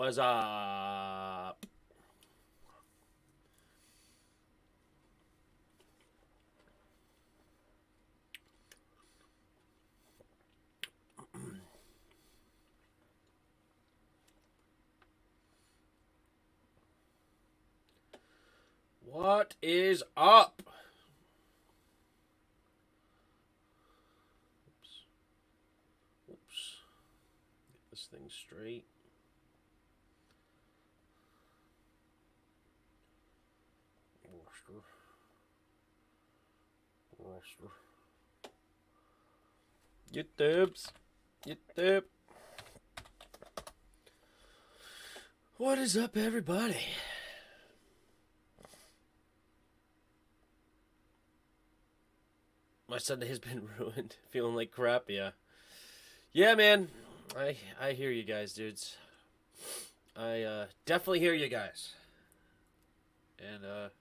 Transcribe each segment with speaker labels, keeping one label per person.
Speaker 1: What's up? What is up? Oops. Get this thing straight. Roster. YouTube. What is up, everybody? My Sunday has been ruined. Feeling like crap, yeah. Yeah, man. I hear you guys, dudes. I definitely hear you guys. And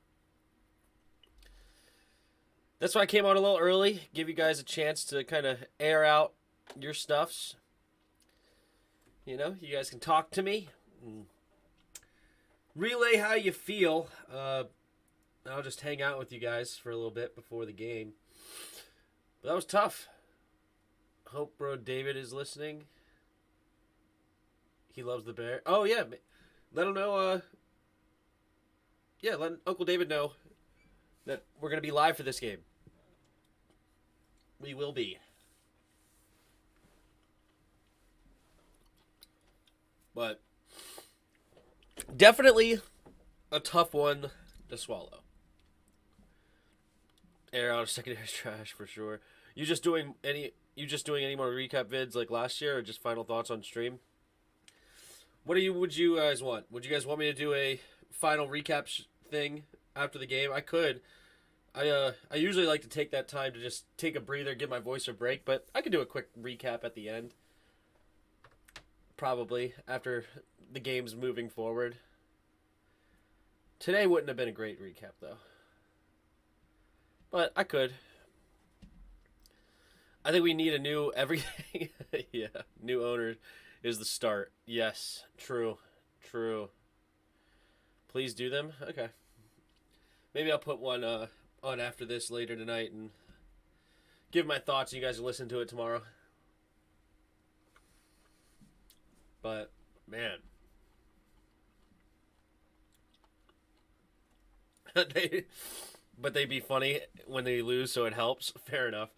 Speaker 1: that's why I came out a little early. Give you guys a chance to kind of air out your stuffs. You know, you guys can talk to me. Relay how you feel. I'll just hang out with you guys for a little bit before the game. But that was tough. Hope bro David is listening. He loves the bear. Oh, yeah. Let him know. Let Uncle David know that we're going to be live for this game. We will be. But definitely a tough one to swallow. Air out of secondary trash for sure. You just doing any more recap vids like last year, or just final thoughts on stream? Would you guys want? Would you guys want me to do a final recap thing after the game? I could. I usually like to take that time to just take a breather, give my voice a break, but I could do a quick recap at the end. Probably after the game's moving forward. Today wouldn't have been a great recap though. But I could. I think we need a new everything. Yeah, new owner is the start. Yes, true. Please do them? Okay. Maybe I'll put one on after this later tonight and give my thoughts and you guys will listen to it tomorrow. But, man. But they be funny when they lose, so it helps. Fair enough.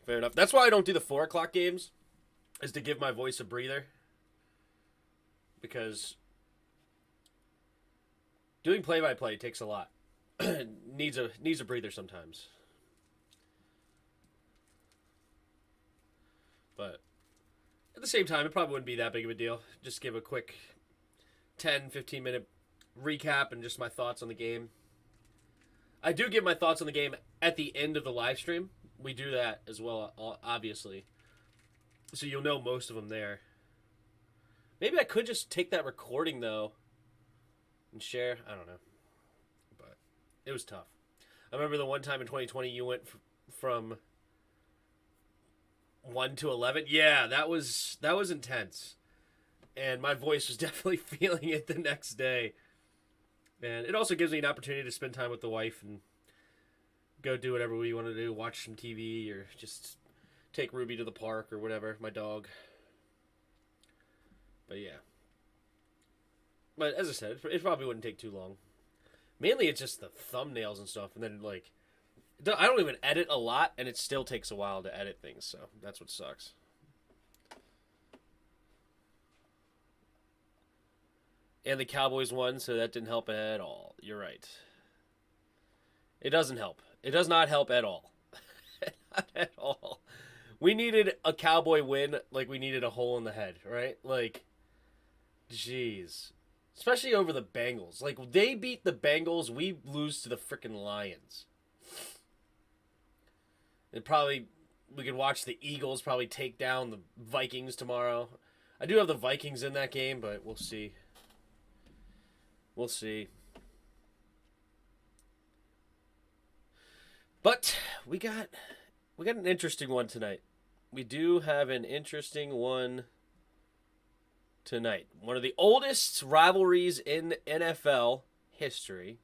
Speaker 1: That's why I don't do the 4 o'clock games, is to give my voice a breather. Because doing play-by-play takes a lot. needs a breather sometimes. But at the same time, it probably wouldn't be that big of a deal. Just give a quick 10, 15 minute recap and just my thoughts on the game. I do give my thoughts on the game at the end of the live stream. We do that as well, obviously. So you'll know most of them there. Maybe I could just take that recording, though, and share. I don't know. But it was tough. I remember the one time in 2020 you went from 1 to 11. Yeah, that was intense. And my voice was definitely feeling it the next day. And it also gives me an opportunity to spend time with the wife and go do whatever we want to do, watch some TV or just take Ruby to the park or whatever, my dog. But yeah. But as I said, it probably wouldn't take too long. Mainly it's just the thumbnails and stuff. And then, like, I don't even edit a lot, and it still takes a while to edit things, so that's what sucks. And the Cowboys won, so that didn't help at all. You're right. It doesn't help. It does not help at all. Not at all. We needed a Cowboy win like we needed a hole in the head, right? Like, jeez. Especially over the Bengals. Like, they beat the Bengals, we lose to the freaking Lions. And probably, we could watch the Eagles probably take down the Vikings tomorrow. I do have the Vikings in that game, but we'll see. We'll see. But we got an interesting one tonight. We do have an interesting one tonight. One of the oldest rivalries in NFL history.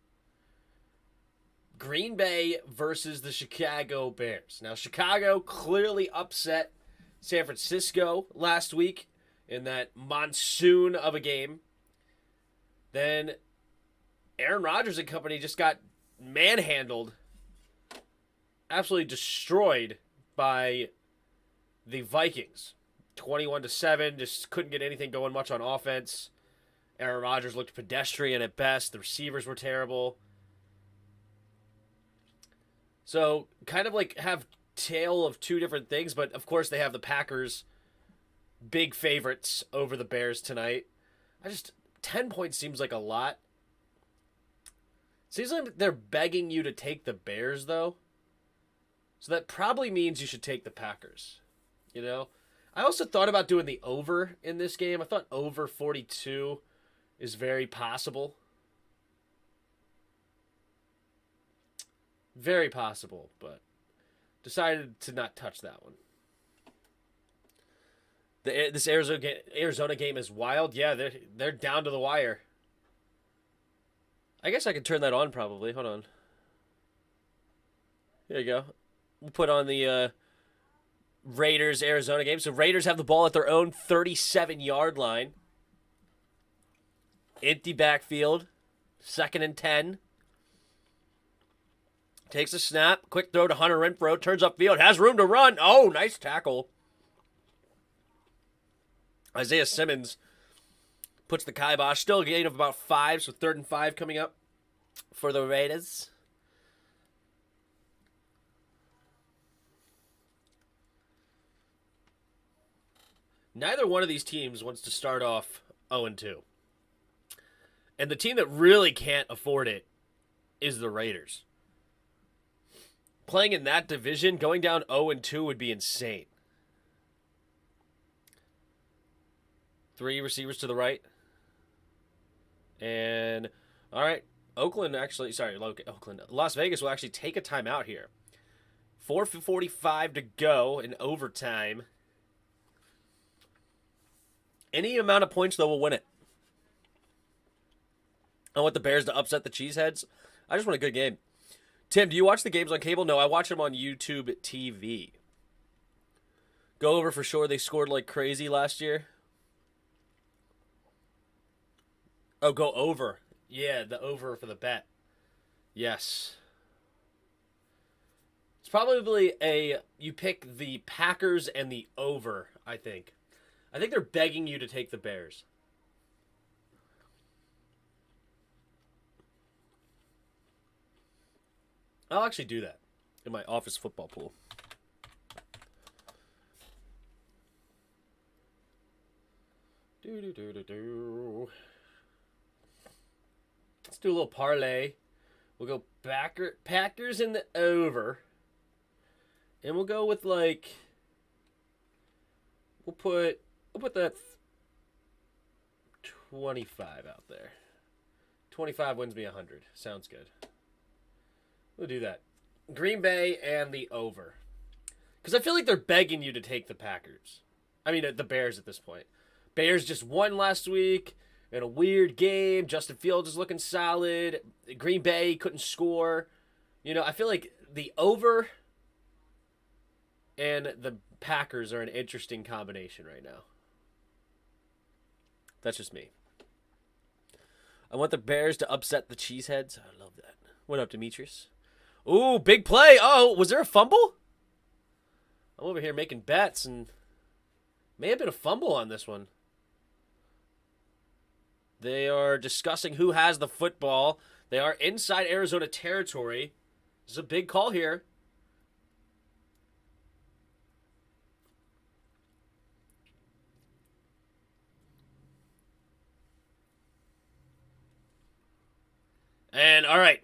Speaker 1: Green Bay versus the Chicago Bears. Now, Chicago clearly upset San Francisco last week in that monsoon of a game. Then Aaron Rodgers and company just got manhandled, absolutely destroyed by the Vikings. 21-7, just couldn't get anything going much on offense. Aaron Rodgers looked pedestrian at best. The receivers were terrible. So, kind of like have tale of two different things, but of course they have the Packers big favorites over the Bears tonight. 10 points seems like a lot. Seems like they're begging you to take the Bears, though. So that probably means you should take the Packers. You know? I also thought about doing the over in this game. I thought over 42 is very possible. Very possible, but decided to not touch that one. This Arizona game is wild. Yeah, they're down to the wire. I guess I could turn that on probably. Hold on. There you go. We'll put on the Raiders-Arizona game. So Raiders have the ball at their own 37-yard line. Empty backfield. 2nd and 10. Takes a snap. Quick throw to Hunter Renfrow. Turns upfield. Has room to run. Oh, nice tackle. Isaiah Simmons puts the kibosh. Still a gain of about 5, so 3rd and 5 coming up for the Raiders. Neither one of these teams wants to start off 0-2. And the team that really can't afford it is the Raiders. Playing in that division, going down 0-2 would be insane. 3 receivers to the right. And, all right, Oakland Las Vegas will actually take a timeout here. 4:45 to go in overtime. Any amount of points, though, will win it. I want the Bears to upset the Cheeseheads. I just want a good game. Tim, do you watch the games on cable? No, I watch them on YouTube TV. Go over for sure. They scored like crazy last year. Oh, go over. Yeah, the over for the bet. Yes. It's probably you pick the Packers and the over, I think. I think they're begging you to take the Bears. I'll actually do that in my office football pool. Let's do a little parlay. We'll go Packers in the over. And we'll go with we'll put that 25 out there. 25 wins me 100. Sounds good. We'll do that. Green Bay and the over. Because I feel like they're begging you to take the Packers. I mean, the Bears at this point. Bears just won last week in a weird game. Justin Fields is looking solid. Green Bay couldn't score. You know, I feel like the over and the Packers are an interesting combination right now. That's just me. I want the Bears to upset the Cheeseheads. I love that. What up, Demetrius? Ooh, big play. Oh, was there a fumble? I'm over here making bets, and may have been a fumble on this one. They are discussing who has the football. They are inside Arizona territory. This is a big call here. And, all right,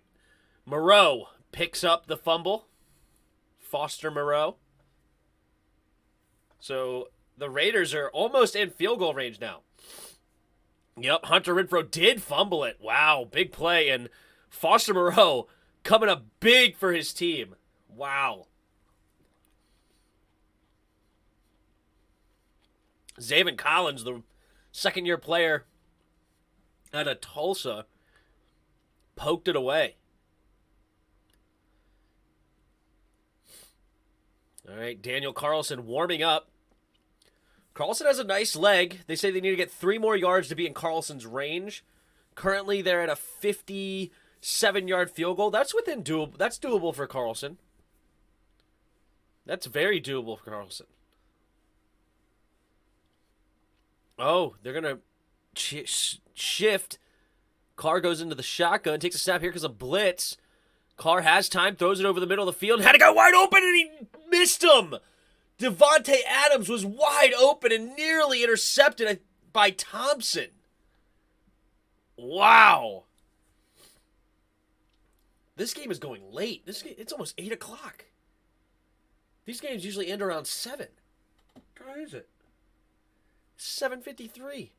Speaker 1: Moreau picks up the fumble. Foster Moreau. So the Raiders are almost in field goal range now. Yep, Hunter Renfrow did fumble it. Wow, big play. And Foster Moreau coming up big for his team. Wow. Zaven Collins, the Second-year player out of Tulsa poked it away. All right, Daniel Carlson warming up. Carlson has a nice leg. They say they need to get 3 more yards to be in Carlson's range. Currently, they're at a 57-yard field goal. That's That's doable for Carlson. That's very doable for Carlson. Oh, they're going to shift. Carr goes into the shotgun, takes a snap here because of blitz. Carr has time, throws it over the middle of the field. Had a guy wide open, and he missed him. Devontae Adams was wide open and nearly intercepted by Thompson. Wow. This game is going late. It's almost 8 o'clock. These games usually end around 7. What time is it? 7:53.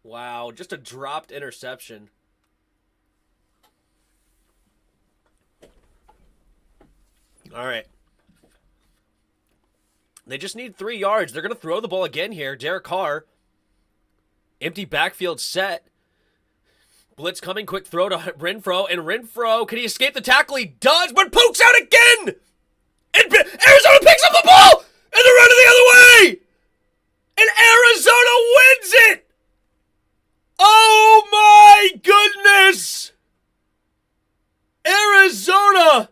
Speaker 1: Wow, just a dropped interception. All right. They just need 3 yards. They're going to throw the ball again here. Derek Carr. Empty backfield set. Blitz coming. Quick throw to Renfro. And Renfro, can he escape the tackle? He does, but pokes out again! And Arizona picks up the ball! And they're running the other way! And Arizona wins it! Oh my goodness! Arizona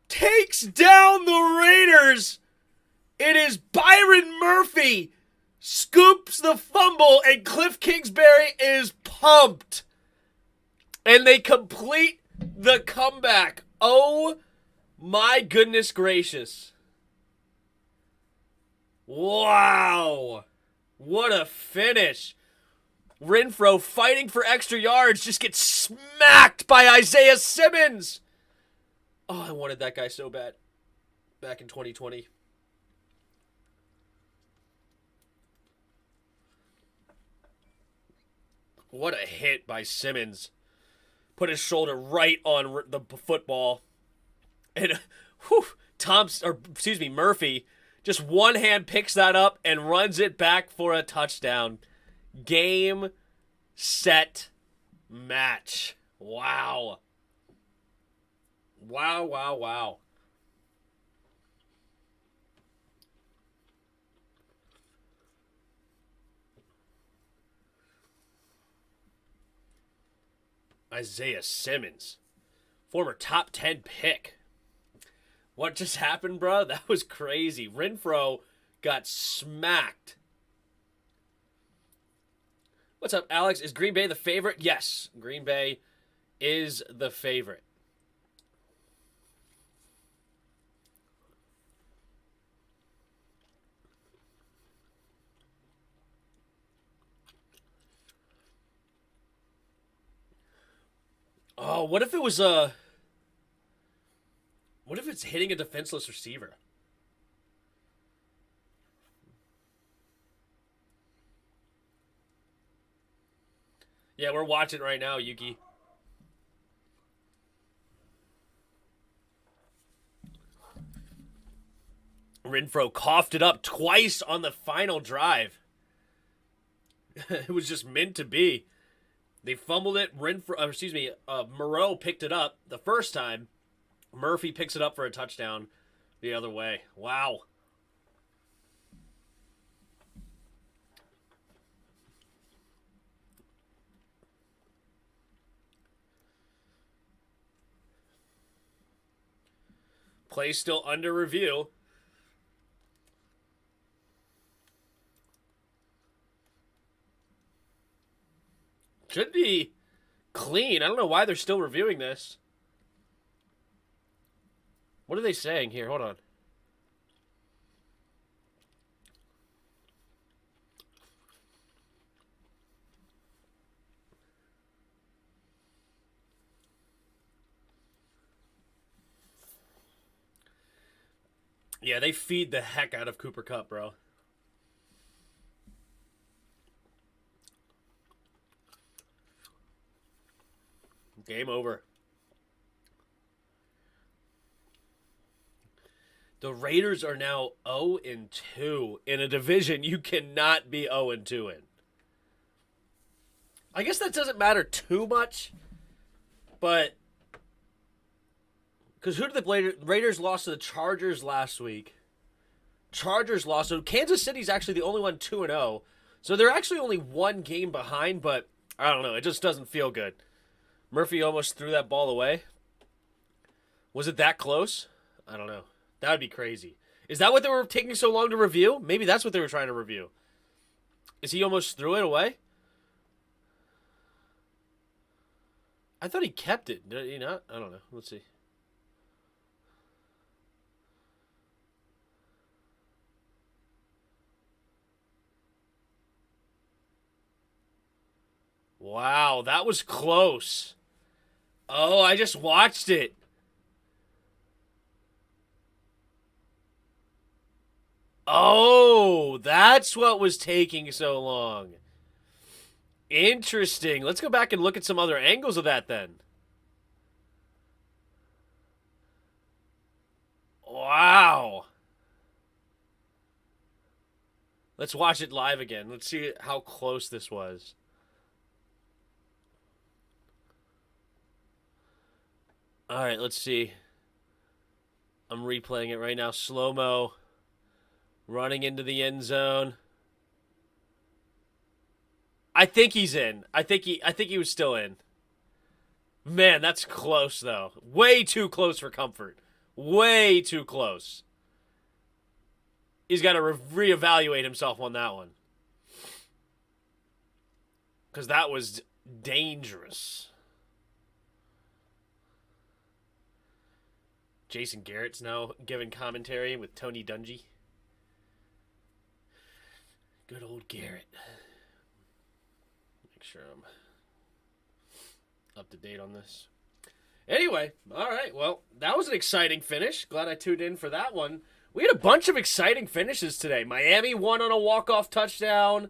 Speaker 1: takes down the Raiders. It is Byron Murphy scoops the fumble, and Cliff Kingsbury is pumped. And they complete the comeback. Oh my goodness gracious. Wow. What a finish. Renfro fighting for extra yards just gets smacked by Isaiah Simmons. Oh, I wanted that guy so bad back in 2020. What a hit by Simmons. Put his shoulder right on the football. And Murphy just one hand picks that up and runs it back for a touchdown. Game, set, match. Wow. Wow, wow, wow. Isaiah Simmons, former top 10 pick. What just happened, bro? That was crazy. Renfro got smacked. What's up, Alex? Is Green Bay the favorite? Yes, Green Bay is the favorite. Oh, what if it was what if it's hitting a defenseless receiver? Yeah, we're watching right now, Yuki. Renfro coughed it up twice on the final drive. It was just meant to be. They fumbled it. Moreau picked it up the first time. Murphy picks it up for a touchdown the other way. Wow. Play still under review. Should be clean. I don't know why they're still reviewing this. What are they saying here? Hold on. Yeah, they feed the heck out of Cooper Kupp, bro. Game over. The Raiders are now 0-2 in a division you cannot be 0-2 in. I guess that doesn't matter too much, but because who did the Raiders lost to the Chargers last week? Chargers lost, so Kansas City's actually the only one 2-0. So they're actually only one game behind, but I don't know. It just doesn't feel good. Murphy almost threw that ball away. Was it that close? I don't know. That would be crazy. Is that what they were taking so long to review? Maybe that's what they were trying to review. Is he almost threw it away? I thought he kept it. Did he not? I don't know. Let's see. Wow, that was close. Oh, I just watched it. Oh, that's what was taking so long. Interesting. Let's go back and look at some other angles of that then. Wow. Let's watch it live again. Let's see how close this was. All right, let's see. I'm replaying it right now. Slow-mo. Running into the end zone. I think he's in. I think he was still in. Man, that's close though. Way too close for comfort. Way too close. He's got to reevaluate himself on that one. Because that was dangerous. Jason Garrett's now giving commentary with Tony Dungy. Good old Garrett. Make sure I'm up to date on this. Anyway, all right. Well, that was an exciting finish. Glad I tuned in for that one. We had a bunch of exciting finishes today. Miami won on a walk-off touchdown.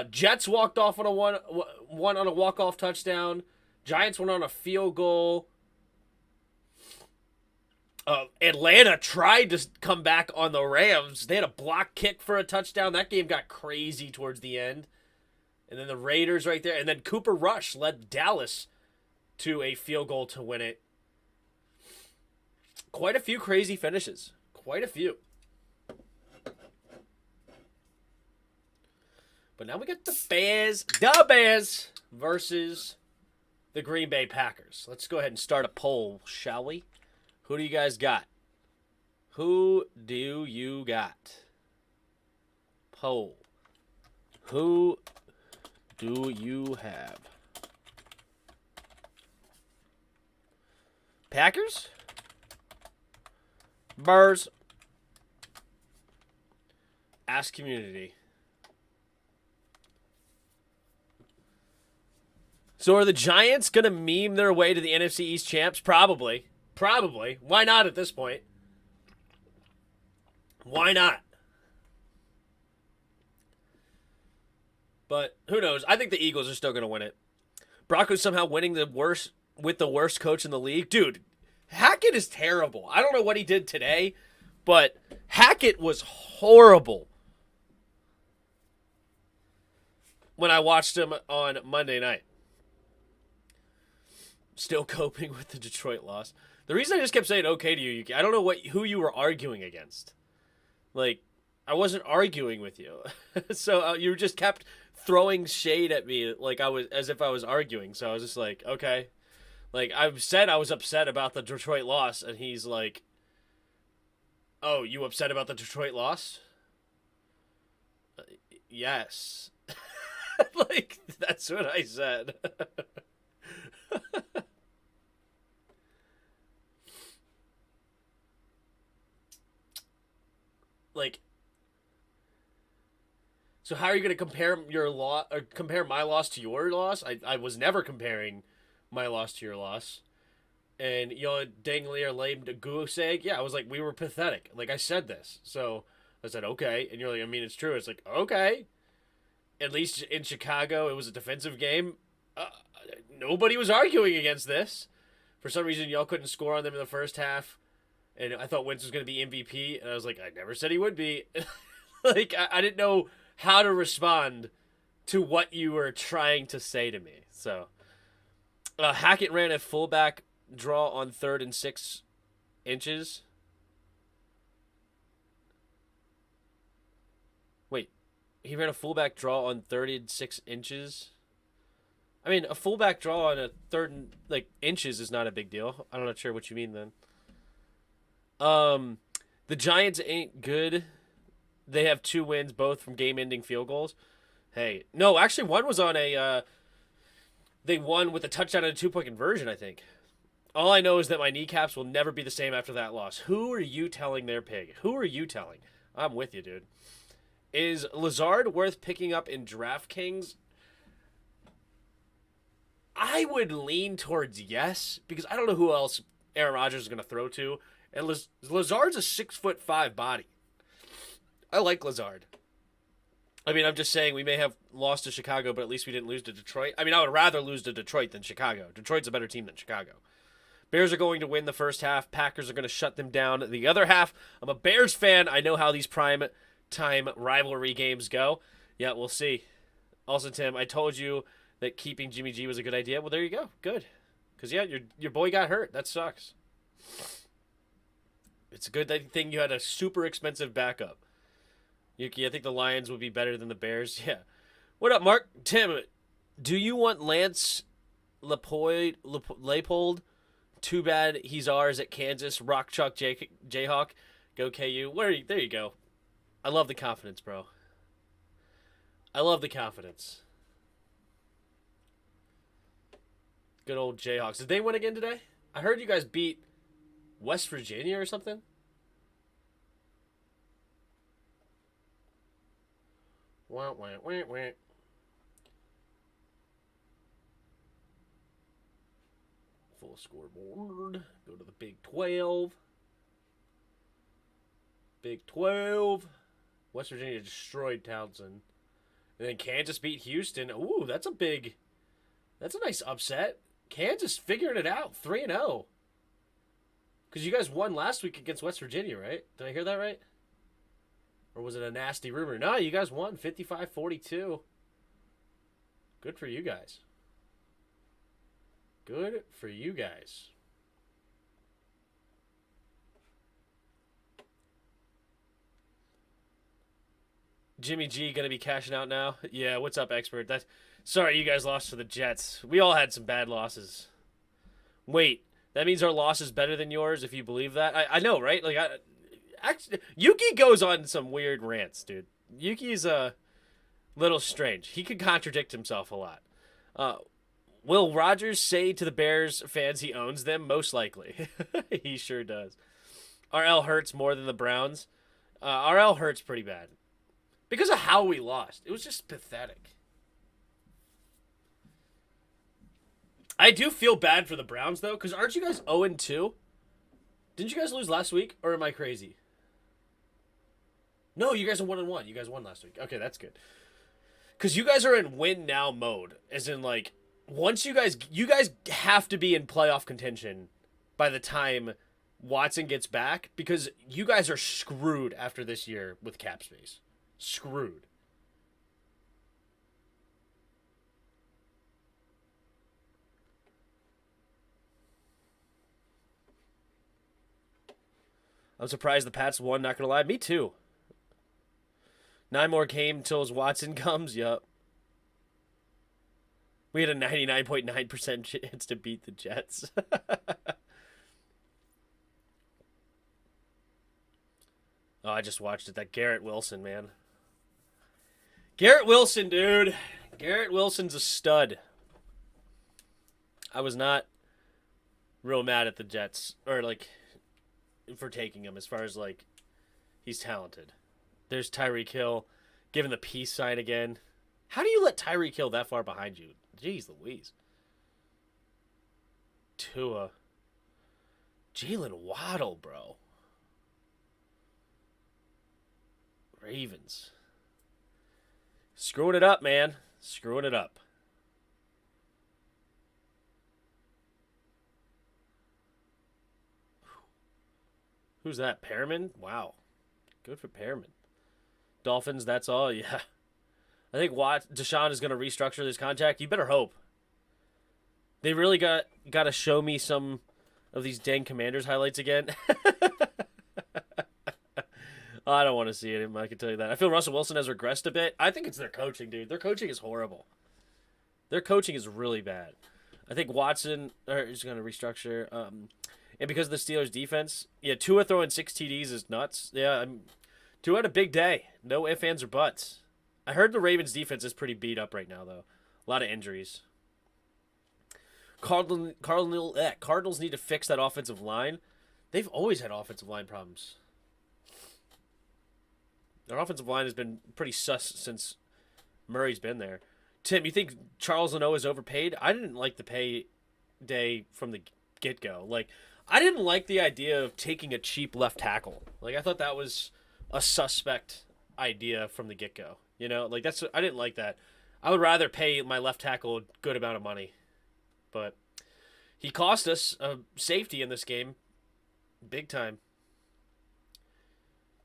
Speaker 1: Jets walked off on a one on a walk-off touchdown. Giants went on a field goal. Atlanta tried to come back on the Rams. They had a block kick for a touchdown. That game got crazy towards the end. And then the Raiders right there. And then Cooper Rush led Dallas to a field goal to win it. Quite a few crazy finishes. Quite a few. But now we got the Bears versus the Green Bay Packers. Let's go ahead and start a poll, shall we? Who do you guys got? Who do you got? Poll. Who do you have? Packers? Bears? Ask community. So are the Giants going to meme their way to the NFC East champs? Probably. Probably. Why not at this point? Why not? But who knows? I think the Eagles are still going to win it. Broncos somehow winning with the worst coach in the league. Dude, Hackett is terrible. I don't know what he did today, but Hackett was horrible when I watched him on Monday night. Still coping with the Detroit loss. The reason I just kept saying okay to you, I don't know who you were arguing against. Like, I wasn't arguing with you. So you just kept throwing shade at me like as if I was arguing. So I was just like, okay. Like, I said I was upset about the Detroit loss, and he's like, oh, you upset about the Detroit loss? Yes. Like, that's what I said. Like, so how are you going to compare compare my loss to your loss? I was never comparing my loss to your loss. And you dangly are lame to goose egg. Yeah, I was like, we were pathetic. Like, I said this. So I said, okay. And you're like, I mean, it's true. It's like, okay. At least in Chicago, it was a defensive game. Nobody was arguing against this. For some reason, y'all couldn't score on them in the first half. and I thought Wentz was going to be MVP, and I was like, I never said he would be. Like, I didn't know how to respond to what you were trying to say to me. So, Hackett ran a fullback draw on 3rd and 6 inches. Wait, he ran a fullback draw on 3rd and 6 inches? I mean, a fullback draw on a 3rd and, inches is not a big deal. I'm not sure what you mean then. The Giants ain't good. They have 2 wins, both from game-ending field goals. Hey, no, actually one was on a, they won with a touchdown and a 2-point conversion, I think. All I know is that my kneecaps will never be the same after that loss. Who are you telling their pig? Who are you telling? I'm with you, dude. Is Lazard worth picking up in DraftKings? I would lean towards yes, because I don't know who else Aaron Rodgers is going to throw to. And Lazard's a 6'5" body. I like Lazard. I mean, I'm just saying we may have lost to Chicago, but at least we didn't lose to Detroit. I mean, I would rather lose to Detroit than Chicago. Detroit's a better team than Chicago. Bears are going to win the first half. Packers are going to shut them down the other half. I'm a Bears fan. I know how these prime time rivalry games go. Yeah, we'll see. Also, Tim, I told you that keeping Jimmy G was a good idea. Well, there you go. Good. Because, yeah, your boy got hurt. That sucks. It's a good thing you had a super expensive backup. Yuki, I think the Lions would be better than the Bears. Yeah. What up, Mark? Tim, do you want Lance Leipold? Too bad he's ours at Kansas. Rock Chalk Jayhawk. Go KU. There you go. I love the confidence, bro. I love the confidence. Good old Jayhawks. Did they win again today? I heard you guys beat West Virginia or something? Wah, wah, wah, wah. Full scoreboard. Go to the Big 12. Big 12. West Virginia destroyed Townsend. And then Kansas beat Houston. Ooh, that's a nice upset. Kansas figuring it out. 3-0. Because you guys won last week against West Virginia, right? Did I hear that right? Or was it a nasty rumor? No, you guys won 55-42. Good for you guys. Good for you guys. Jimmy G going to be cashing out now? Yeah, what's up, expert? Sorry you guys lost to the Jets. We all had some bad losses. Wait, that means our loss is better than yours if you believe that? I know, right? Actually, Yuki goes on some weird rants, dude. Yuki's a little strange. He could contradict himself a lot. Will Rodgers say to the Bears fans he owns them? Most likely. He sure does. RL hurts more than the Browns. RL hurts pretty bad. Because of how we lost. It was just pathetic. I do feel bad for the Browns, though, because aren't you guys 0-2? Didn't you guys lose last week, or am I crazy? No, you guys are 1-1. You guys won last week. Okay, that's good. Because you guys are in win now mode, as in, once you guys have to be in playoff contention by the time Watson gets back, because you guys are screwed after this year with cap space. Screwed. I'm surprised the Pats won, not gonna lie. Me too. 9 more games until Watson comes. Yup. We had a 99.9% chance to beat the Jets. Oh, I just watched it. That Garrett Wilson, man. Garrett Wilson, dude. Garrett Wilson's a stud. I was not real mad at the Jets. Or, for taking him as far as, he's talented. There's Tyreek Hill giving the peace sign again. How do you let Tyreek Hill that far behind you? Jeez Louise. Tua. Jalen Waddle, bro. Ravens. Screwing it up, man. Screwing it up. Who's that? Perriman? Wow. Good for Perriman. Dolphins, that's all? Yeah. I think Deshaun is going to restructure this contract. You better hope. They really got to show me some of these dang Commanders highlights again. I don't want to see it. I can tell you that. I feel Russell Wilson has regressed a bit. I think it's their coaching, dude. Their coaching is horrible. Their coaching is really bad. I think Watson is going to restructure. And because of the Steelers' defense, yeah, Tua throwing 6 TDs is nuts. Yeah, Tua had a big day. No ifs, ands, or buts. I heard the Ravens' defense is pretty beat up right now, though. A lot of injuries. Cardinals need to fix that offensive line. They've always had offensive line problems. Their offensive line has been pretty sus since Murray's been there. Tim, you think Charles Leno is overpaid? I didn't like the pay day from the get-go. Like, I didn't like the idea of taking a cheap left tackle. Like, I thought that was a suspect idea from the get-go. You know, like I didn't like that. I would rather pay my left tackle a good amount of money. But he cost us a safety in this game. Big time.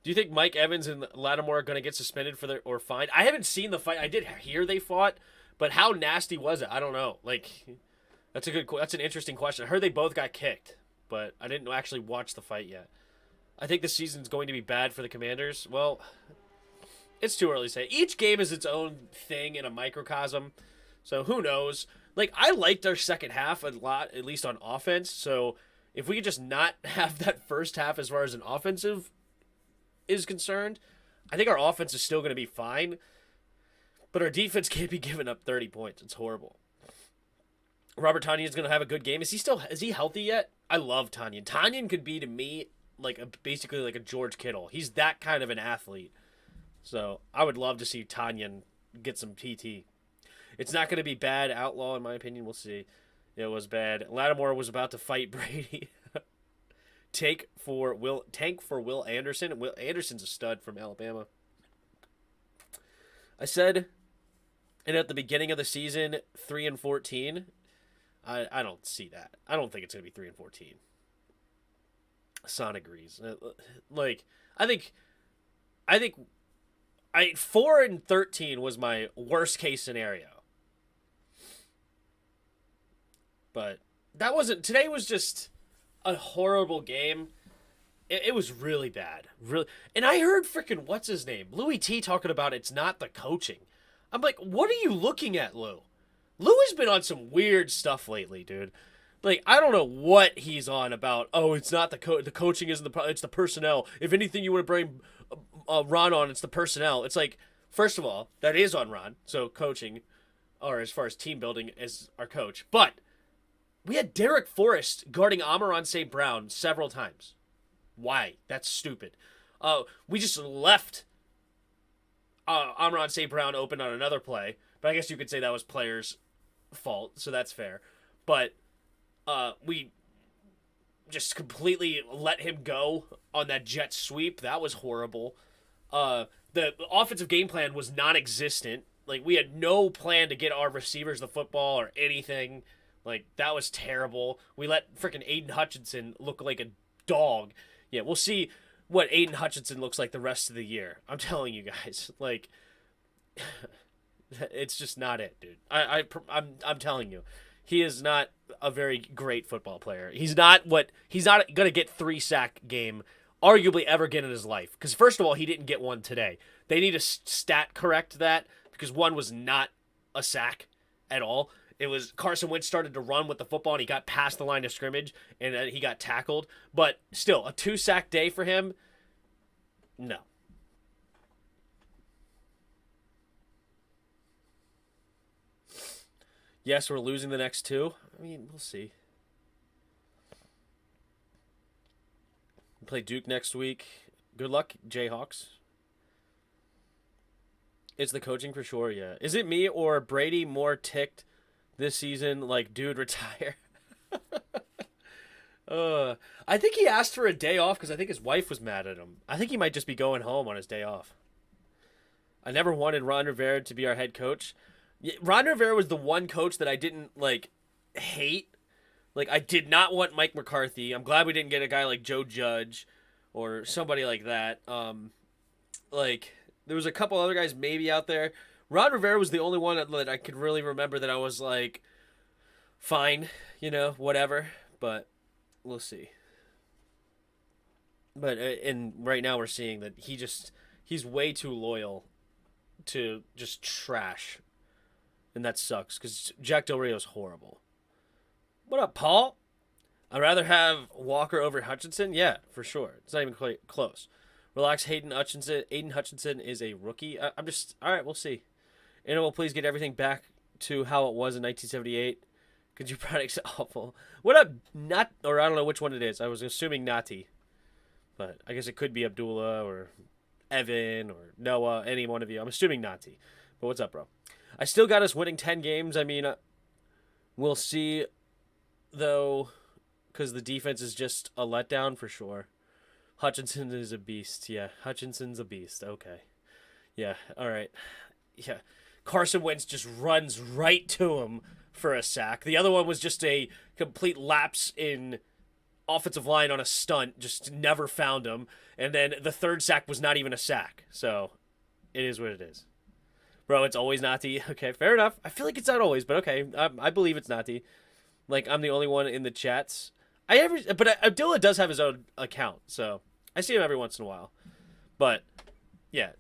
Speaker 1: Do you think Mike Evans and Lattimore are going to get suspended or fined? I haven't seen the fight. I did hear they fought, but how nasty was it? I don't know. Like, that's an interesting question. I heard they both got kicked, but I didn't actually watch the fight yet. I think the season's going to be bad for the Commanders. Well, it's too early to say. Each game is its own thing in a microcosm, so who knows? Like, I liked our second half a lot, at least on offense, so if we could just not have that first half as far as an offensive is concerned, I think our offense is still going to be fine, but our defense can't be giving up 30 points. It's horrible. Robert Tonyan is going to have a good game. Is he healthy yet? I love Tonyan. Tonyan could be, to me, basically like a George Kittle. He's that kind of an athlete. So I would love to see Tonyan get some PT. It's not going to be bad outlaw, in my opinion. We'll see. It was bad. Lattimore was about to fight Brady. Tank for Will Anderson. Will Anderson's a stud from Alabama. I said, and at the beginning of the season, 3-14. I don't see that. I don't think it's gonna be 3-14. Son agrees. I think 4-13 was my worst case scenario. But that wasn't. Today was just a horrible game. It was really bad. Really. And I heard freaking, what's his name? Louis T talking about it's not the coaching. I'm like, what are you looking at, Lou? Lou has been on some weird stuff lately, dude. Like, I don't know what he's on about. Oh, it's not the coaching isn't it's the personnel. If anything you want to bring Ron on, it's the personnel. It's like, first of all, that is on Ron. So coaching, or as far as team building, is our coach. But we had Derek Forrest guarding Amon-Ra St. Brown several times. Why? That's stupid. We just left Amon-Ra St. Brown open on another play, but I guess you could say that was players' fault, so that's fair. But we just completely let him go on that jet sweep. That was horrible. The offensive game plan was non-existent. Like, we had no plan to get our receivers the football or anything. Like, that was terrible. We let freaking Aiden Hutchinson look like a dog. Yeah, we'll see what Aiden Hutchinson looks like the rest of the year. I'm telling you guys. Like, it's just not it, dude. I'm telling you. He is not a very great football player. He's not going to get 3-sack game arguably ever again in his life. Because first of all, he didn't get one today. They need to stat correct that because one was not a sack at all. It was Carson Wentz started to run with the football and he got past the line of scrimmage and he got tackled. But still, a 2-sack day for him, no. Yes, we're losing the next 2. I mean, we'll see. We play Duke next week. Good luck, Jayhawks. It's the coaching for sure, yeah. Is it me or Brady more ticked this season, like, dude, retire? I think he asked for a day off because I think his wife was mad at him. I think he might just be going home on his day off. I never wanted Ron Rivera to be our head coach. Ron Rivera was the one coach that I didn't, hate. Like, I did not want Mike McCarthy. I'm glad we didn't get a guy like Joe Judge or somebody like that. Like there was a couple other guys maybe out there. Ron Rivera was the only one that I could really remember that I was like, fine, whatever. But we'll see. But and right now we're seeing that he's way too loyal to just trash, and that sucks because Jack Del Rio's horrible. What up, Paul? I'd rather have Walker over Hutchinson. Yeah, for sure. It's not even quite close. Relax, Hayden Hutchinson. Aiden Hutchinson is a rookie. I'm just all right. We'll see. And will please get everything back to how it was in 1978. Could you products awful? What up, Not? Or I don't know which one it is. I was assuming Nati. But I guess it could be Abdullah or Evan or Noah, any one of you. I'm assuming Nati. But what's up, bro? I still got us winning 10 games. I mean, we'll see, though, because the defense is just a letdown for sure. Hutchinson is a beast. Yeah, Hutchinson's a beast. Okay. Yeah, all right. Yeah. Carson Wentz just runs right to him for a sack. The other one was just a complete lapse in offensive line on a stunt, just never found him. And then the third sack was not even a sack. So it is what it is. Bro, it's always Nati. Okay, fair enough. I feel like it's not always, but okay. I believe it's Nati. Like, I'm the only one in the chats. But Abdullah does have his own account, so I see him every once in a while. But, yeah.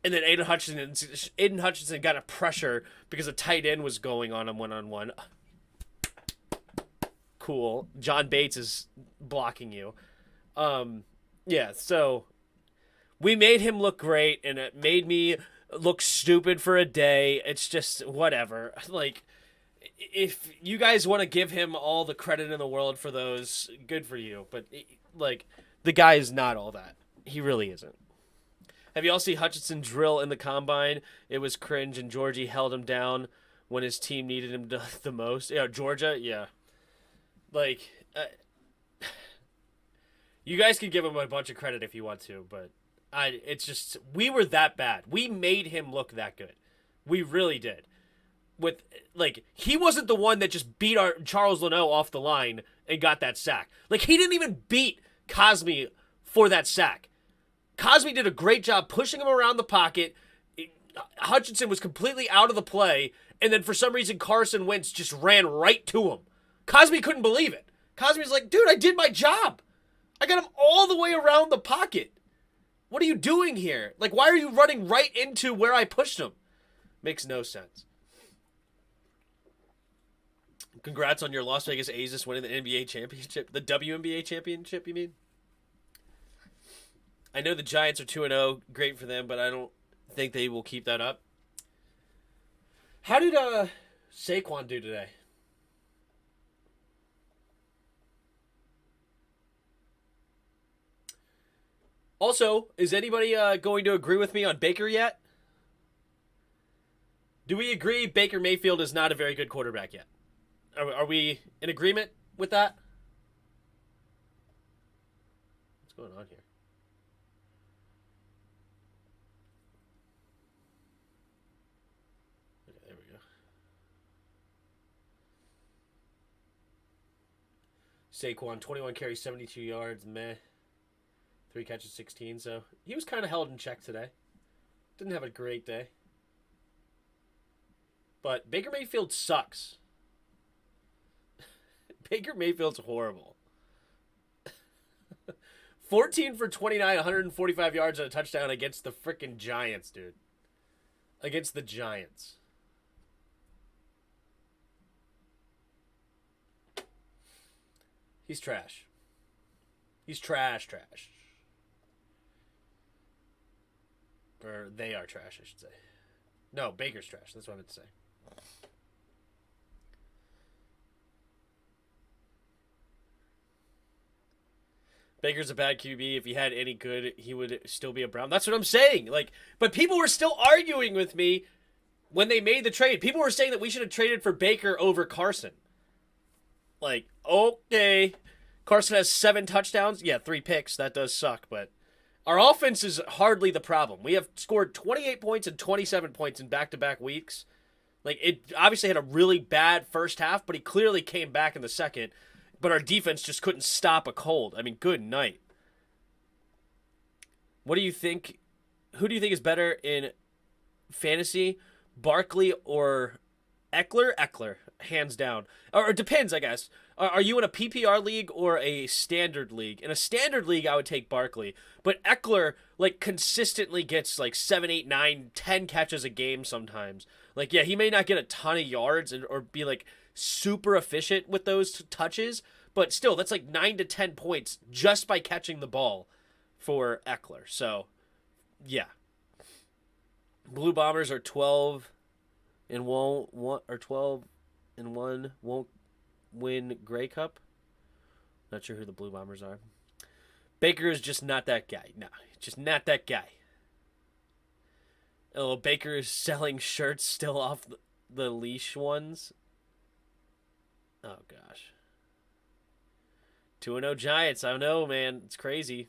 Speaker 1: And then Aiden Hutchinson got a pressure because a tight end was going on him one-on-one. Cool. John Bates is blocking you. Yeah, so we made him look great, and it made me look stupid for a day. It's just whatever. Like, if you guys want to give him all the credit in the world for those, good for you. But, like, the guy is not all that. He really isn't. Have you all seen Hutchinson drill in the combine? It was cringe, and Georgie held him down when his team needed him the most. Yeah, Georgia, yeah. Like, you guys can give him a bunch of credit if you want to, but it's just, we were that bad. We made him look that good. We really did. With, like, he wasn't the one that just beat our Charles Leno off the line and got that sack. Like, he didn't even beat Cosme for that sack. Cosme did a great job pushing him around the pocket. Hutchinson was completely out of the play, and then for some reason Carson Wentz just ran right to him. Cosme couldn't believe it. Cosme's like, dude, I did my job. I got him all the way around the pocket. What are you doing here? Like, why are you running right into where I pushed him? Makes no sense. Congrats on your Las Vegas Aces winning the NBA championship. The WNBA championship, you mean? I know the Giants are 2-0. Great for them, but I don't think they will keep that up. How did Saquon do today? Also, is anybody going to agree with me on Baker yet? Do we agree Baker Mayfield is not a very good quarterback yet? Are we in agreement with that? What's going on here? Okay, there we go. Saquon, 21 carries, 72 yards, meh. 3 catches, 16, so he was kind of held in check today. Didn't have a great day. But Baker Mayfield sucks. Baker Mayfield's horrible. 14 for 29, 145 yards and a touchdown against the freaking Giants, dude. Against the Giants. He's trash. He's trash. Or they are trash, I should say. No, Baker's trash. That's what I meant to say. Baker's a bad QB. If he had any good, he would still be a Brown. That's what I'm saying. Like, but people were still arguing with me when they made the trade. People were saying that we should have traded for Baker over Carson. Like, okay. Carson has 7 touchdowns. Yeah, 3 picks. That does suck, but our offense is hardly the problem. We have scored 28 points and 27 points in back-to-back weeks. Like, it obviously had a really bad first half, but he clearly came back in the second. But our defense just couldn't stop a cold. I mean, good night. What do you think? Who do you think is better in fantasy, Barkley or Eckler? Eckler, hands down. Or it depends, I guess. Are you in a PPR league or a standard league? In a standard league, I would take Barkley. But Eckler, like, consistently gets, like, 7, 8, 9, 10 catches a game sometimes. Like, yeah, he may not get a ton of yards or be, like, super efficient with those touches. But still, that's, like, 9 to 10 points just by catching the ball for Eckler. So, yeah. Blue Bombers are 12 and won't 12 and 1 won't win Grey Cup. Not sure who the Blue Bombers are. Baker is just not that guy. No, just not that guy. Oh, Baker is selling shirts still off the leash ones. Oh gosh. 2-0 Giants. I don't know, man. It's crazy.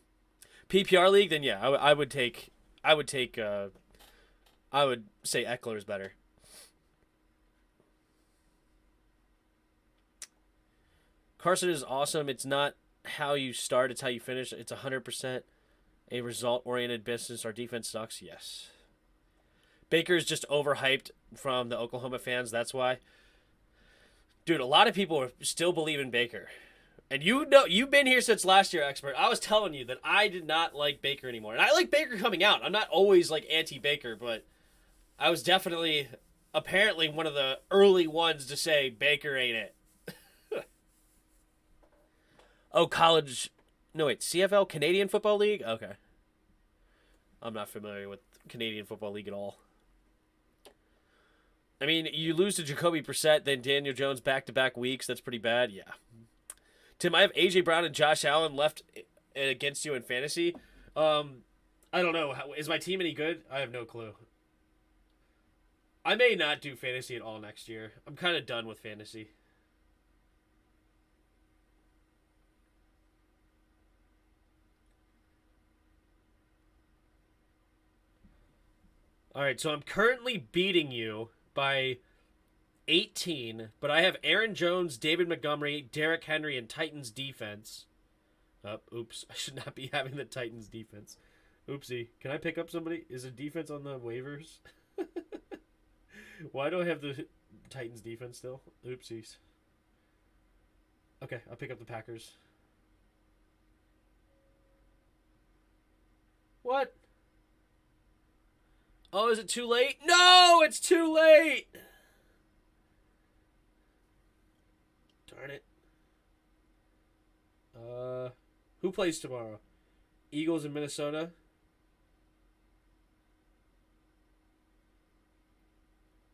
Speaker 1: PPR league, then yeah, I would say Eckler is better. Carson is awesome. It's not how you start, it's how you finish. It's 100% a result-oriented business. Our defense sucks. Yes. Baker is just overhyped from the Oklahoma fans. That's why. Dude, a lot of people still believe in Baker. And you know, you've been here since last year, expert. I was telling you that I did not like Baker anymore. And I like Baker coming out. I'm not always like anti-Baker, but I was definitely, apparently, one of the early ones to say Baker ain't it. Oh, college. No, wait. CFL, Canadian Football League? Okay. I'm not familiar with Canadian Football League at all. I mean, you lose to Jacoby Brissett, then Daniel Jones back-to-back weeks. That's pretty bad. Yeah. Tim, I have A.J. Brown and Josh Allen left against you in fantasy. I don't know. Is my team any good? I have no clue. I may not do fantasy at all next year. I'm kind of done with fantasy. All right, so I'm currently beating you by 18, but I have Aaron Jones, David Montgomery, Derrick Henry, and Titans defense. Oops, I should not be having the Titans defense. Oopsie. Can I pick up somebody? Is a defense on the waivers? Why do I have the Titans defense still? Oopsies. Okay, I'll pick up the Packers. What? Oh, is it too late? No, it's too late! Darn it. Who plays tomorrow? Eagles in Minnesota?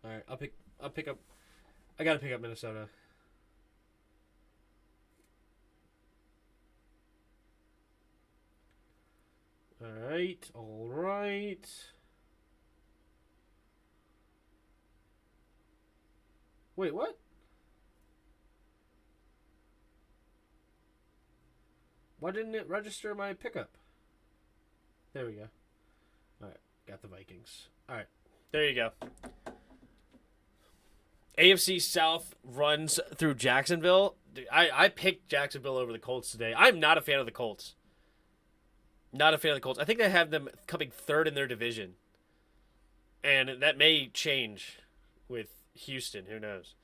Speaker 1: Alright, I'll pick up. I gotta pick up Minnesota. Alright. Wait, what? Why didn't it register my pickup? There we go. Alright, got the Vikings. Alright, there you go. AFC South runs through Jacksonville. I picked Jacksonville over the Colts today. I'm not a fan of the Colts. Not a fan of the Colts. I think they have them coming third in their division. And that may change with Houston. Who knows?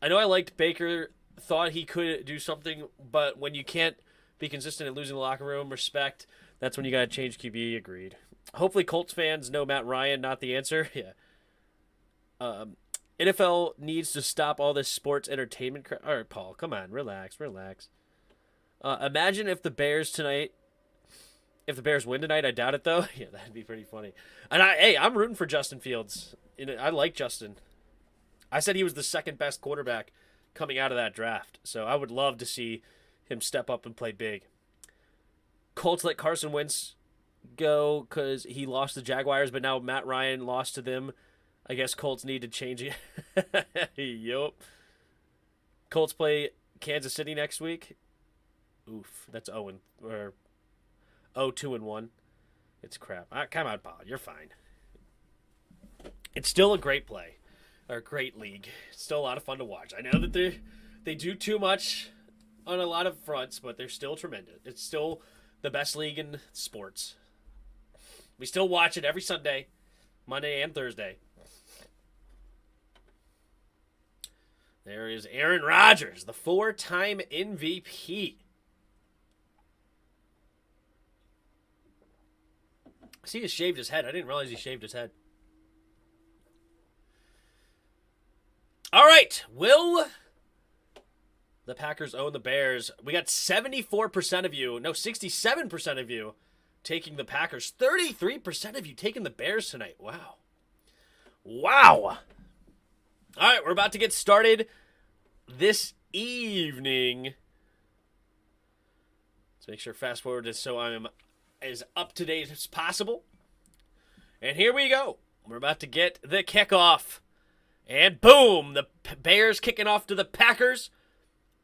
Speaker 1: I know I liked Baker. Thought he could do something. But when you can't be consistent at losing the locker room, respect, that's when you got to change QB. Agreed. Hopefully Colts fans know Matt Ryan, not the answer. Yeah. NFL needs to stop all this sports entertainment crap. All right, Paul, come on. Relax. Imagine if the Bears win tonight. I doubt it, though. Yeah, that'd be pretty funny. And I'm rooting for Justin Fields. I like Justin. I said he was the second best quarterback coming out of that draft. So I would love to see him step up and play big. Colts let Carson Wentz go because he lost to Jaguars, but now Matt Ryan lost to them. I guess Colts need to change it. Yup. Colts play Kansas City next week. Oof, that's 2-1. It's crap. Come on, Paul. You're fine. It's still a great play. Or a great league. It's still a lot of fun to watch. I know that they do too much on a lot of fronts, but they're still tremendous. It's still the best league in sports. We still watch it every Sunday, Monday and Thursday. There is Aaron Rodgers, the 4-time MVP. I see he shaved his head. I didn't realize he shaved his head. All right. Will the Packers own the Bears? We got 74% of you, no, 67% of you taking the Packers. 33% of you taking the Bears tonight. Wow. Wow. All right, we're about to get started this evening. Let's make sure fast forward this so I'm as up to date as possible. And here we go. We're about to get the kickoff. And boom, the Bears kicking off to the Packers.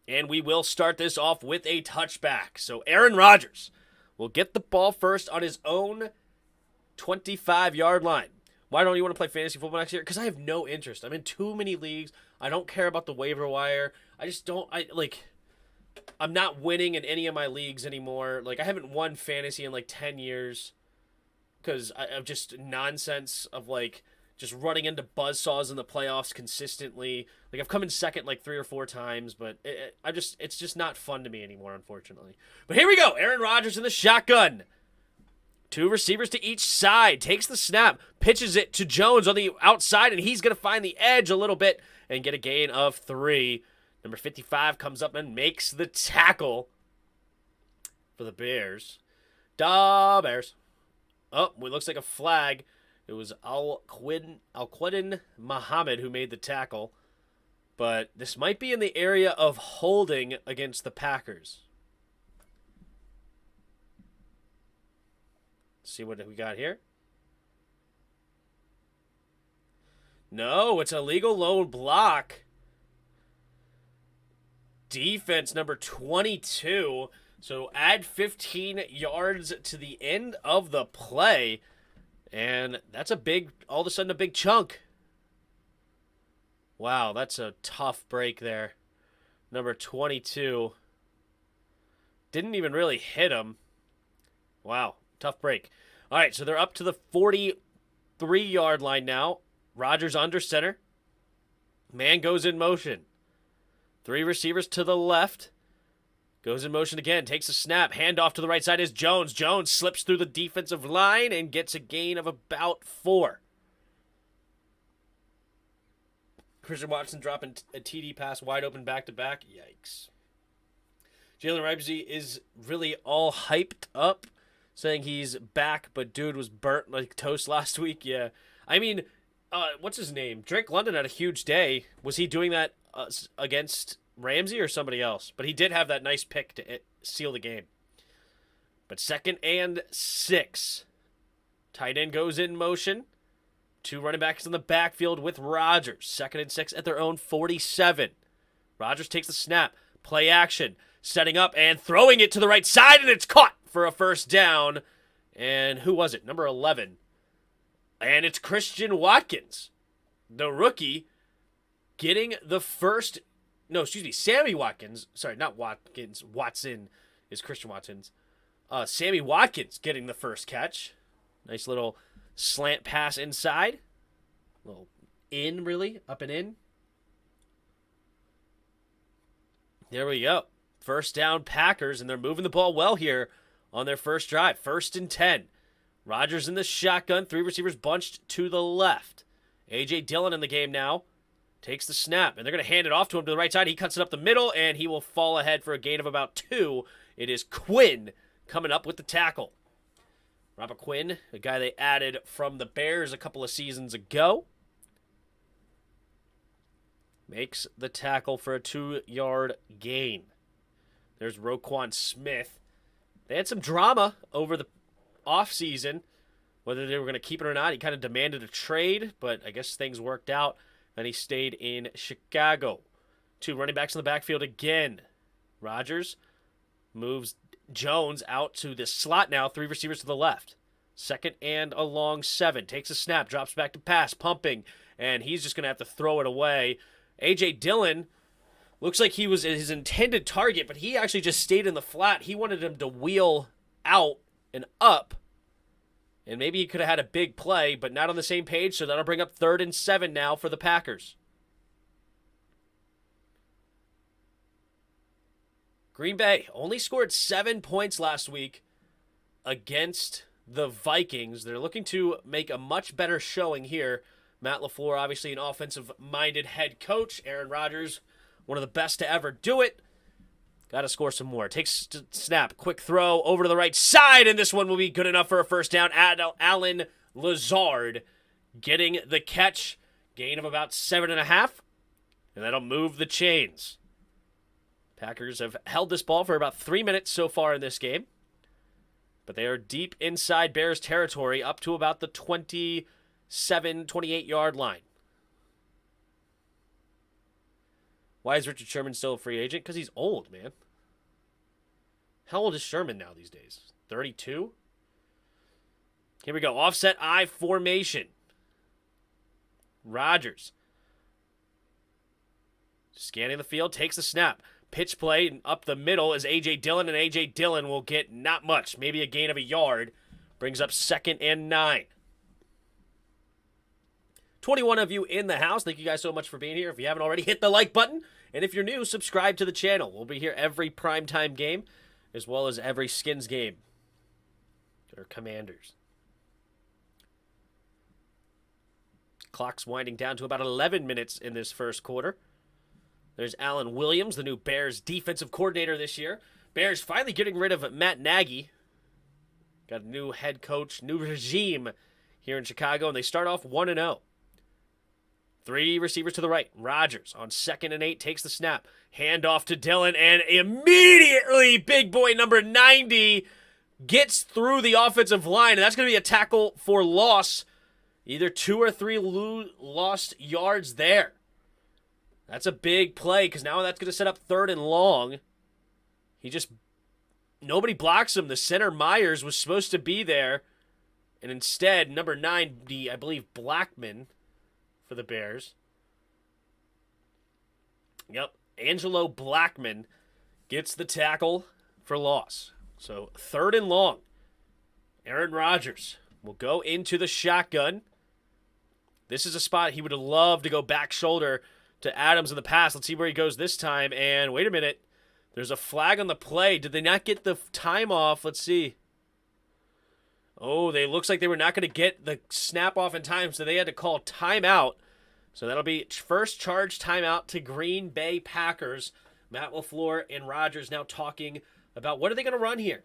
Speaker 1: And we will start this off with a touchback. So Aaron Rodgers will get the ball first on his own 25-yard line. Why don't you want to play fantasy football next year? Because I have no interest. I'm in too many leagues. I don't care about the waiver wire. I just don't, I'm not winning in any of my leagues anymore. Like, I haven't won fantasy in like 10 years because of just nonsense of just running into buzzsaws in the playoffs consistently. Like, I've come in second like 3 or 4 times, but it's just not fun to me anymore, unfortunately. But here we go. Aaron Rodgers in the shotgun. 2 receivers to each side. Takes the snap. Pitches it to Jones on the outside, and he's going to find the edge a little bit and get a gain of 3. Number 55 comes up and makes the tackle for the Bears. Da Bears. Oh, it looks like a flag. It was Al-Quadin Muhammad who made the tackle. But this might be in the area of holding against the Packers. See what we got here. No, it's a legal low block. Defense number 22. So add 15 yards to the end of the play. And that's all of a sudden a big chunk. Wow, that's a tough break there. Number 22. Didn't even really hit him. Wow. Tough break. All right, so they're up to the 43-yard line now. Rodgers under center. Man goes in motion. 3 receivers to the left. Goes in motion again. Takes a snap. Handoff to the right side is Jones. Jones slips through the defensive line and gets a gain of about 4. Christian Watson dropping a TD pass wide open back-to-back. Yikes. Jalen Ramsey is really all hyped up, saying he's back, but dude was burnt like toast last week. Yeah. I mean, what's his name? Drake London had a huge day. Was he doing that against Ramsey or somebody else? But he did have that nice pick to seal the game. But 2nd and 6. Tight end goes in motion. 2 running backs in the backfield with Rodgers. 2nd and 6 at their own 47. Rodgers takes the snap. Play action. Setting up and throwing it to the right side, and it's caught for a first down. And who was it? Number 11. And it's Christian Watkins, the rookie, getting the first. No, excuse me, Sammy Watkins. Sorry, not Watkins. Watson is Christian Watkins. Sammy Watkins getting the first catch. Nice little slant pass inside. A little in, really. Up and in. There we go. First down Packers, and they're moving the ball well here on their first drive. 1st and 10. Rodgers in the shotgun. 3 receivers bunched to the left. A.J. Dillon in the game now. Takes the snap, and they're going to hand it off to him to the right side. He cuts it up the middle, and he will fall ahead for a gain of about 2. It is Quinn coming up with the tackle. Robert Quinn, a guy they added from the Bears a couple of seasons ago, makes the tackle for a 2-yard gain. There's Roquan Smith. They had some drama over the offseason, whether they were going to keep it or not. He kind of demanded a trade, but I guess things worked out, and he stayed in Chicago. 2 running backs in the backfield again. Rodgers moves Jones out to the slot now. 3 receivers to the left. 2nd and a long 7. Takes a snap, drops back to pass, pumping, and he's just going to have to throw it away. A.J. Dillon looks like he was his intended target, but he actually just stayed in the flat. He wanted him to wheel out and up, And maybe he could have had a big play, but not on the same page, so that'll bring up 3rd and 7 now for the Packers. Green Bay only scored 7 points last week against the Vikings. They're looking to make a much better showing here. Matt LaFleur, obviously an offensive-minded head coach. Aaron Rodgers, one of the best to ever do it. Got to score some more. Takes snap, quick throw over to the right side, and this one will be good enough for a first down. Allen Lazard getting the catch. Gain of about 7.5, and that'll move the chains. Packers have held this ball for about 3 minutes so far in this game, but they are deep inside Bears territory up to about the 27, 28-yard line. Why is Richard Sherman still a free agent? Because he's old, man. How old is Sherman now these days? 32? Here we go. Offset I formation. Rodgers. Scanning the field, takes the snap. Pitch play and up the middle is A.J. Dillon, and A.J. Dillon will get not much, maybe a gain of a yard. Brings up 2nd and 9. 21 of you in the house. Thank you guys so much for being here. If you haven't already, hit the like button. And if you're new, subscribe to the channel. We'll be here every primetime game, as well as every Skins game. Or Commanders. Clock's winding down to about 11 minutes in this first quarter. There's Alan Williams, the new Bears defensive coordinator this year. Bears finally getting rid of Matt Nagy. Got a new head coach, new regime here in Chicago, and they start off 1-0. 3 receivers to the right. Rodgers on 2nd and 8 takes the snap. Hand off to Dillon, and immediately big boy number 90 gets through the offensive line, and that's going to be a tackle for loss. Either 2 or 3 lost yards there. That's a big play because now that's going to set up 3rd and long. Nobody blocks him. The center Myers was supposed to be there. And instead, number 90, I believe Blackman for the Bears. Yep, Angelo Blackman gets the tackle for loss. So 3rd and long. Aaron Rodgers will go into the shotgun. This is a spot he would have loved to go back shoulder to Adams in the past. Let's see where he goes this time. And wait a minute. There's a flag on the play. Did they not get the time off? Let's see. Oh, they looks like they were not going to get the snap off in time, so they had to call timeout. So that'll be first charge timeout to Green Bay Packers. Matt LaFleur and Rodgers now talking about what are they going to run here.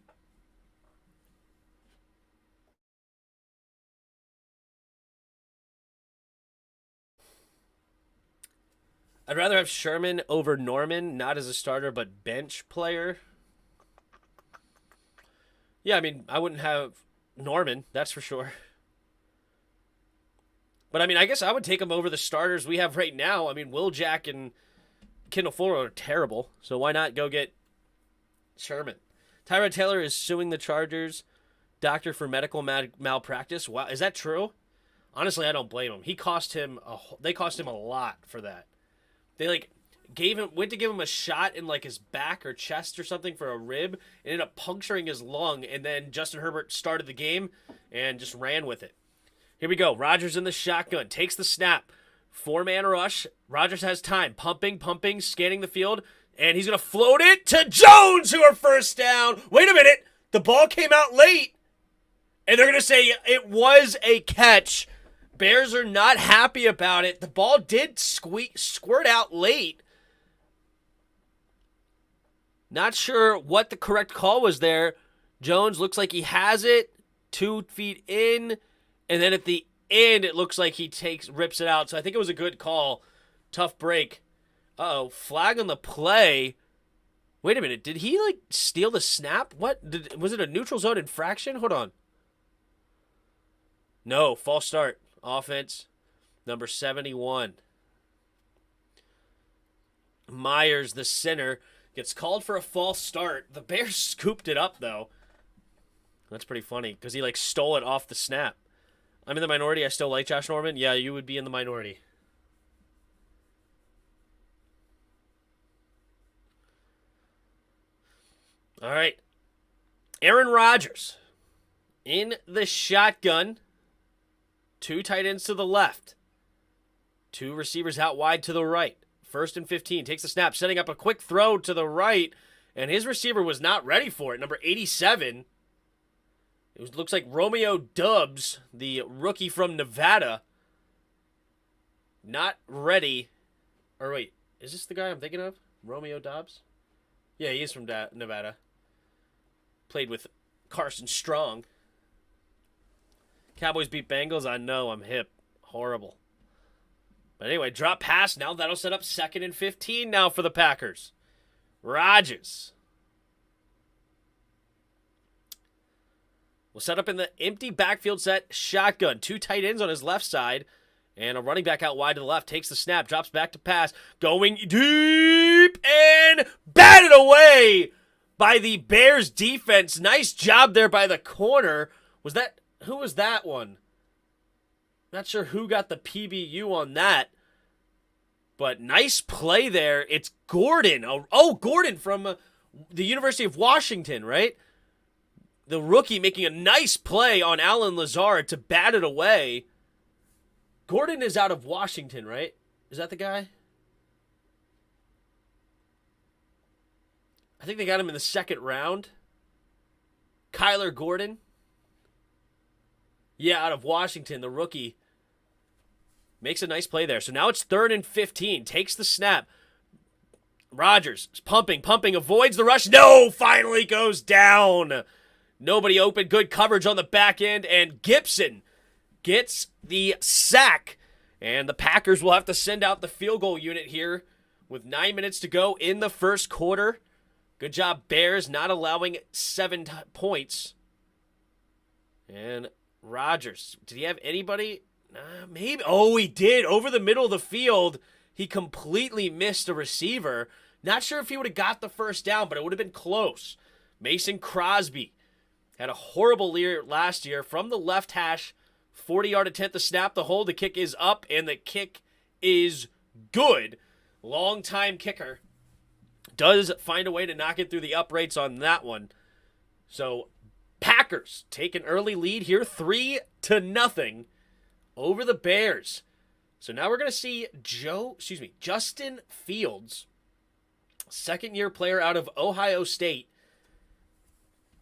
Speaker 1: I'd rather have Sherman over Norman, not as a starter, but bench player. Yeah, I mean, I wouldn't have Norman, that's for sure. But, I mean, I guess I would take him over the starters we have right now. I mean, Will Jack and Kendall Fuller are terrible, so why not go get Sherman? Tyrod Taylor is suing the Chargers doctor for medical malpractice. Wow, is that true? Honestly, I don't blame him. They cost him a lot for that. They went to give him a shot in his back or chest or something for a rib, and ended up puncturing his lung, and then Justin Herbert started the game and just ran with it. Here we go. Rodgers in the shotgun, takes the snap. 4-man rush. Rodgers has time. Pumping, scanning the field, and he's going to float it to Jones, who are first down. Wait a minute. The ball came out late, and they're going to say it was a catch. Bears are not happy about it. The ball did squirt out late. Not sure what the correct call was there. Jones looks like he has it 2 feet in, and then at the end it looks like he rips it out. So I think it was a good call. Tough break. Uh-oh, flag on the play. Wait a minute, did he steal the snap? What? Was it a neutral zone infraction? Hold on. No, false start. Offense, number 71. Myers, the center, gets called for a false start. The Bears scooped it up, though. That's pretty funny, because he, stole it off the snap. I'm in the minority. I still like Josh Norman. Yeah, you would be in the minority. All right. Aaron Rodgers In the shotgun, 2 tight ends to the left. 2 receivers out wide to the right. 1st and 15. Takes the snap, setting up a quick throw to the right. And his receiver was not ready for it. Number 87. Looks like Romeo Doubs, the rookie from Nevada. Not ready. Or wait, is this the guy I'm thinking of? Romeo Doubs? Yeah, he is from Nevada. Played with Carson Strong. Cowboys beat Bengals. I know, I'm hip. Horrible. But anyway, drop pass. Now that'll set up 2nd and 15 now for the Packers. Rodgers will set up in the empty backfield set. Shotgun. 2 tight ends on his left side. And a running back out wide to the left. Takes the snap. Drops back to pass. Going deep. And batted away by the Bears defense. Nice job there by the corner. Who was that one? Not sure who got the PBU on that. But nice play there. It's Gordon. Oh, Gordon from the University of Washington, right? The rookie making a nice play on Alan Lazard to bat it away. Gordon is out of Washington, right? Is that the guy? I think they got him in the 2nd round. Kyler Gordon. Yeah, out of Washington, the rookie. Makes a nice play there. So now it's 3rd and 15. Takes the snap. Rodgers is pumping, avoids the rush. No, finally goes down. Nobody open. Good coverage on the back end. And Gibson gets the sack. And the Packers will have to send out the field goal unit here with 9 minutes to go in the 1st quarter. Good job, Bears, not allowing 7 points. And Rodgers, did he have anybody? Maybe. Oh, he did. Over the middle of the field, he completely missed a receiver. Not sure if he would have got the 1st down, but it would have been close. Mason Crosby had a horrible year last year from the left hash. 40-yard attempt to snap the hold. The kick is up, and the kick is good. Long-time kicker. Does find a way to knock it through the uprights on that one. So, Packers take an early lead here, 3-0 over the Bears. So now we're going to see Justin Fields, 2nd-year player out of Ohio State.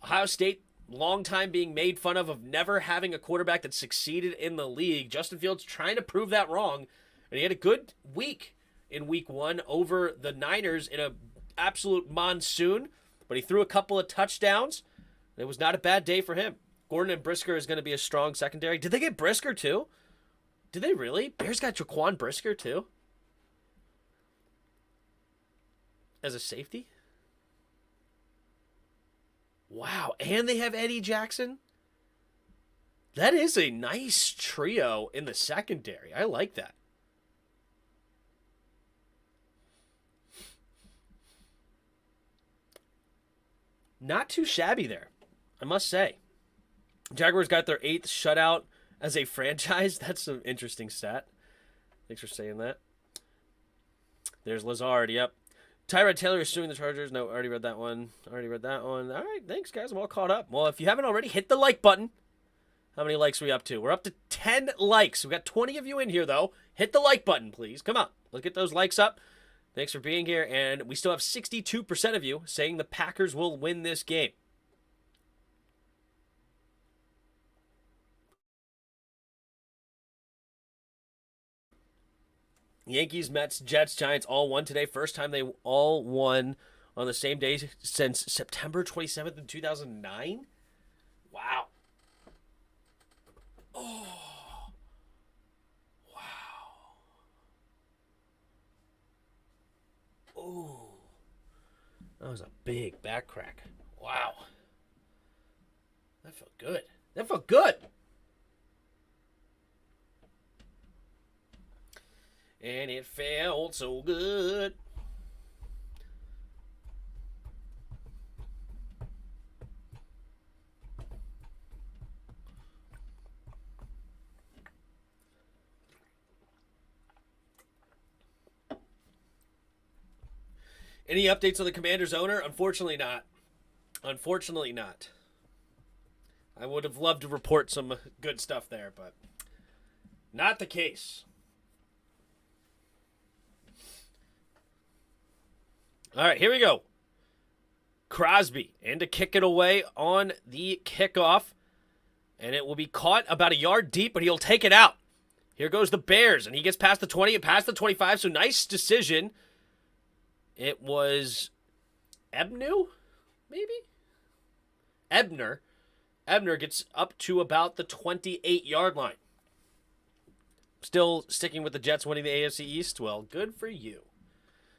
Speaker 1: Ohio State, long time being made fun of never having a quarterback that succeeded in the league. Justin Fields trying to prove that wrong, and he had a good week in week 1 over the Niners in an absolute monsoon, but he threw a couple of touchdowns. It was not a bad day for him. Gordon and Brisker is going to be a strong secondary. Did they get Brisker too? Did they really? Bears got Jaquan Brisker too? As a safety? Wow, and they have Eddie Jackson? That is a nice trio in the secondary. I like that. Not too shabby there, I must say. Jaguars got their 8th shutout as a franchise. That's an interesting stat. Thanks for saying that. There's Lazard, yep. Tyrod Taylor is suing the Chargers. No, already read that one. All right, thanks, guys. I'm all caught up. Well, if you haven't already, hit the like button. How many likes are we up to? We're up to 10 likes. We've got 20 of you in here, though. Hit the like button, please. Come on. Let's get those likes up. Thanks for being here. And we still have 62% of you saying the Packers will win this game. Yankees, Mets, Jets, Giants all won today. First time they all won on the same day since September 27th in 2009. Wow. Oh. Wow. Oh. That was a big back crack. Wow. That felt good. That felt good. And it felt so good. Any updates on the Commanders owner? Unfortunately not. Unfortunately not. I would have loved to report some good stuff there, but not the case. All right, here we go. Crosby, and to kick it away on the kickoff. And it will be caught about a yard deep, but he'll take it out. Here goes the Bears, and he gets past the 20 and past the 25, so nice decision. It was Ebner, maybe? Ebner. Ebner gets up to about the 28-yard line. Still sticking with the Jets winning the AFC East? Well, good for you.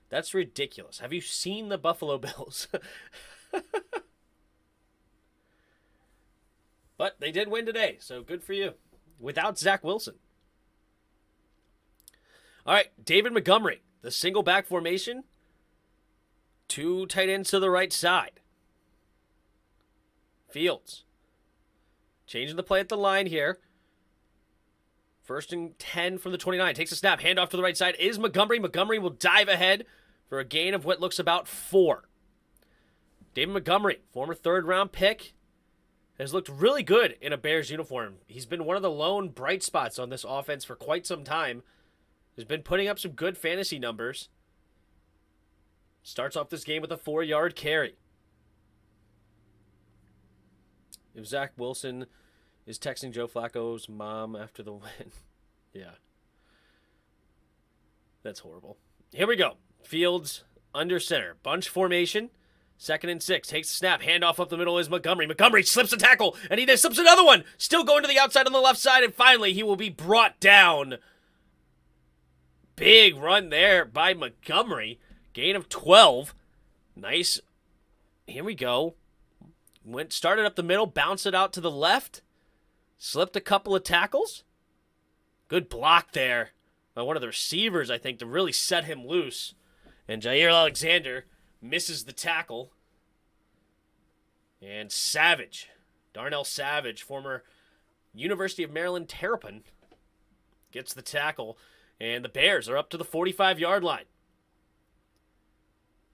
Speaker 1: That's ridiculous. Have you seen the Buffalo Bills? But they did win today, so good for you. Without Zach Wilson. All right, David Montgomery, the single back formation. 2 tight ends to the right side. Fields. Changing the play at the line here. 1st and 10 from the 29. Takes a snap. Handoff to the right side is Montgomery. Montgomery will dive ahead for a gain of what looks about 4. David Montgomery, former 3rd-round pick, has looked really good in a Bears uniform. He's been one of the lone bright spots on this offense for quite some time. He's been putting up some good fantasy numbers. Starts off this game with a 4-yard carry. If Zach Wilson is texting Joe Flacco's mom after the win. Yeah. That's horrible. Here we go. Fields under center. Bunch formation. 2nd and 6. Takes the snap. Handoff up the middle is Montgomery. Montgomery slips a tackle, and he then slips another one. Still going to the outside on the left side, and finally he will be brought down. Big run there by Montgomery. Gain of 12. Nice. Here we go. Started up the middle, bounced it out to the left. Slipped a couple of tackles. Good block there by one of the receivers, I think, to really set him loose. And Jair Alexander misses the tackle. And Savage, Darnell Savage, former University of Maryland Terrapin, gets the tackle. And the Bears are up to the 45-yard line.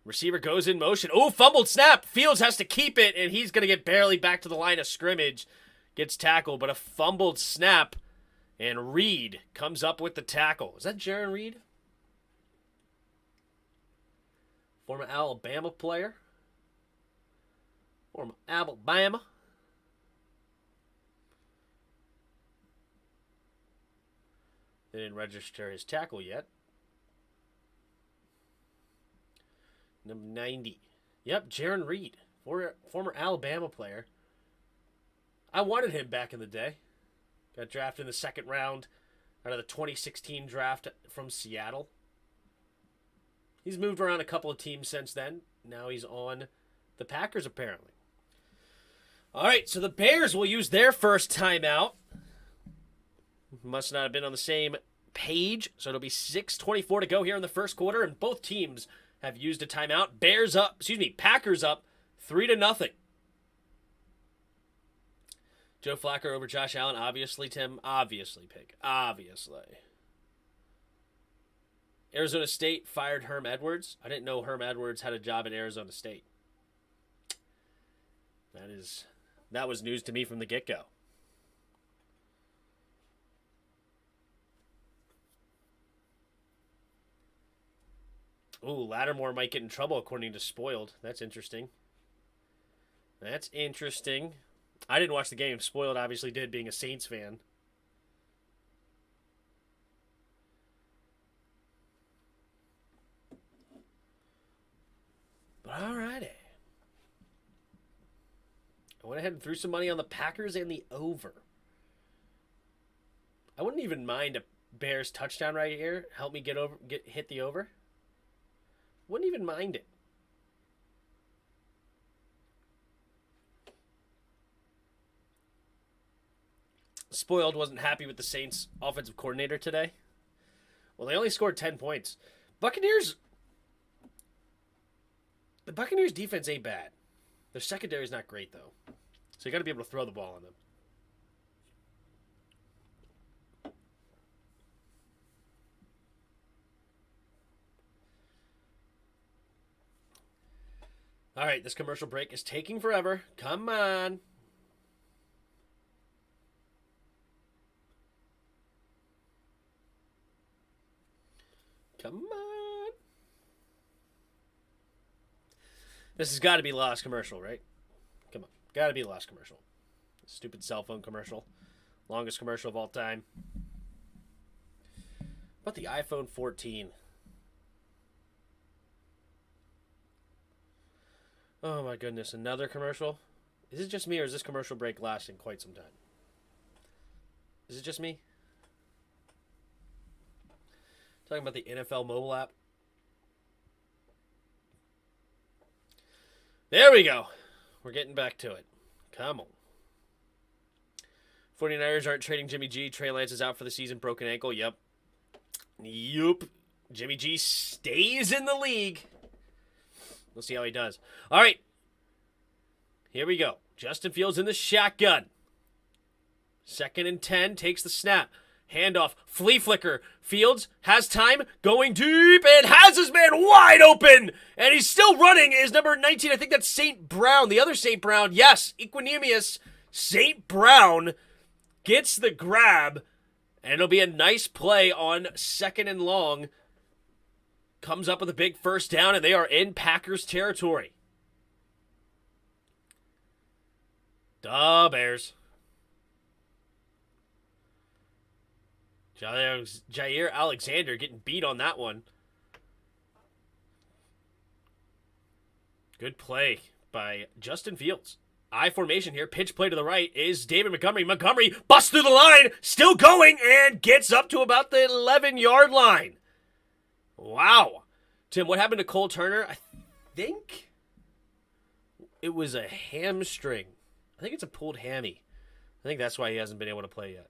Speaker 1: Receiver goes in motion. Oh, fumbled snap. Fields has to keep it, and he's going to get barely back to the line of scrimmage. Gets tackled, but a fumbled snap. And Reed comes up with the tackle. Is that Jaron Reed? Former Alabama player. Former Alabama. They didn't register his tackle yet. Number 90. Yep, Jaron Reed. Former Alabama player. I wanted him back in the day. Got drafted in the 2nd round out of the 2016 draft from Seattle. He's moved around a couple of teams since then. Now he's on the Packers, apparently. All right, so the Bears will use their first timeout. Must not have been on the same page, so it'll be 6:24 to go here in the first quarter, and both teams have used a timeout. Packers up 3-0. Joe Flacco over Josh Allen, obviously, Tim. Obviously, Pig. Obviously. Arizona State fired Herm Edwards. I didn't know Herm Edwards had a job at Arizona State. That was news to me from the get-go. Ooh, Lattimore might get in trouble according to Spoiled. That's interesting. I didn't watch the game. Spoiled obviously did, being a Saints fan. But alrighty. I went ahead and threw some money on the Packers and the over. I wouldn't even mind a Bears touchdown right here. Help me hit the over. Wouldn't even mind it. Spoiled wasn't happy with the Saints offensive coordinator today. Well, they only scored 10 points. The Buccaneers defense ain't bad. Their secondary is not great, though. So you got to be able to throw the ball on them. All right, this commercial break is taking forever. Come on. Come on. This has got to be the last commercial, right? Come on. Got to be the last commercial. Stupid cell phone commercial. Longest commercial of all time. What about the iPhone 14? Oh my goodness, another commercial? Is it just me, or is this commercial break lasting quite some time? Is it just me? Talking about the NFL mobile app. There we go. We're getting back to it. Come on. 49ers aren't trading Jimmy G. Trey Lance is out for the season. Broken ankle. Yep. Jimmy G stays in the league. We'll see how he does. All right. Here we go. Justin Fields in the shotgun. 2nd and 10. Takes the snap. Handoff. Flea flicker. Fields has time. Going deep. And has his man wide open. And he's still running. Is number 19. I think that's St. Brown. The other St. Brown. Yes. Equanimous St. Brown gets the grab. And it'll be a nice play on 2nd and long. Comes up with a big first down, and they are in Packers territory. Duh, Bears. Jair Alexander getting beat on that one. Good play by Justin Fields. I formation here. Pitch play to the right is David Montgomery. Montgomery busts through the line, still going, and gets up to about the 11-yard line. Wow. Tim, what happened to Cole Turner? I think it was a hamstring. I think it's a pulled hammy. I think that's why he hasn't been able to play yet.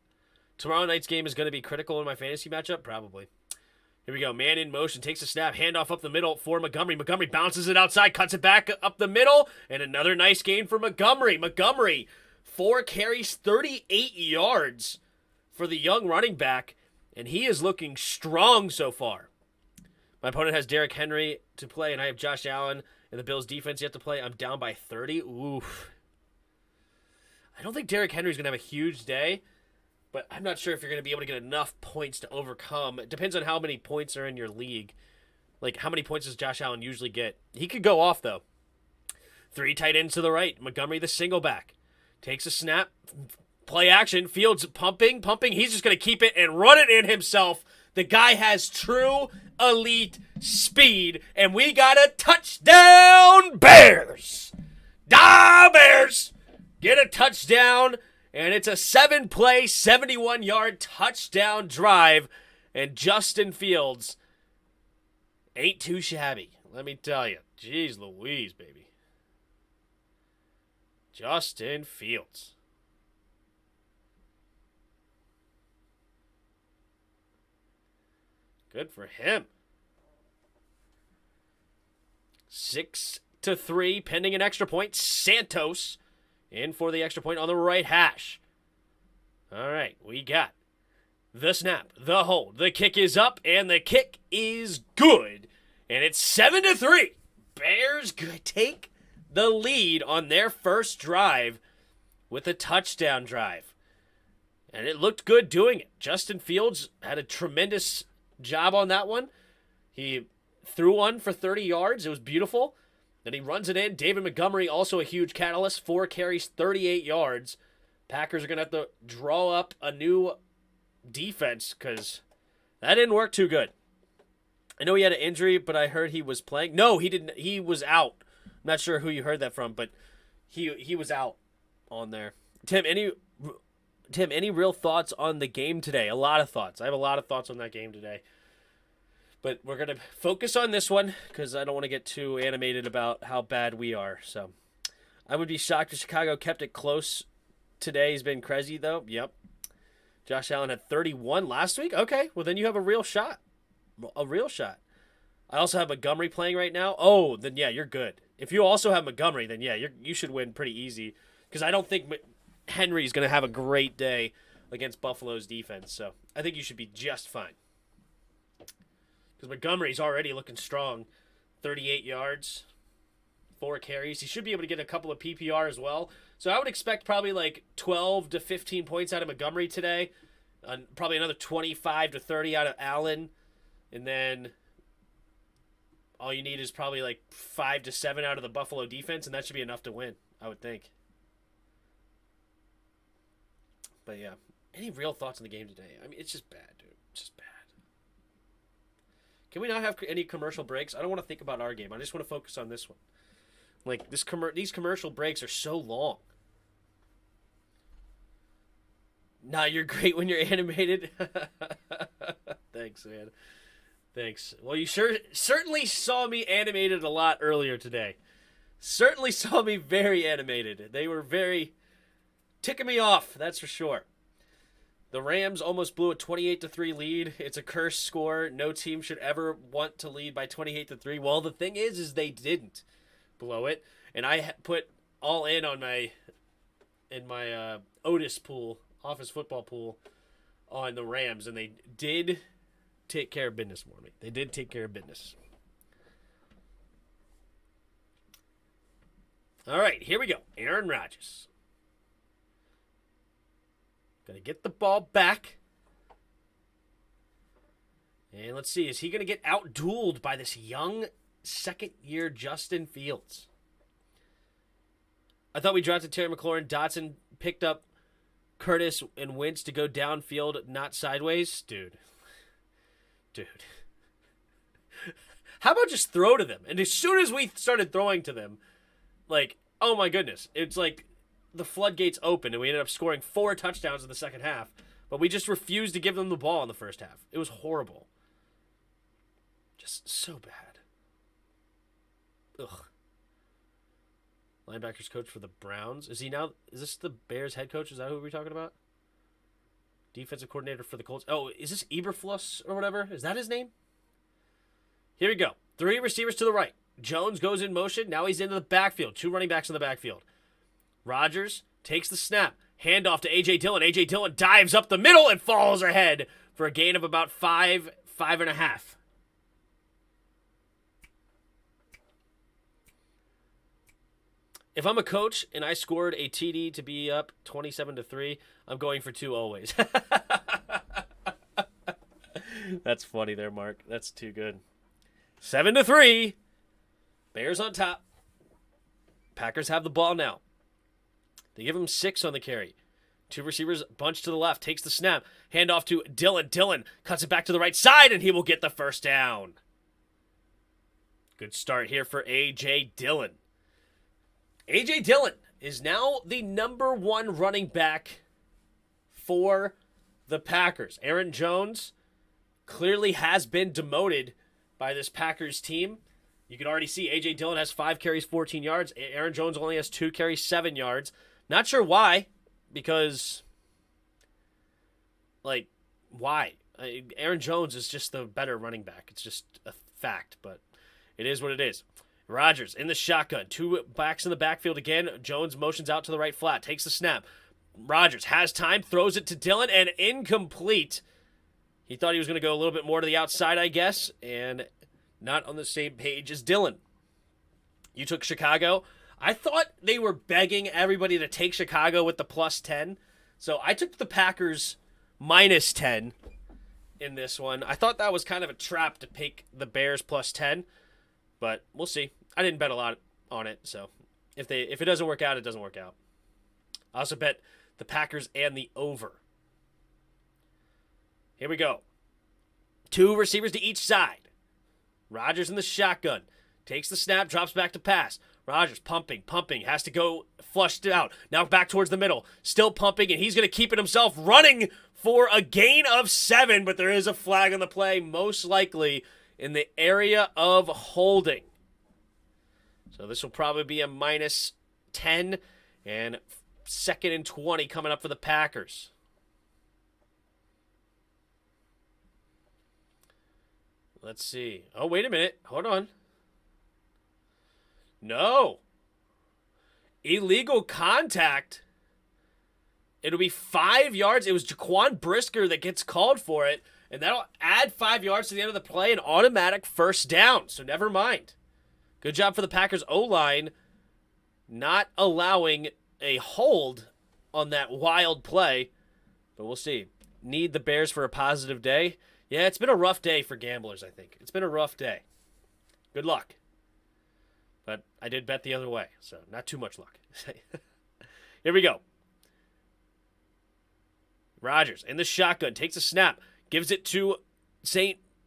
Speaker 1: Tomorrow night's game is going to be critical in my fantasy matchup? Probably. Here we go. Man in motion. Takes a snap. Handoff up the middle for Montgomery. Montgomery bounces it outside. Cuts it back up the middle. And another nice gain for Montgomery. Montgomery, 4 carries, 38 yards for the young running back. And he is looking strong so far. My opponent has Derrick Henry to play, and I have Josh Allen and the Bills' defense yet to play. I'm down by 30. Oof. I don't think Derrick Henry's going to have a huge day, but I'm not sure if you're going to be able to get enough points to overcome. It depends on how many points are in your league. Like, how many points does Josh Allen usually get? He could go off, though. 3 tight ends to the right. Montgomery, the single back. Takes a snap. Play action. Fields pumping. He's just going to keep it and run it in himself. The guy has true elite speed, and we got a touchdown, Bears! Bears! Get a touchdown, and it's a 7-play, 71-yard touchdown drive, and Justin Fields ain't too shabby, let me tell you. Jeez Louise, baby. Justin Fields. Good for him. 6-3, pending an extra point. Santos in for the extra point on the right hash. All right, we got the snap, the hold. The kick is up, and the kick is good. And it's 7-3. Bears take the lead on their first drive with a touchdown drive. And it looked good doing it. Justin Fields had a tremendous job on that one. He threw one for 30 yards. It was beautiful. Then he runs it in. David Montgomery, also a huge catalyst. 4 carries, 38 yards. Packers are going to have to draw up a new defense because that didn't work too good. I know he had an injury, but I heard he was playing. No, he didn't. He was out. I'm not sure who you heard that from, but he was out on there. Tim, any real thoughts on the game today? A lot of thoughts. I have a lot of thoughts on that game today. But we're going to focus on this one because I don't want to get too animated about how bad we are. So I would be shocked if Chicago kept it close today. He's been crazy, though. Yep. Josh Allen had 31 last week. Okay, well, then you have a real shot. A real shot. I also have Montgomery playing right now. Oh, then, yeah, you're good. If you also have Montgomery, then, yeah, you should win pretty easy because I don't think Henry's going to have a great day against Buffalo's defense. So I think you should be just fine. Because Montgomery's already looking strong. 38 yards, 4 carries. He should be able to get a couple of PPR as well. So I would expect probably like 12 to 15 points out of Montgomery today. Probably another 25 to 30 out of Allen. And then all you need is probably like 5 to 7 out of the Buffalo defense, and that should be enough to win, I would think. But yeah, any real thoughts on the game today? I mean, it's just bad, dude. It's just bad. Can we not have any commercial breaks? I don't want to think about our game. I just want to focus on this one. Like, these commercial breaks are so long. Nah, you're great when you're animated. Thanks, man. Thanks. Well, you certainly saw me animated a lot earlier today. Certainly saw me very animated. They were very ticking me off, that's for sure. The Rams almost blew a 28-3 lead. It's a cursed score. No team should ever want to lead by 28-3. Well, the thing is they didn't blow it, and I put all in on my Otis pool, office football pool, on the Rams, and they did take care of business for me. They did take care of business. All right, here we go. Aaron Rodgers. Going to get the ball back. And let's see, is he going to get out-dueled by this young second-year Justin Fields? I thought we drafted Terry McLaurin. Dotson picked up Curtis and Wentz to go downfield, not sideways. Dude. How about just throw to them? And as soon as we started throwing to them, like, oh my goodness. It's like the floodgates opened, and we ended up scoring 4 touchdowns in the second half. But we just refused to give them the ball in the first half. It was horrible. Just so bad. Ugh. Linebackers coach for the Browns. Is this the Bears head coach? Is that who we're talking about? Defensive coordinator for the Colts. Oh, is this Eberfluss or whatever? Is that his name? Here we go. 3 receivers to the right. Jones goes in motion. Now he's into the backfield. 2 running backs in the backfield. Rodgers takes the snap. Handoff to A.J. Dillon. A.J. Dillon dives up the middle and falls ahead for a gain of about 5.5. If I'm a coach and I scored a TD to be up 27-3, I'm going for 2 always. That's funny there, Mark. That's too good. 7-3. Bears on top. Packers have the ball now. They give him 6 on the carry. 2 receivers bunch to the left. Takes the snap. Handoff to Dillon. Dillon cuts it back to the right side, and he will get the first down. Good start here for A.J. Dillon. A.J. Dillon is now the number 1 running back for the Packers. Aaron Jones clearly has been demoted by this Packers team. You can already see A.J. Dillon has 5 carries, 14 yards. Aaron Jones only has 2 carries, 7 yards. Not sure why, because, like, why? Aaron Jones is just the better running back. It's just a fact, but it is what it is. Rodgers in the shotgun. 2 backs in the backfield again. Jones motions out to the right flat. Takes the snap. Rodgers has time. Throws it to Dillon, and incomplete. He thought he was going to go a little bit more to the outside, I guess, and not on the same page as Dillon. You took Chicago. I thought they were begging everybody to take Chicago with the +10. So I took the Packers -10 in this one. I thought that was kind of a trap to pick the Bears +10. But we'll see. I didn't bet a lot on it. So if it doesn't work out, it doesn't work out. I also bet the Packers and the over. Here we go. 2 receivers to each side. Rodgers in the shotgun. Takes the snap, drops back to pass. Rodgers pumping, has to go flushed out. Now back towards the middle. Still pumping, and he's going to keep it himself, running for a gain of 7, but there is a flag on the play, most likely in the area of holding. So this will probably be a -10, and 2nd and 20 coming up for the Packers. Let's see. Oh, wait a minute. Hold on. No. Illegal contact. It'll be 5 yards. It was Jaquan Brisker that gets called for it, and that'll add 5 yards to the end of the play, an automatic first down. So never mind. Good job for the Packers O-line not allowing a hold on that wild play, but we'll see. Need the Bears for a positive day. Yeah, it's been a rough day for gamblers, I think. It's been a rough day. Good luck. But I did bet the other way, so not too much luck. Here we go. Rodgers in the shotgun, takes a snap, gives it to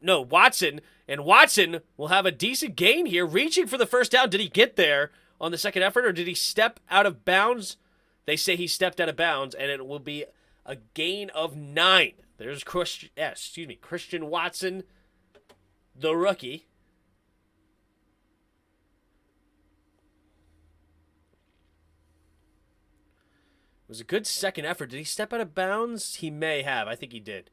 Speaker 1: Watson, and Watson will have a decent gain here, reaching for the first down. Did he get there on the second effort, or did he step out of bounds? They say he stepped out of bounds, and it will be a gain of 9. There's Christian Watson, the rookie. It was a good second effort. Did he step out of bounds? He may have. I think he did.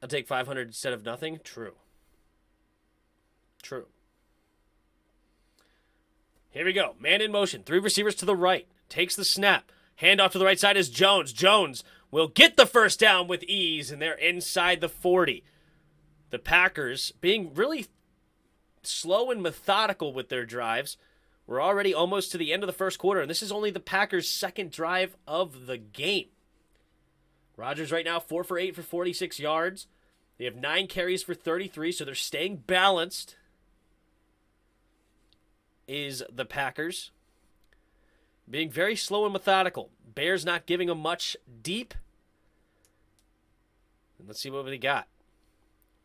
Speaker 1: I'll take 500 instead of nothing. True. Here we go. Man in motion. 3 receivers to the right. Takes the snap. Handoff to the right side is Jones. Jones will get the first down with ease, and they're inside the 40. The Packers, being really slow and methodical with their drives, we're already almost to the end of the first quarter, and this is only the Packers' second drive of the game. Rodgers right now 4 for 8 for 46 yards. They have 9 carries for 33, so they're staying balanced, is the Packers. Being very slow and methodical. Bears not giving them much deep. And let's see what they got.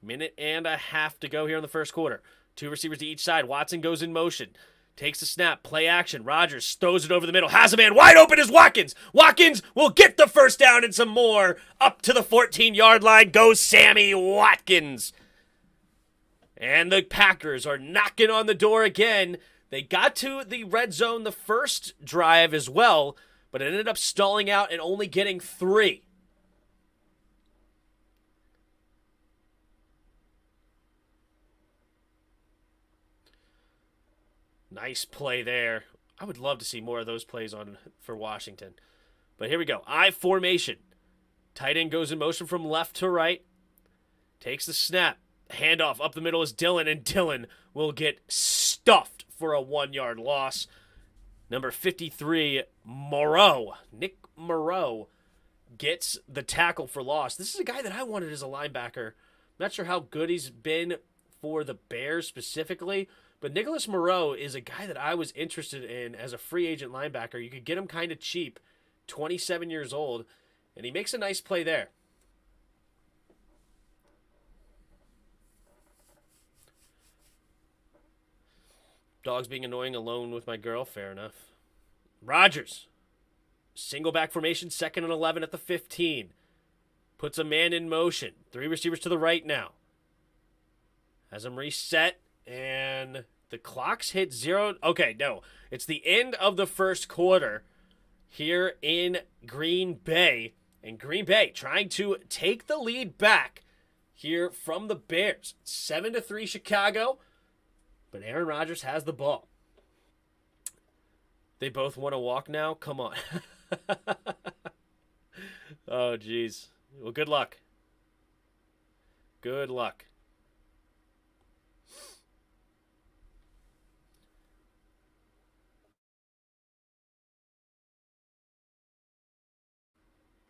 Speaker 1: Minute and a half to go here in the first quarter. 2 receivers to each side. Watson goes in motion. Takes the snap. Play action. Rodgers throws it over the middle. Has a man wide open is Watkins. Watkins will get the first down and some more. Up to the 14-yard line goes Sammy Watkins. And the Packers are knocking on the door again. They got to the red zone the first drive as well, but it ended up stalling out and only getting 3. Nice play there. I would love to see more of those plays for Washington. But here we go. I formation. Tight end goes in motion from left to right. Takes the snap. Handoff up the middle is Dillon, and Dillon will get stuffed for a 1-yard loss. Number 53, Nick Moreau gets the tackle for loss. This is a guy that I wanted as a linebacker. Not sure how good he's been for the Bears specifically, but Nicholas Moreau is a guy that I was interested in as a free agent linebacker. You could get him kind of cheap, 27 years old, and he makes a nice play there. Dogs being annoying alone with my girl, fair enough. Rodgers, single back formation, 2nd and 11 at the 15. Puts a man in motion. 3 receivers to the right now. Has him reset, and the clock's hit 0. Okay, no. It's the end of the first quarter here in Green Bay. And Green Bay trying to take the lead back here from the Bears. 7-3 Chicago, but Aaron Rodgers has the ball. They both want to walk now? Come on. Oh, jeez. Well, good luck. Good luck.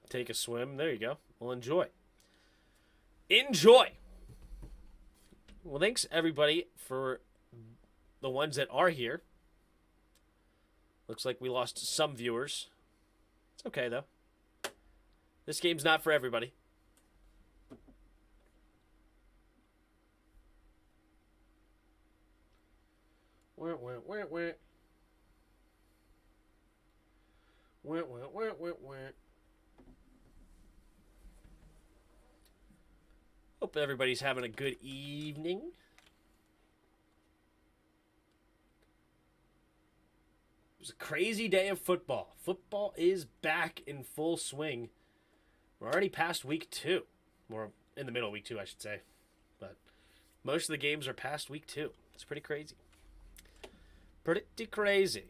Speaker 1: Take a swim. There you go. Well, enjoy. Enjoy. Well, thanks, everybody, for the ones that are here. Looks like we lost some viewers. It's okay, though. This game's not for everybody. Wah, wah, wah, wah. Wah, wah, wah, wah, wah. Hope everybody's having a good evening. It was a crazy day of football. Football is back in full swing. We're already past week 2. Or in the middle of week 2, I should say. But most of the games are past week 2. It's pretty crazy. Pretty crazy.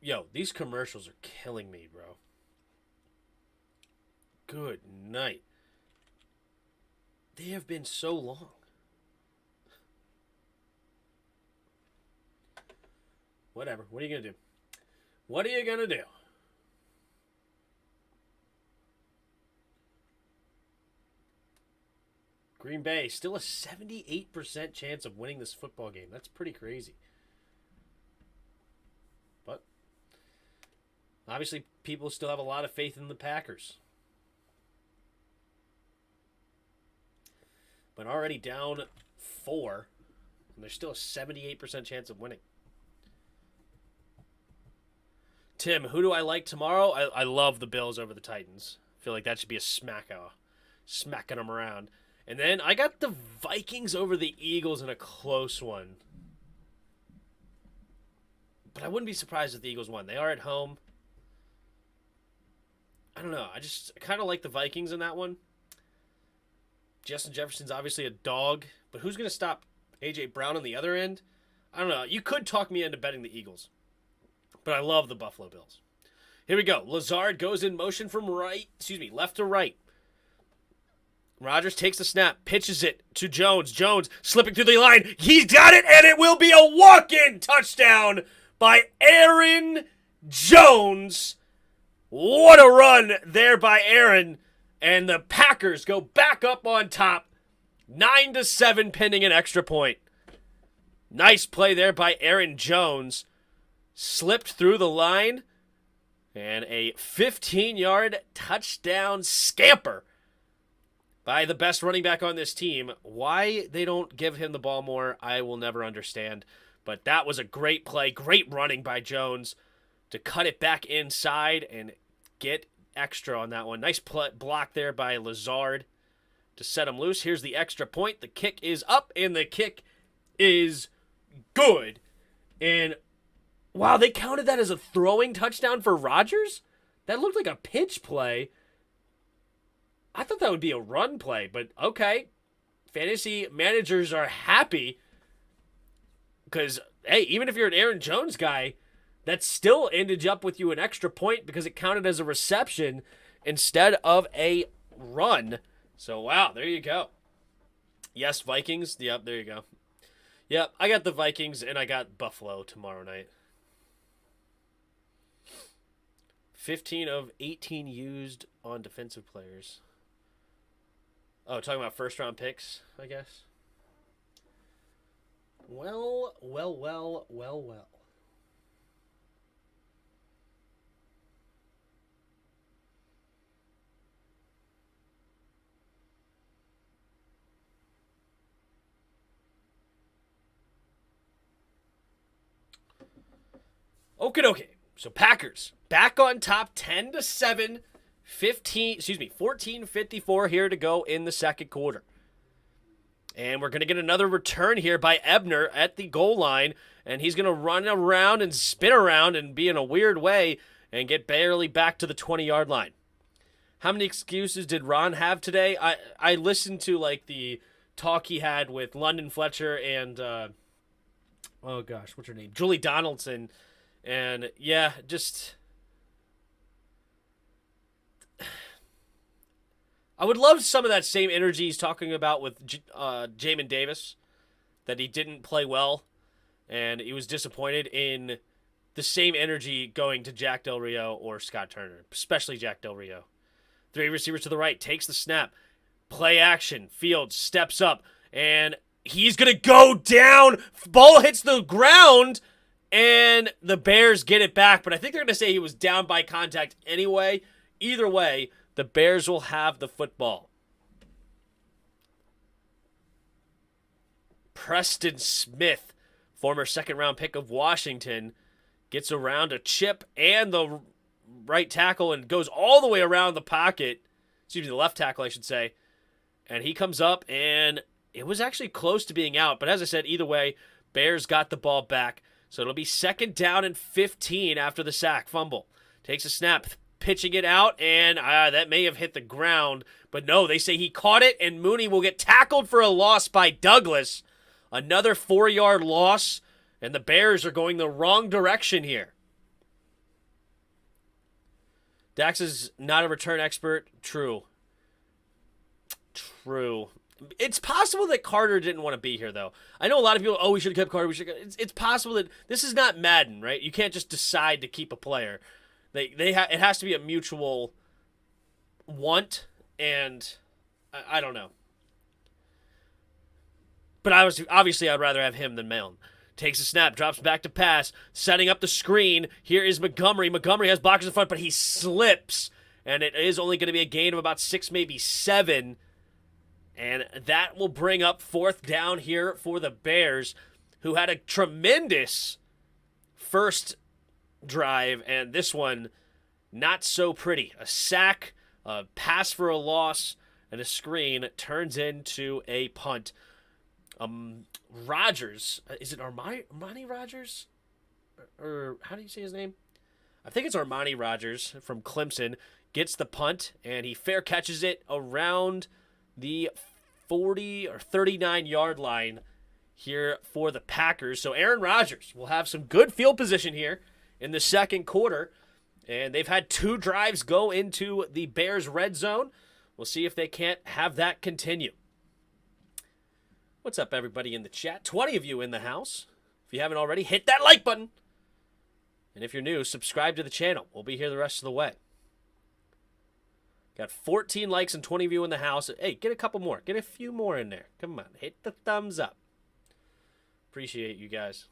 Speaker 1: Yo, these commercials are killing me, bro. Good night. They have been so long. Whatever. What are you going to do? What are you going to do? Green Bay, still a 78% chance of winning this football game. That's pretty crazy. But obviously, people still have a lot of faith in the Packers. But already down 4, and there's still a 78% chance of winning. Tim, who do I like tomorrow? I love the Bills over the Titans. I feel like that should be a smacking them around. And then I got the Vikings over the Eagles in a close one. But I wouldn't be surprised if the Eagles won. They are at home. I don't know. I kind of like the Vikings in that one. Justin Jefferson's obviously a dog, but who's going to stop A.J. Brown on the other end? I don't know. You could talk me into betting the Eagles, but I love the Buffalo Bills. Here we go. Lazard goes in motion from left to right. Rodgers takes the snap, pitches it to Jones. Jones slipping through the line. He's got it, and it will be a walk-in touchdown by Aaron Jones. What a run there by Aaron. And the Packers go back up on top, 9-7, pending an extra point. Nice play there by Aaron Jones. Slipped through the line, and a 15-yard touchdown scamper by the best running back on this team. Why they don't give him the ball more, I will never understand. But that was a great play, great running by Jones to cut it back inside and get extra on that one. Nice block there by Lazard to set him loose. Here's the extra point. The kick is up, and the kick is good. And, wow, they counted that as a throwing touchdown for Rodgers? That looked like a pitch play. I thought that would be a run play, but okay. Fantasy managers are happy because, hey, even if you're an Aaron Jones guy, that still ended up with you an extra point because it counted as a reception instead of a run. So, wow, there you go. Yes, Vikings. Yep, there you go. Yep, I got the Vikings, and I got Buffalo tomorrow night. 15 of 18 used on defensive players. Oh, talking about first-round picks, I guess. Well. Okay. So Packers back on top, 10-7, 14:54 here to go in the second quarter. And we're going to get another return here by Ebner at the goal line, and he's going to run around and spin around and be in a weird way and get barely back to the 20-yard line. How many excuses did Ron have today? I listened to like the talk he had with London Fletcher and what's her name? Julie Donaldson. And yeah, just I would love some of that same energy he's talking about with Jamin Davis, that he didn't play well and he was disappointed in the same energy going to Jack Del Rio or Scott Turner, especially Jack Del Rio. 3 receivers to the right, takes the snap, play action, Fields steps up, and he's going to go down. Ball hits the ground, and the Bears get it back, but I think they're going to say he was down by contact anyway. Either way, the Bears will have the football. Preston Smith, former second-round pick of Washington, gets around a chip and the right tackle and goes all the way around the pocket. Excuse me, the left tackle, I should say. And he comes up, and it was actually close to being out. But as I said, either way, Bears got the ball back. So it'll be 2nd down and 15 after the sack fumble. Takes a snap, pitching it out, and that may have hit the ground. But no, they say he caught it, and Mooney will get tackled for a loss by Douglas. Another 4-yard loss, and the Bears are going the wrong direction here. Dax is not a return expert. True. It's possible that Carter didn't want to be here, though. I know a lot of people, we should have kept Carter. It's possible that this is not Madden, right? You can't just decide to keep a player. It has to be a mutual want, and I don't know. But obviously, I'd rather have him than Milne. Takes a snap, drops back to pass, setting up the screen. Here is Montgomery. Montgomery has blockers in front, but he slips, and it is only going to be a gain of about 6, maybe 7. And that will bring up 4th down here for the Bears, who had a tremendous first drive, and this one not so pretty. A sack, a pass for a loss, and a screen turns into a punt. Rodgers, is it Armani Rodgers? Or how do you say his name? I think it's Armani Rodgers from Clemson. Gets the punt, and he fair catches it around the 40 or 39-yard line here for the Packers. So Aaron Rodgers will have some good field position here in the second quarter, and they've had 2 drives go into the Bears' red zone. We'll see if they can't have that continue. What's up, everybody in the chat? 20 of you in the house. If you haven't already, hit that like button. And if you're new, subscribe to the channel. We'll be here the rest of the way. Got 14 likes and 20 of you in the house. Hey, get a couple more. Get a few more in there. Come on, hit the thumbs up. Appreciate you guys.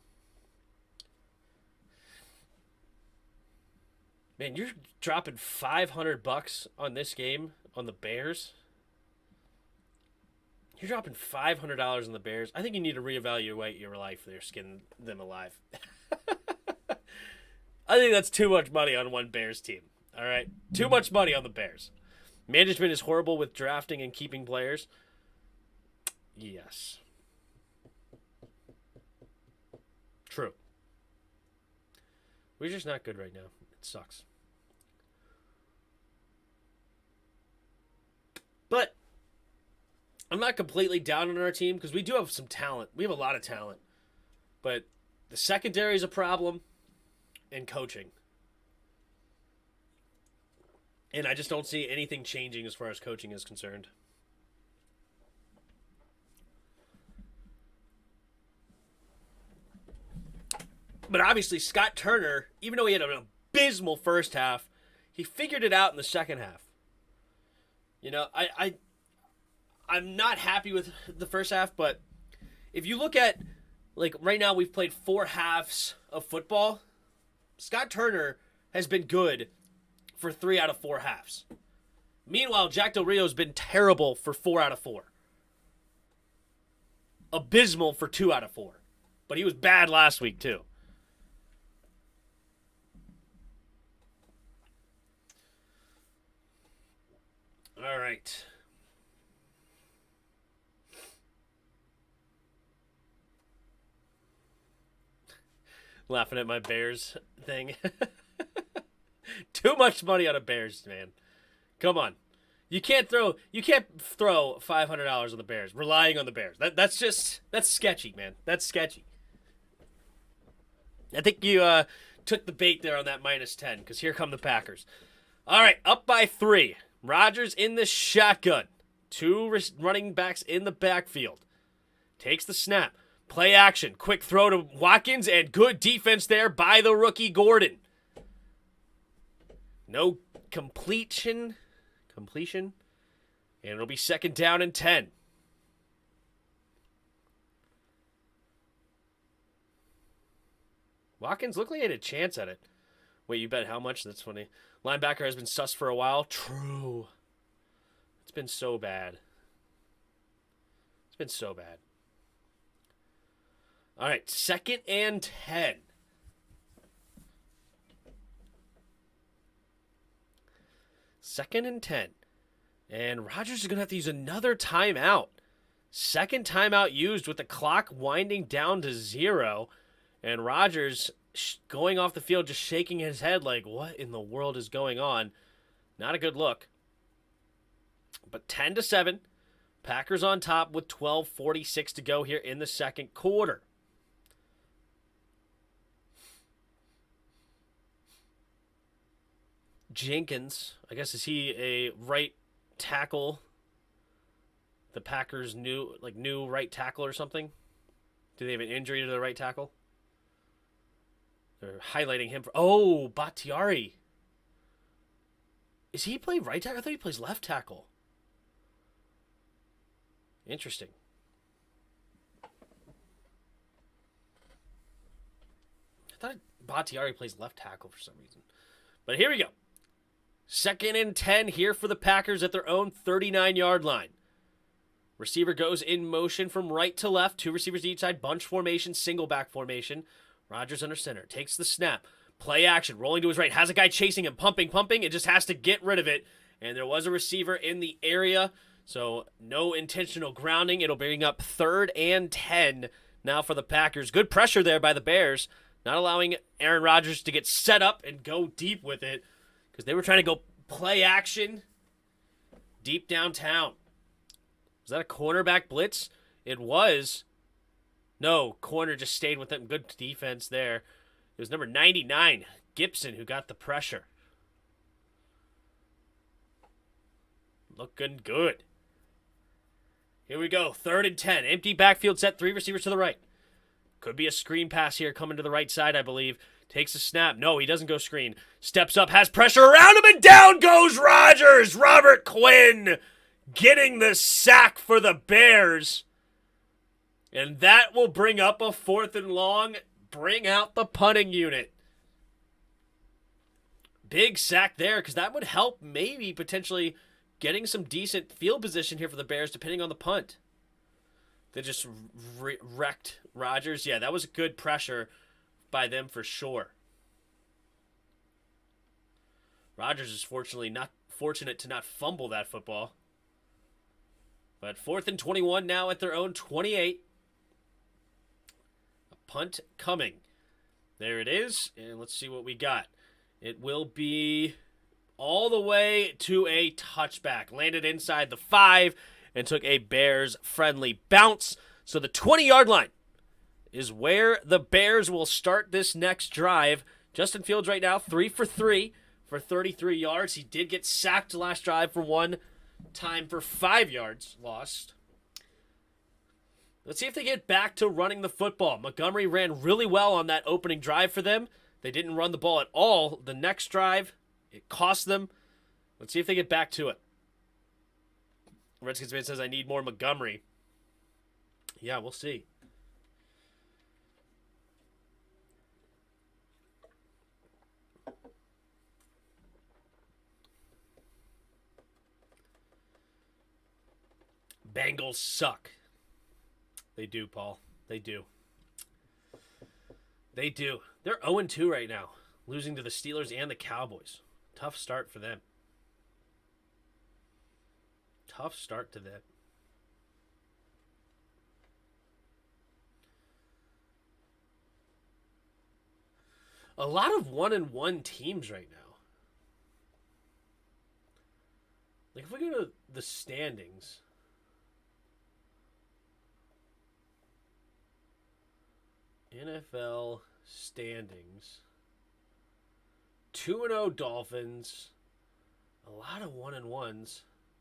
Speaker 1: Man, you're dropping $500 on this game on the Bears. You're dropping $500 on the Bears. I think you need to reevaluate your life there, skin them alive. I think that's too much money on one Bears team. All right? Too much money on the Bears. Management is horrible with drafting and keeping players. Yes. True. We're just not good right now. It sucks. But I'm not completely down on our team because we do have some talent. We have a lot of talent. But the secondary is a problem and coaching. And I just don't see anything changing as far as coaching is concerned. But obviously, Scott Turner, even though he had an abysmal first half, he figured it out in the second half. You know, I'm not happy with the first half, but if you look at, like, right now we've played 4 halves of football. Scott Turner has been good for 3 out of 4 halves. Meanwhile, Jack Del Rio's been terrible for 4 out of 4. Abysmal for 2 out of 4. But he was bad last week, too. All right. Laughing at my Bears thing. Too much money on a Bears, man. Come on. You can't throw $500 on the Bears, relying on the Bears. That's sketchy, man. That's sketchy. I think you took the bait there on that -10, because here come the Packers. All right, up by 3. Rodgers in the shotgun. 2 running backs in the backfield. Takes the snap. Play action. Quick throw to Watkins, and good defense there by the rookie Gordon. No completion. And it'll be 2nd down and 10. Watkins looked like he had a chance at it. Wait, you bet how much? That's funny. Linebacker has been sus for a while. True. It's been so bad. It's been so bad. All right, 2nd and 10. Second and 10. And Rodgers is going to have to use another timeout. 2nd timeout used with the clock winding down to 0. And Rodgers going off the field, just shaking his head like, what in the world is going on? Not a good look. But 10-7. Packers on top with 12:46 to go here in the second quarter. Jenkins, I guess, is he a right tackle the Packers' new right tackle or something? Do they have an injury to the right tackle? They're highlighting him for... Oh, Bakhtiari. Is he play right tackle? I thought he plays left tackle. Interesting. I thought Bakhtiari plays left tackle for some reason. But here we go. 2nd and 10 here for the Packers at their own 39-yard line. Receiver goes in motion from right to left. 2 receivers to each side. Bunch formation, single back formation. Rodgers under center. Takes the snap. Play action. Rolling to his right. Has a guy chasing him. Pumping. It just has to get rid of it. And there was a receiver in the area. So no intentional grounding. It'll bring up 3rd and 10 now for the Packers. Good pressure there by the Bears. Not allowing Aaron Rodgers to get set up and go deep with it. Because they were trying to go play action deep downtown. Was that a cornerback blitz? It was. No, corner just stayed with them. Good defense there. It was number 99, Gibson, who got the pressure. Looking good. Here we go. 3rd and 10. Empty backfield set. 3 receivers to the right. Could be a screen pass here coming to the right side, I believe. Takes a snap. No, he doesn't go screen. Steps up, has pressure around him, and down goes Rodgers. Robert Quinn getting the sack for the Bears. And that will bring up a 4th and long. Bring out the punting unit. Big sack there, because that would help maybe potentially getting some decent field position here for the Bears, depending on the punt. They just wrecked Rodgers. Yeah, that was a good pressure by them for sure. Rodgers is fortunate to not fumble that football. But 4th and 21 now at their own 28. A punt coming. There it is. And let's see what we got. It will be all the way to a touchback. Landed inside the 5 and took a Bears-friendly bounce. So the 20-yard line is where the Bears will start this next drive. Justin Fields right now 3 for 3 for 33 yards. He did get sacked last drive for 1 time for 5 yards lost. Let's see if they get back to running the football. Montgomery ran really well on that opening drive for them. They didn't run the ball at all. The next drive, it cost them. Let's see if they get back to it. Redskins fan says, I need more Montgomery. Yeah, we'll see. Bengals suck. They do, Paul. They do. They do. They're 0-2 right now, losing to the Steelers and the Cowboys. Tough start for them. Tough start to them. A lot of 1-1 teams right now. Like, if we go to the standings, NFL standings, 2-0 Dolphins, a lot of 1-1s.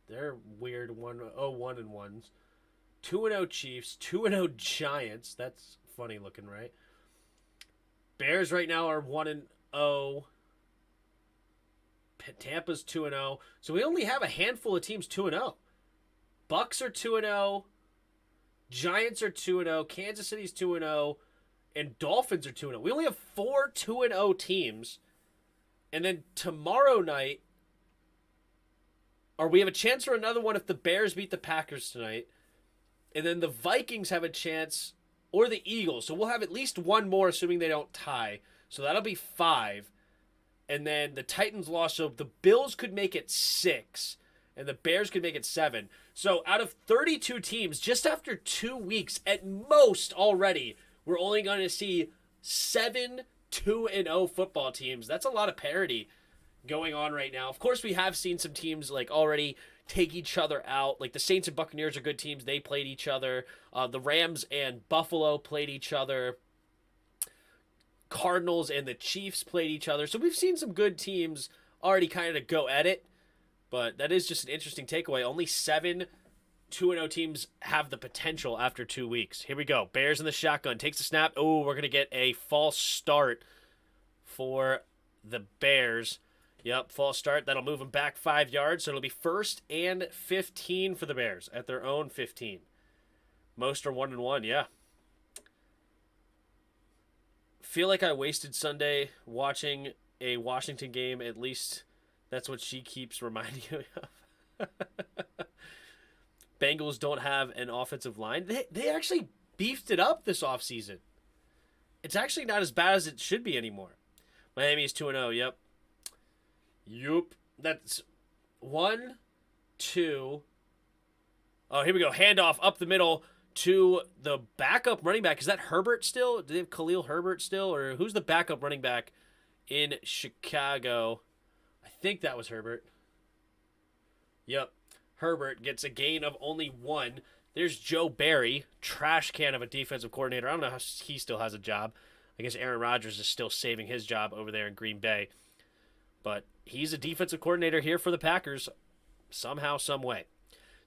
Speaker 1: They're weird 1-1s. 2-0 Chiefs, 2-0 Giants. That's funny looking, right? Bears right now are 1-0. Tampa's 2-0. So we only have a handful of teams 2-0. Bucks are 2-0. Giants are 2-0. Kansas City's 2-0. And Dolphins are 2-0. We only have 4 2-0 teams. And then tomorrow night, or we have a chance for another one if the Bears beat the Packers tonight. And then the Vikings have a chance, or the Eagles. So we'll have at least one more, assuming they don't tie. So that'll be 5. And then the Titans lost, so the Bills could make it 6. And the Bears could make it 7. So out of 32 teams, just after 2 weeks at most already, we're only going to see 7 2-0 football teams. That's a lot of parity going on right now. Of course, we have seen some teams like already take each other out. Like the Saints and Buccaneers are good teams. They played each other. The Rams and Buffalo played each other. Cardinals and the Chiefs played each other. So we've seen some good teams already kind of go at it. But that is just an interesting takeaway. Only 7 2-0 teams have the potential after 2 weeks. Here we go. Bears in the shotgun. Takes the snap. Oh, we're going to get a false start for the Bears. Yep, false start. That'll move them back 5 yards. So it'll be 1st and 15 for the Bears at their own 15. Most are 1-1, yeah. Feel like I wasted Sunday watching a Washington game. At least that's what she keeps reminding me of. Bengals don't have an offensive line. They actually beefed it up this offseason. It's actually not as bad as it should be anymore. Miami is 2-0, yep. Yup. That's 1, 2. Oh, here we go. Handoff up the middle to the backup running back. Is that Herbert still? Do they have Khalil Herbert still? Or who's the backup running back in Chicago? I think that was Herbert. Yep. Herbert gets a gain of only 1. There's Joe Barry, trash can of a defensive coordinator. I don't know how he still has a job. I guess Aaron Rodgers is still saving his job over there in Green Bay. But he's a defensive coordinator here for the Packers somehow, some way.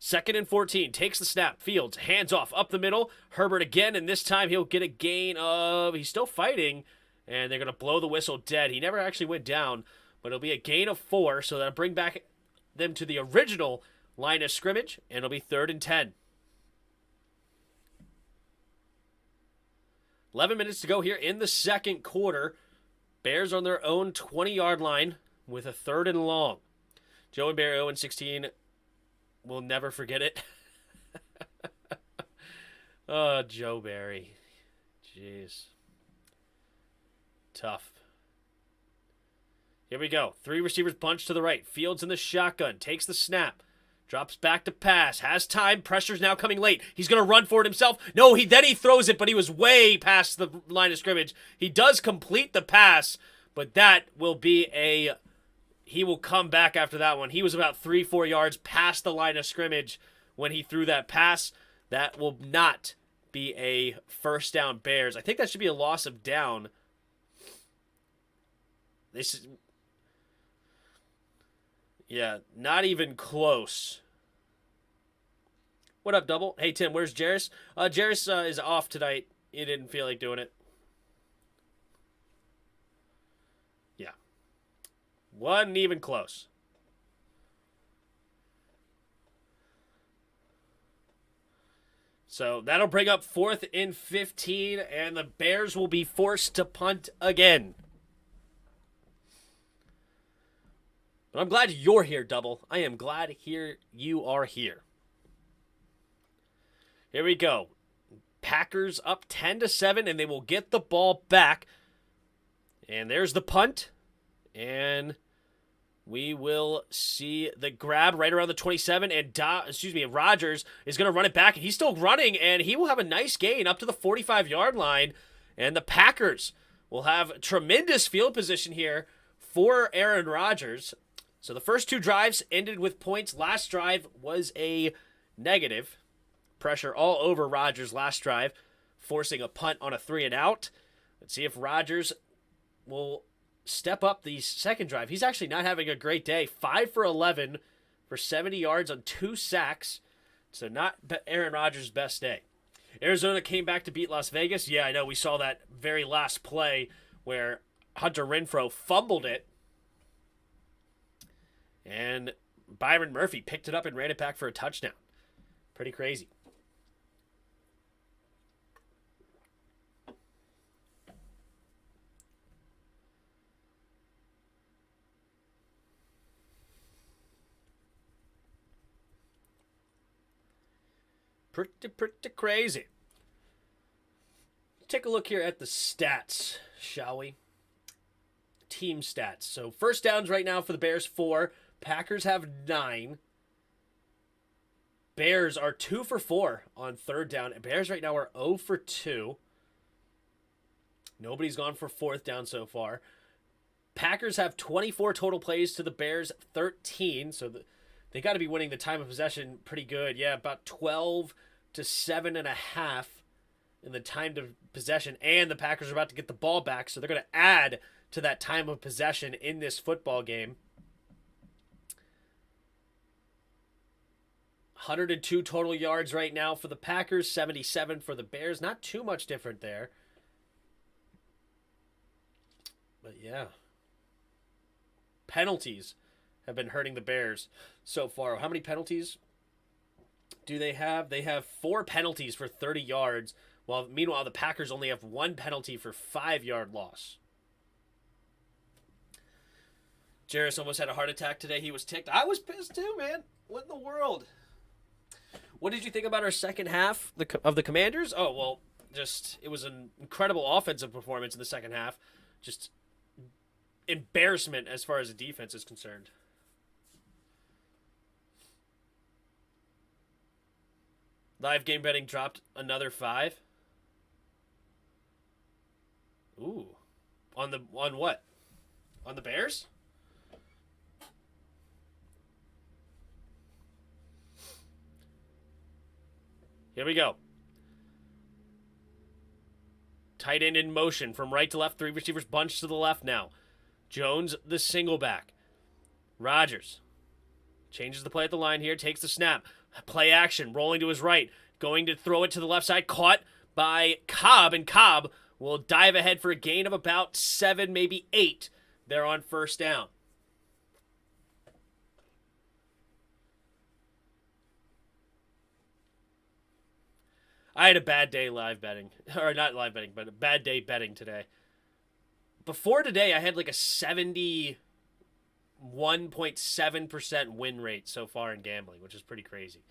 Speaker 1: 2nd and 14, takes the snap. Fields, hands off, up the middle. Herbert again, and this time he'll get a gain of... He's still fighting, and they're going to blow the whistle dead. He never actually went down, but it'll be a gain of 4, so that'll bring back them to the original line of scrimmage, and it'll be 3rd and 10. 11 minutes to go here in the second quarter. Bears on their own 20-yard line with a 3rd and long. Joe and Barry 0-16. We'll never forget it. Oh, Joe Barry. Jeez. Tough. Here we go. 3 receivers bunch to the right. Fields in the shotgun. Takes the snap. Drops back to pass. Has time. Pressure's now coming late. He's going to run for it himself. No, then he throws it, but he was way past the line of scrimmage. He does complete the pass, but that will be a... He will come back after that one. He was about 3-4 yards past the line of scrimmage when he threw that pass. That will not be a first down Bears. I think that should be a loss of down. Yeah, not even close. What up, Double? Hey, Tim, where's Jarris? Jarris is off tonight. He didn't feel like doing it. Yeah. Wasn't even close. So that'll bring up 4th and 15, and the Bears will be forced to punt again. But I'm glad you're here, Double. I am glad you are here. Here we go. Packers up 10-7, and they will get the ball back. And there's the punt. And we will see the grab right around the 27. And Rodgers is going to run it back. And he's still running, and he will have a nice gain up to the 45-yard line. And the Packers will have tremendous field position here for Aaron Rodgers. So the first 2 drives ended with points. Last drive was a negative. Pressure all over Rodgers last drive, forcing a punt on a 3-and-out. Let's see if Rodgers will step up the second drive. He's actually not having a great day. 5 for 11 for 70 yards on 2 sacks. So not Aaron Rodgers' best day. Arizona came back to beat Las Vegas. Yeah, I know. We saw that very last play where Hunter Renfrow fumbled it. And Byron Murphy picked it up and ran it back for a touchdown. Pretty crazy. Pretty crazy. Take a look here at the stats, shall we? Team stats. So first downs right now for the Bears, 4. Packers have 9. Bears are 2 for 4 on 3rd down. Bears right now are 0 for 2. Nobody's gone for 4th down so far. Packers have 24 total plays to the Bears 13. So they got to be winning the time of possession pretty good. Yeah, about 12 to 7.5 in the time to possession. And the Packers are about to get the ball back. So they're going to add to that time of possession in this football game. 102 total yards right now for the Packers, 77 for the Bears. Not too much different there. But yeah. Penalties have been hurting the Bears so far. How many penalties do they have? They have 4 penalties for 30 yards, while meanwhile the Packers only have 1 penalty for 5-yard loss. Jairus almost had a heart attack today. He was ticked. I was pissed too, man. What in the world? What did you think about our second half of the Commanders? Oh, well, it was an incredible offensive performance in the second half. Just embarrassment as far as the defense is concerned. Live game betting dropped another 5. Ooh. On what? On the Bears? Here we go. Tight end in motion from right to left. 3 receivers bunched to the left now. Jones, the single back. Rodgers changes the play at the line here. Takes the snap. Play action. Rolling to his right. Going to throw it to the left side. Caught by Cobb. And Cobb will dive ahead for a gain of about 7, maybe 8. There on first down. I had a bad day live betting. Or not live betting, but a bad day betting today. Before today, I had like a 71.7% win rate so far in gambling, which is pretty crazy.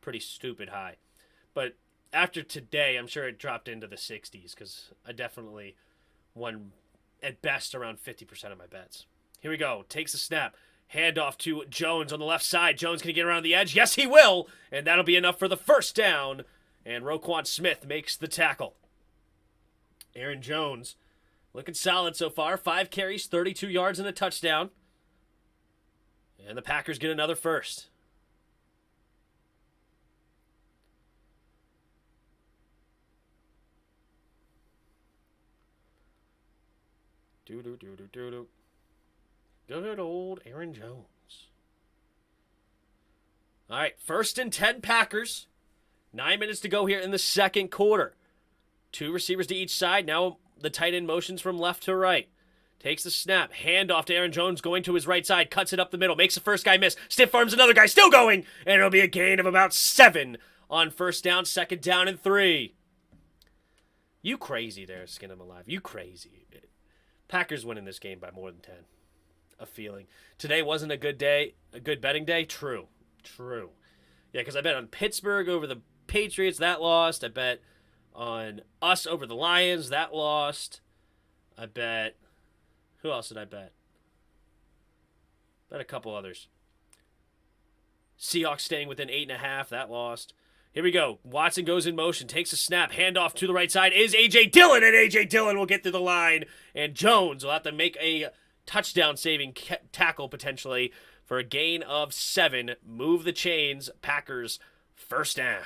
Speaker 1: Pretty stupid high. But after today, I'm sure it dropped into the 60s because I definitely won at best around 50% of my bets. Here we go. Takes the snap. Handoff to Jones on the left side. Jones can get around the edge. Yes, he will. And that'll be enough for the first down. And Roquan Smith makes the tackle. Aaron Jones looking solid so far. 5 carries, 32 yards, and a touchdown. And the Packers get another first. Good old Aaron Jones. All right, 1st and 10 Packers. 9 minutes to go here in the second quarter. 2 receivers to each side. Now the tight end motions from left to right. Takes the snap. Handoff to Aaron Jones going to his right side. Cuts it up the middle. Makes the first guy miss. Stiff arms another guy. Still going. And it'll be a gain of about 7 on first down. 2nd down and 3. You crazy there, Skin him alive. You crazy. Packers winning this game by more than 10. A feeling. Today wasn't a good day. A good betting day? True. Yeah, because I bet on Pittsburgh over the Patriots. That lost. I bet on us over the Lions. That lost. I bet... Who else did I bet? Bet a couple others. Seahawks staying within 8.5. That lost. Here we go. Watson goes in motion. Takes a snap. Handoff to the right side is A.J. Dillon. And A.J. Dillon will get to the line. And Jones will have to make a touchdown-saving tackle potentially for a gain of 7. Move the chains. Packers first down.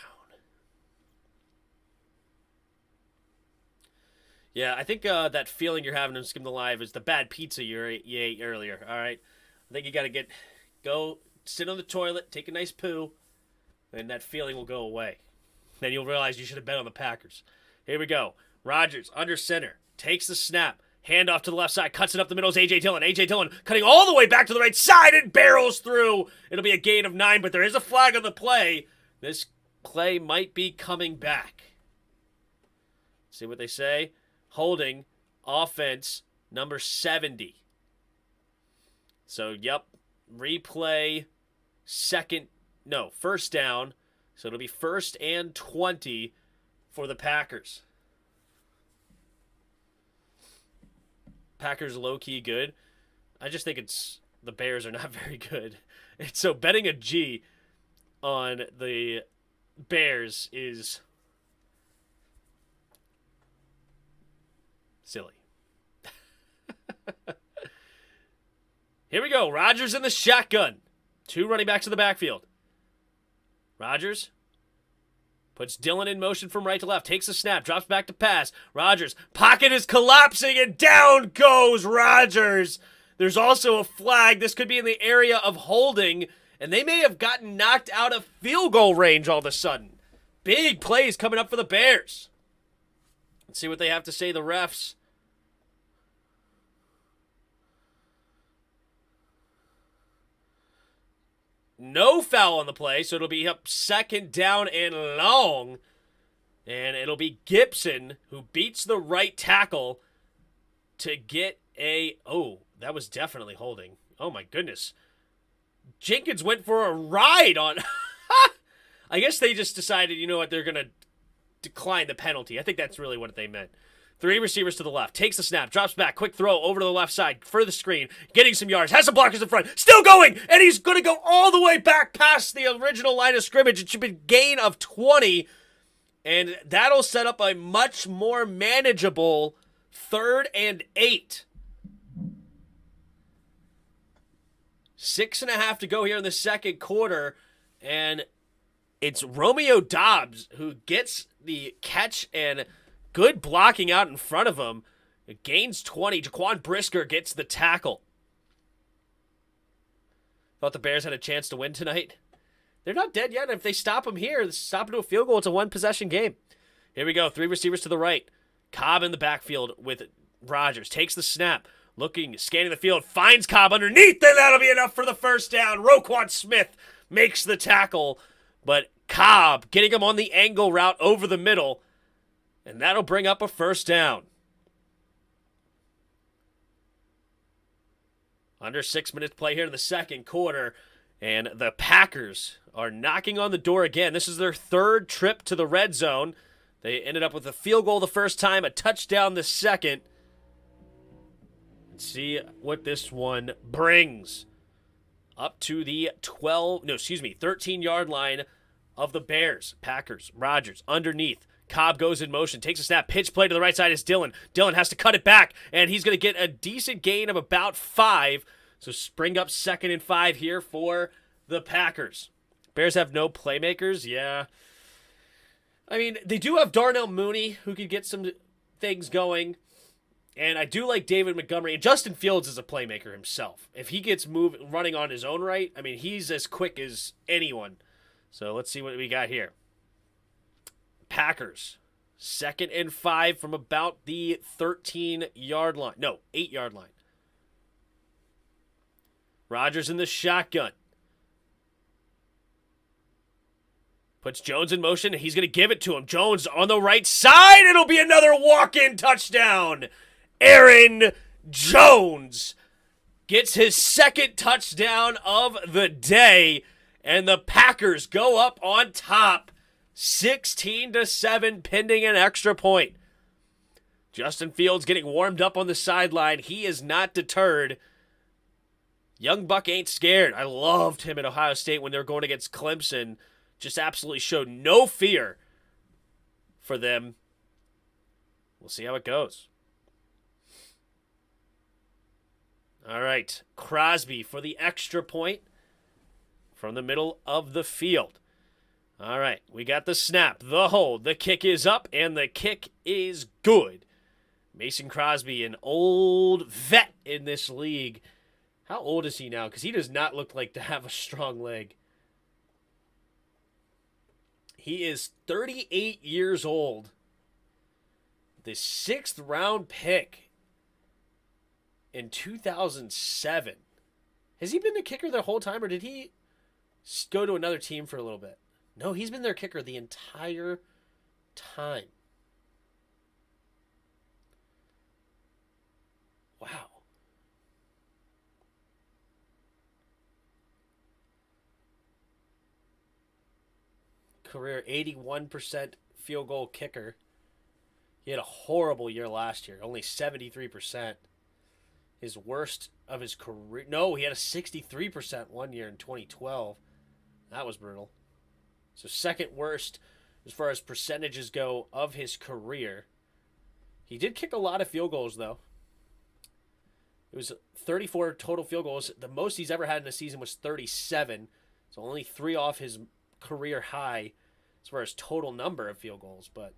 Speaker 1: Yeah, I think that feeling you're having in Skim the Live is the bad pizza you ate earlier, all right? I think you got to go sit on the toilet, take a nice poo, and that feeling will go away. Then you'll realize you should have bet on the Packers. Here we go. Rodgers, under center, takes the snap. Handoff to the left side, cuts it up the middle is A.J. Dillon. A.J. Dillon cutting all the way back to the right side and barrels through. It'll be a gain of 9, but there is a flag on the play. This play might be coming back. See what they say? Holding offense number 70. So, yep, replay first down. So it'll be 1st and 20 for the Packers. Packers low-key good. I just think the Bears are not very good. And so betting a G on the Bears is silly. Here we go. Rodgers in the shotgun. 2 running backs in the backfield. Rodgers puts Dillon in motion from right to left. Takes a snap. Drops back to pass. Rodgers. Pocket is collapsing and down goes Rodgers. There's also a flag. This could be in the area of holding And they may have gotten knocked out of field goal range all of a sudden. Big plays coming up for the Bears. Let's see what they have to say, the refs. No foul on the play, so it'll be up second down and long. And it'll be Gibson who beats the right tackle to get a... Oh, that was definitely holding. Oh, my goodness. Jenkins went for a ride on... I guess they just decided, you know what, they're going to decline the penalty. I think that's really what they meant. 3 receivers to the left. Takes the snap. Drops back. Quick throw over to the left side. For the screen. Getting some yards. Has some blockers in front. Still going! And he's going to go all the way back past the original line of scrimmage. It should be a gain of 20. And that'll set up a much more manageable 3rd and 8. 6.5 to go here in the second quarter. And it's Romeo Doubs who gets the catch and good blocking out in front of him. It gains 20. Jaquan Brisker gets the tackle. Thought the Bears had a chance to win tonight. They're not dead yet. If they stop them here, stop them to a field goal, it's a 1-possession game. Here we go. 3 receivers to the right. Cobb in the backfield with Rodgers. Takes the snap. Looking, scanning the field. Finds Cobb underneath, and that'll be enough for the first down. Roquan Smith makes the tackle. But Cobb getting him on the angle route over the middle. And that'll bring up a first down. Under 6 minutes play here in the second quarter. And the Packers are knocking on the door again. This is their 3rd trip to the red zone. They ended up with a field goal the first time, a touchdown the second. Let's see what this one brings. Up to the 13-yard line of the Bears. Packers, Rodgers, underneath. Cobb goes in motion, takes a snap, pitch play to the right side is Dillon. Dillon has to cut it back, and he's going to get a decent gain of about 5. So spring up 2nd and 5 here for the Packers. Bears have no playmakers, yeah. I mean, they do have Darnell Mooney, who could get some things going. And I do like David Montgomery. And Justin Fields is a playmaker himself. If he gets running on his own right, I mean, he's as quick as anyone. So let's see what we got here. Packers, 2nd and 5 from about the 13-yard line. No, 8-yard line. Rodgers in the shotgun. Puts Jones in motion, and he's going to give it to him. Jones on the right side. It'll be another walk-in touchdown. Aaron Jones gets his 2nd touchdown of the day, and the Packers go up on top, 16-7, pending an extra point. Justin Fields getting warmed up on the sideline. He is not deterred. Young Buck ain't scared. I loved him at Ohio State when they were going against Clemson. Just absolutely showed no fear for them. We'll see how it goes. All right, Crosby for the extra point from the middle of the field. All right, we got the snap, the hold, the kick is up, and the kick is good. Mason Crosby, an old vet in this league. How old is he now? Because he does not look like to have a strong leg. He is 38 years old. The 6th round pick in 2007. Has he been the kicker the whole time, or did he go to another team for a little bit? No, he's been their kicker the entire time. Wow. Career 81% field goal kicker. He had a horrible year last year, only 73%. His worst of his career. No, he had a 63% one year in 2012. That was brutal. So 2nd worst as far as percentages go of his career. He did kick a lot of field goals, though. It was 34 total field goals. The most he's ever had in a season was 37. So only 3 off his career high as far as total number of field goals. But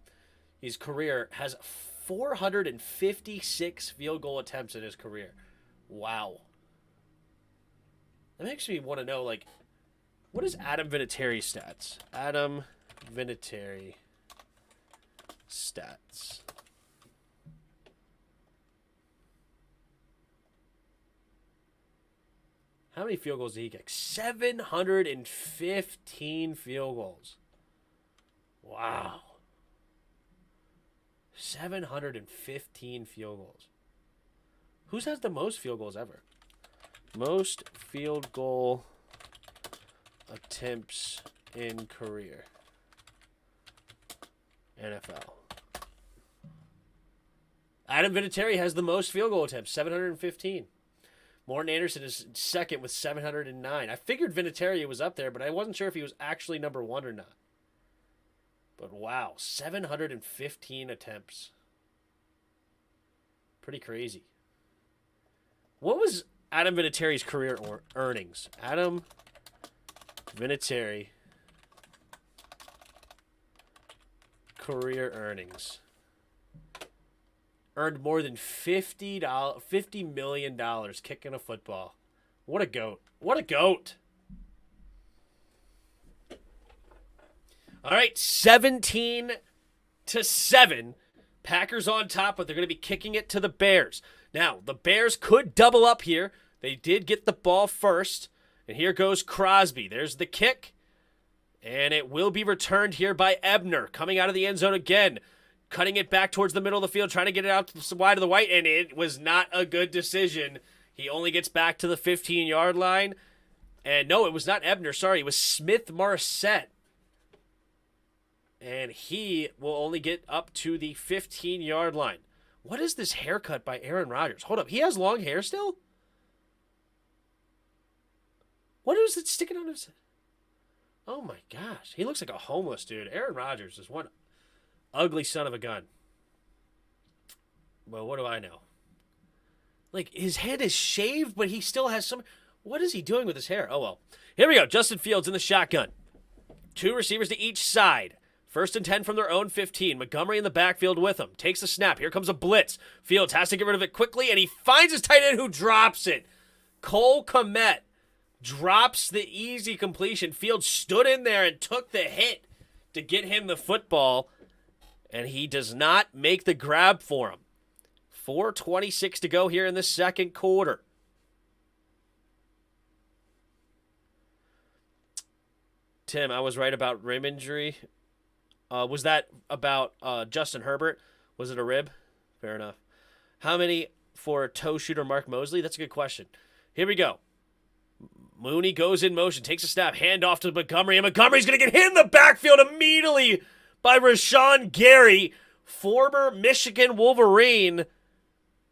Speaker 1: his career has 456 field goal attempts in his career. Wow. That makes me want to know, like, What is Adam Vinatieri's stats? Adam Vinatieri stats. How many field goals did he kick? 715 field goals. Wow. 715 field goals. Who has the most field goals ever? Most field goal attempts in career. NFL. Adam Vinatieri has the most field goal attempts, 715. Morton Anderson is second with 709. I figured Vinatieri was up there, but I wasn't sure if he was actually number one or not. But wow, 715 attempts. Pretty crazy. What was Adam Vinatieri's career earnings? Adam Vinatieri career earnings. Earned more than $50 million kicking a football. What a goat. What a goat. All right, 17-7. Packers on top, but they're going to be kicking it to the Bears. Now, the Bears could double up here. They did get the ball first. And here goes Crosby. There's the kick. And it will be returned here by Ebner. Coming out of the end zone again. Cutting it back towards the middle of the field. Trying to get it out to the wide of the white. And it was not a good decision. He only gets back to the 15-yard line. And no, it was not Ebner. Sorry, it was Smith Marset. And he will only get up to the 15-yard line. What is this haircut by Aaron Rodgers? Hold up. He has long hair still? What is it sticking on his head? Oh, my gosh. He looks like a homeless dude. Aaron Rodgers is one ugly son of a gun. Well, what do I know? Like, his head is shaved, but he still has some... What is he doing with his hair? Oh, well. Here we go. Justin Fields in the shotgun. Two receivers to each side. First and 10 from their own 15. Montgomery in the backfield with him. Takes a snap. Here comes a blitz. Fields has to get rid of it quickly, and he finds his tight end who drops it. Cole Kmet drops the easy completion. Fields stood in there and took the hit to get him the football, and he does not make the grab for him. 4:26 to go here in the second quarter. Tim, I was right about rib injury. Was that about Justin Herbert? Was it a rib? Fair enough. How many for toe shooter Mark Mosley? That's a good question. Here we go. Mooney goes in motion, takes a snap, handoff to Montgomery, and Montgomery's going to get hit in the backfield immediately by Rashawn Gary. Former Michigan Wolverine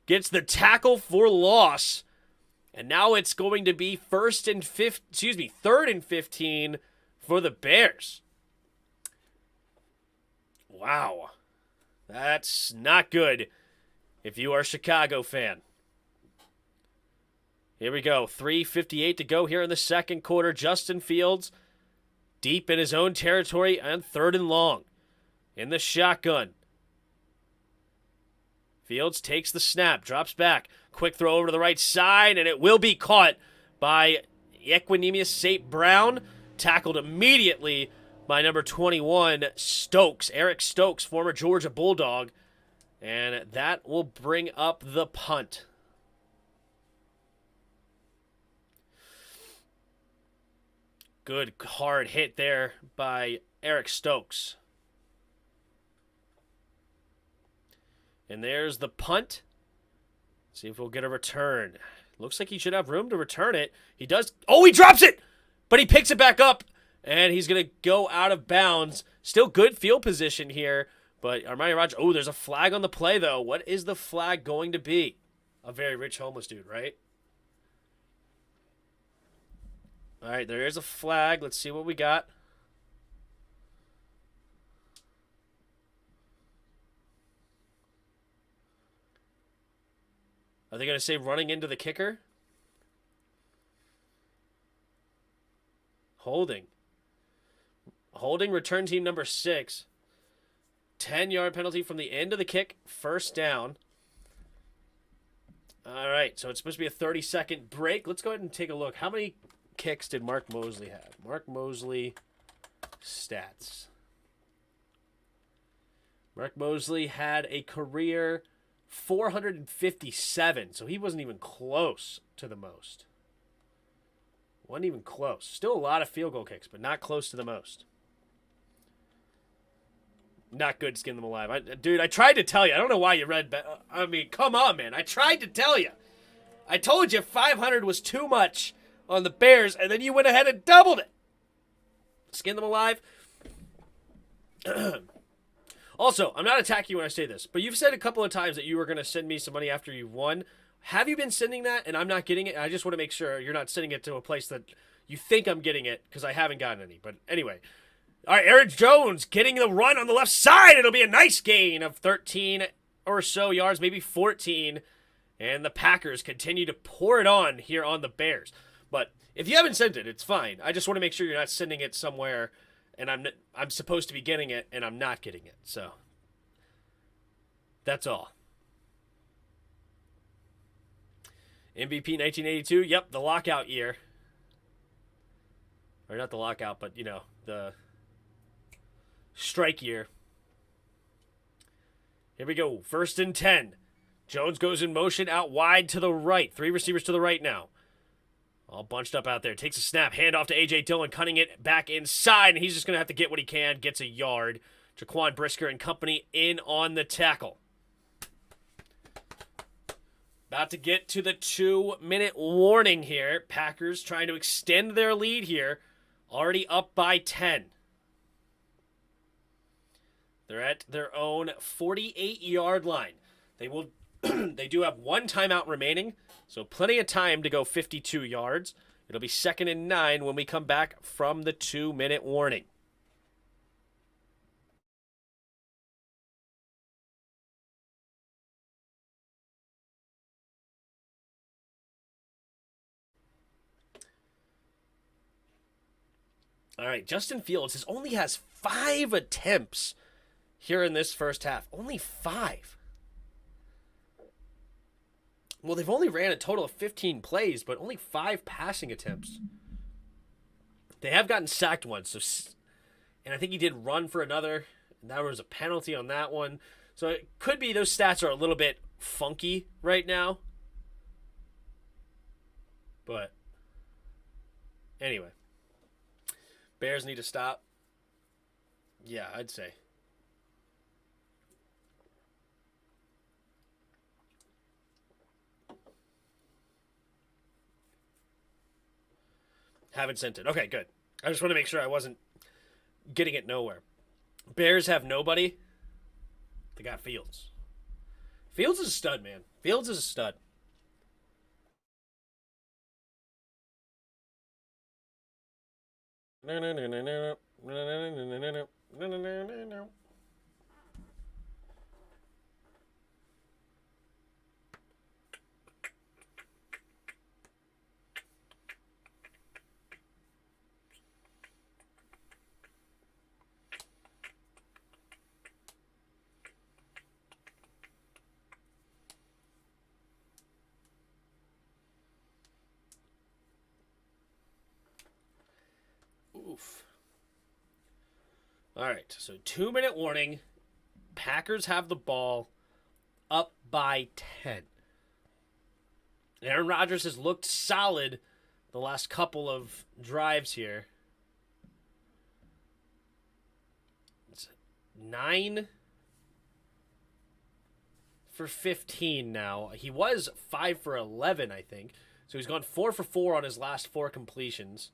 Speaker 1: gets the tackle for loss. And now it's going to be third and 15 for the Bears. Wow. That's not good if you are a Chicago fan. Here we go. 3:58 to go here in the second quarter. Justin Fields deep in his own territory on third and long. In the shotgun. Fields takes the snap, drops back. Quick throw over to the right side, and it will be caught by Equanimeous St. Brown. Tackled immediately by number 21, Stokes. Eric Stokes, former Georgia Bulldog. And that will bring up the punt. Good hard hit there by Eric Stokes. And there's the punt. See if we'll get a return. Looks like he should have room to return it. He does. Oh, he drops it! But he picks it back up. And he's going to go out of bounds. Still good field position here. But Armani Rogers, oh, there's a flag on the play, though. What is the flag going to be? A very rich homeless dude, right? All right, there is a flag. Let's see what we got. Are they going to say running into the kicker? Holding. Holding return team number 6. 10-yard penalty from the end of the kick. First down. All right, so it's supposed to be a 30-second break. Let's go ahead and take a look. How many kicks did Mark Mosley have? Mark Mosley stats. Mark Mosley had a career 457, so he wasn't even close to the most. Wasn't even close. Still a lot of field goal kicks, but not close to the most. Not good to skin them alive. Dude, I tried to tell you. I don't know why you read... I mean, come on, man. I tried to tell you. I told you 500 was too much on the Bears, and then you went ahead and doubled it. Skin them alive. Also, I'm not attacking you when I say this, but you've said a couple of times that you were going to send me some money after you've won. Have you been sending that, and I'm not getting it? I just want to make sure you're not sending it to a place that you think I'm getting it, because I haven't gotten any. But anyway. All right, Aaron Jones getting the run on the left side. It'll be a nice gain of 13 or so yards, maybe 14. And the Packers continue to pour it on here on the Bears. But if you haven't sent it, it's fine. I just want to make sure you're not sending it somewhere, and I'm supposed to be getting it, and I'm not getting it. So that's all. MVP 1982. Yep, the lockout year. Or not the lockout, but, you know, the strike year. Here we go. 1st and 10. Jones goes in motion out wide to the right. 3 receivers to the right now. All bunched up out there. Takes a snap. Hand off to A.J. Dillon. Cutting it back inside. And he's just going to have to get what he can. Gets a yard. Jaquan Brisker and company in on the tackle. About to get to the 2-minute warning here. Packers trying to extend their lead here. Already up by 10. They're at their own 48-yard line. They do have 1 timeout remaining, so plenty of time to go 52 yards. It'll be 2nd and 9 when we come back from the 2-minute warning. All right, Justin Fields only has 5 attempts here in this first half. Only 5. Well, they've only ran a total of 15 plays, but only 5 passing attempts. They have gotten sacked once, and I think he did run for another, and there was a penalty on that one. So it could be those stats are a little bit funky right now. But anyway, Bears need to stop. Yeah, I'd say. Haven't sent it. Okay, good. I just want to make sure I wasn't getting it nowhere. Bears have nobody. They got Fields. Fields is a stud, man. Fields is a stud. No. Oof. All right, so 2-minute warning. Packers have the ball up by 10. Aaron Rodgers has looked solid the last couple of drives here. It's 9 for 15 now. He was 5 for 11, I think. So he's gone 4 for 4 on his last 4 completions.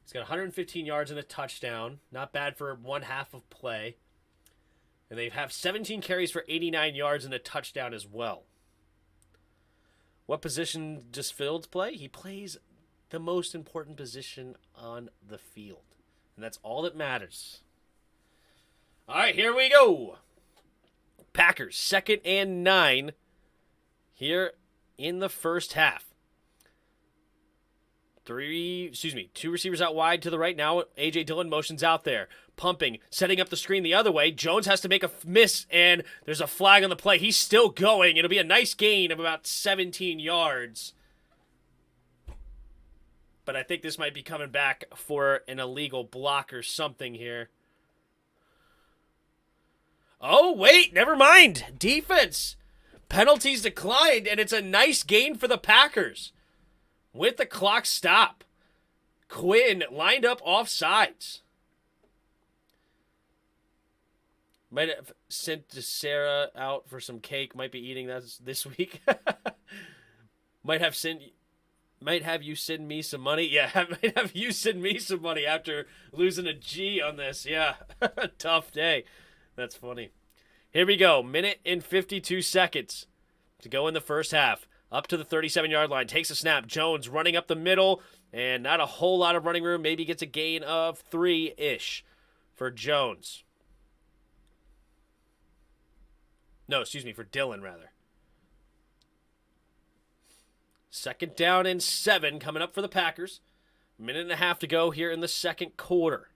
Speaker 1: He's got 115 yards and a touchdown. Not bad for one half of play. And they have 17 carries for 89 yards and a touchdown as well. What position does Fields play? He plays the most important position on the field. And that's all that matters. All right, here we go. Packers, 2nd and 9 here in the first half. 2 receivers out wide to the right now. A.J. Dillon motions out there. Pumping, setting up the screen the other way. Jones has to make a miss, and there's a flag on the play. He's still going. It'll be a nice gain of about 17 yards. but I think this might be coming back for an illegal block or something here. Oh, wait, never mind. Defense. Penalties declined, and it's a nice gain for the Packers. With the clock stop. Quinn lined up offsides. Might have sent Sarah out for some cake. Might be eating that this week. Might have you send me some money. Yeah, might have you send me some money after losing a G on this. Yeah, tough day. That's funny. Here we go. Minute and 52 seconds to go in the first half. Up to the 37-yard line. Takes a snap. Jones running up the middle. And not a whole lot of running room. Maybe gets a gain of 3-ish for Jones. No, excuse me, for Dillon, rather. 2nd down and 7 coming up for the Packers. Minute and a half to go here in the second quarter.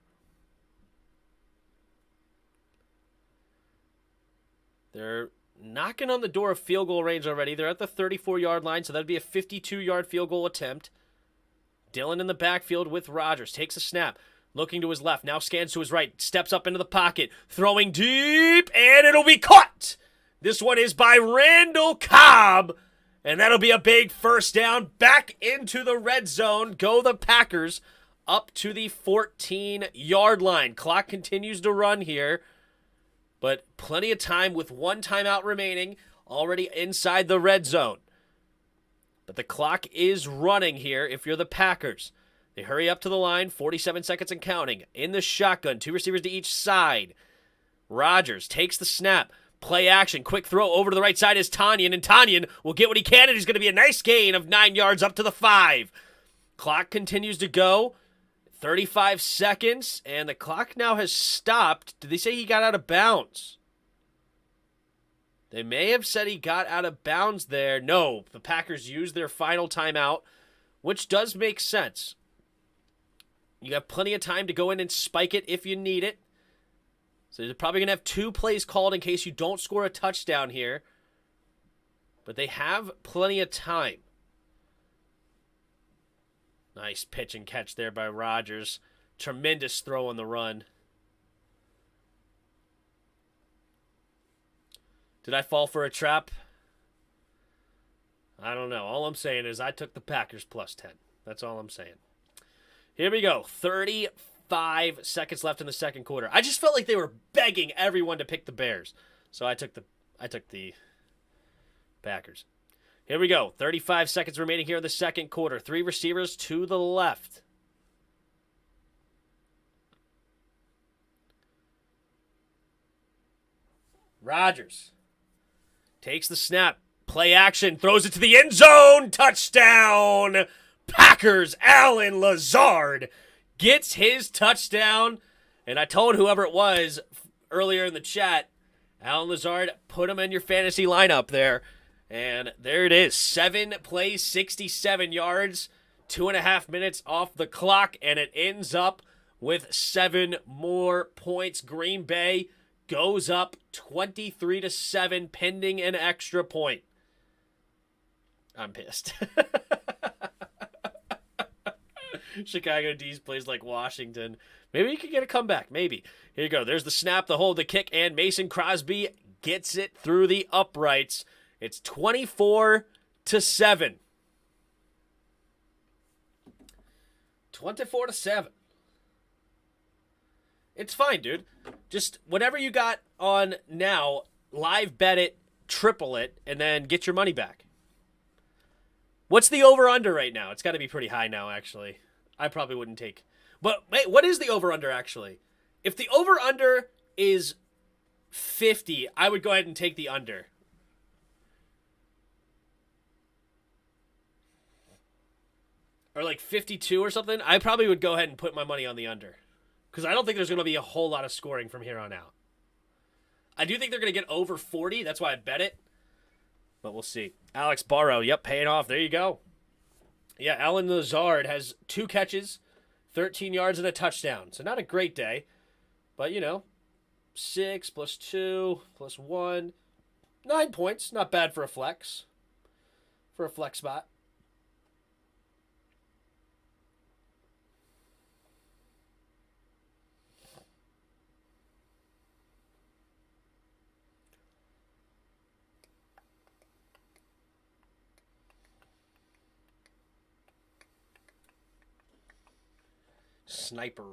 Speaker 1: They're knocking on the door of field goal range already. They're at the 34-yard line, so that'd be a 52-yard field goal attempt. Dillon in the backfield with Rodgers. Takes a snap. Looking to his left. Now scans to his right. Steps up into the pocket. Throwing deep, and it'll be caught. This one is by Randall Cobb. And that'll be a big first down. Back into the red zone. Go the Packers up to the 14-yard line. Clock continues to run here. But plenty of time with one timeout remaining. Already inside the red zone. But the clock is running here if you're the Packers. They hurry up to the line. 47 seconds and counting. In the shotgun. 2 receivers to each side. Rodgers takes the snap. Play action. Quick throw over to the right side is Tanyan. And Tanyan will get what he can. And he's going to be a nice gain of 9 yards up to the 5. Clock continues to go. 35 seconds. And the clock now has stopped. Did they say he got out of bounds? They may have said he got out of bounds there. No, the Packers used their final timeout, which does make sense. You have plenty of time to go in and spike it if you need it. So they're probably going to have 2 plays called in case you don't score a touchdown here. But they have plenty of time. Nice pitch and catch there by Rodgers. Tremendous throw on the run. Did I fall for a trap? I don't know. All I'm saying is I took the Packers plus 10. That's all I'm saying. Here we go. 35 seconds left in the second quarter. I just felt like they were begging everyone to pick the Bears. So I took the Packers. Here we go. 35 seconds remaining here in the second quarter. 3 receivers to the left. Rodgers takes the snap. Play action. Throws it to the end zone. Touchdown. Packers. Allen Lazard gets his touchdown. And I told whoever it was earlier in the chat, Allen Lazard, put him in your fantasy lineup there. And there it is. 7 plays, 67 yards, 2.5 minutes off the clock, and it ends up with 7 more points. Green Bay goes up 23-7, pending an extra point. I'm pissed. Chicago D's plays like Washington. Maybe you could get a comeback. Maybe. Here you go. There's the snap, the hold, the kick, and Mason Crosby gets it through the uprights. It's 24-7. 24-7. It's fine, dude. Just whatever you got on now, live bet it, triple it, and then get your money back. What's the over-under right now? It's got to be pretty high now, actually. I probably wouldn't take. But wait, what is the over-under, actually? If the over-under is 50, I would go ahead and take the under. Or like 52 or something, I probably would go ahead and put my money on the under. Because I don't think there's going to be a whole lot of scoring from here on out. I do think they're going to get over 40. That's why I bet it. But we'll see. Alex Barrow, yep, paying off. There you go. Yeah, Allen Lazard has 2 catches, 13 yards, and a touchdown. So not a great day. But, 6 plus 2 plus 1. 9 points. Not bad for a flex. For a flex spot. Sniper.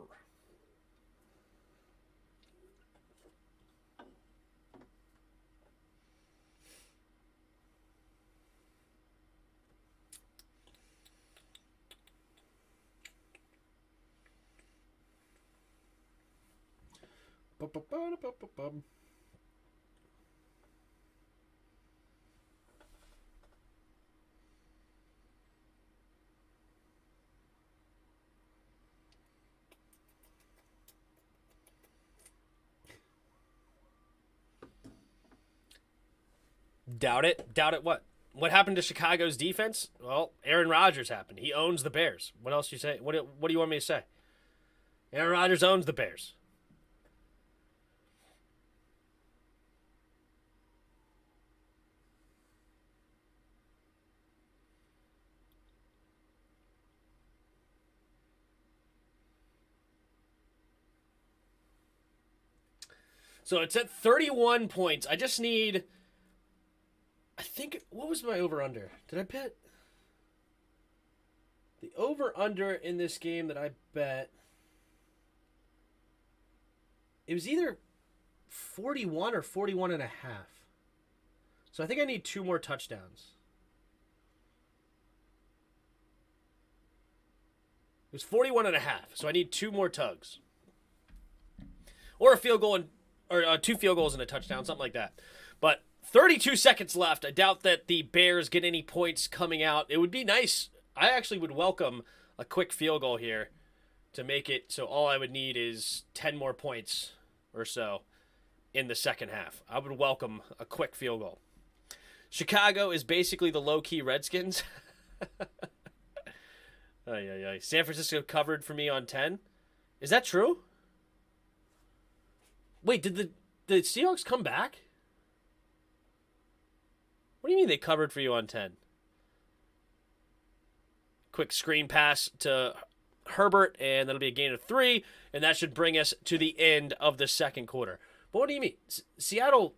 Speaker 1: Doubt it. Doubt it what? What happened to Chicago's defense? Well, Aaron Rodgers happened. He owns the Bears. What else do you say? What do you want me to say? Aaron Rodgers owns the Bears. So it's at 31 points. I just need... I think... What was my over-under? Did I bet? The over-under in this game that I bet... It was either 41 or 41 and a half. So I think I need 2 more touchdowns. It was 41 and a half. So I need 2 more tugs. Or a field goal and... Or 2 field goals and a touchdown, something like that. But 32 seconds left. I doubt that the Bears get any points coming out. It would be nice. I actually would welcome a quick field goal here to make it so all I would need is 10 more points or so in the second half. I would welcome a quick field goal. Chicago is basically the low-key Redskins. San Francisco covered for me on 10. Is that true? Wait, did the Seahawks come back? What do you mean they covered for you on 10? Quick screen pass to Herbert, and that'll be a gain of 3, and that should bring us to the end of the second quarter. But what do you mean? Seattle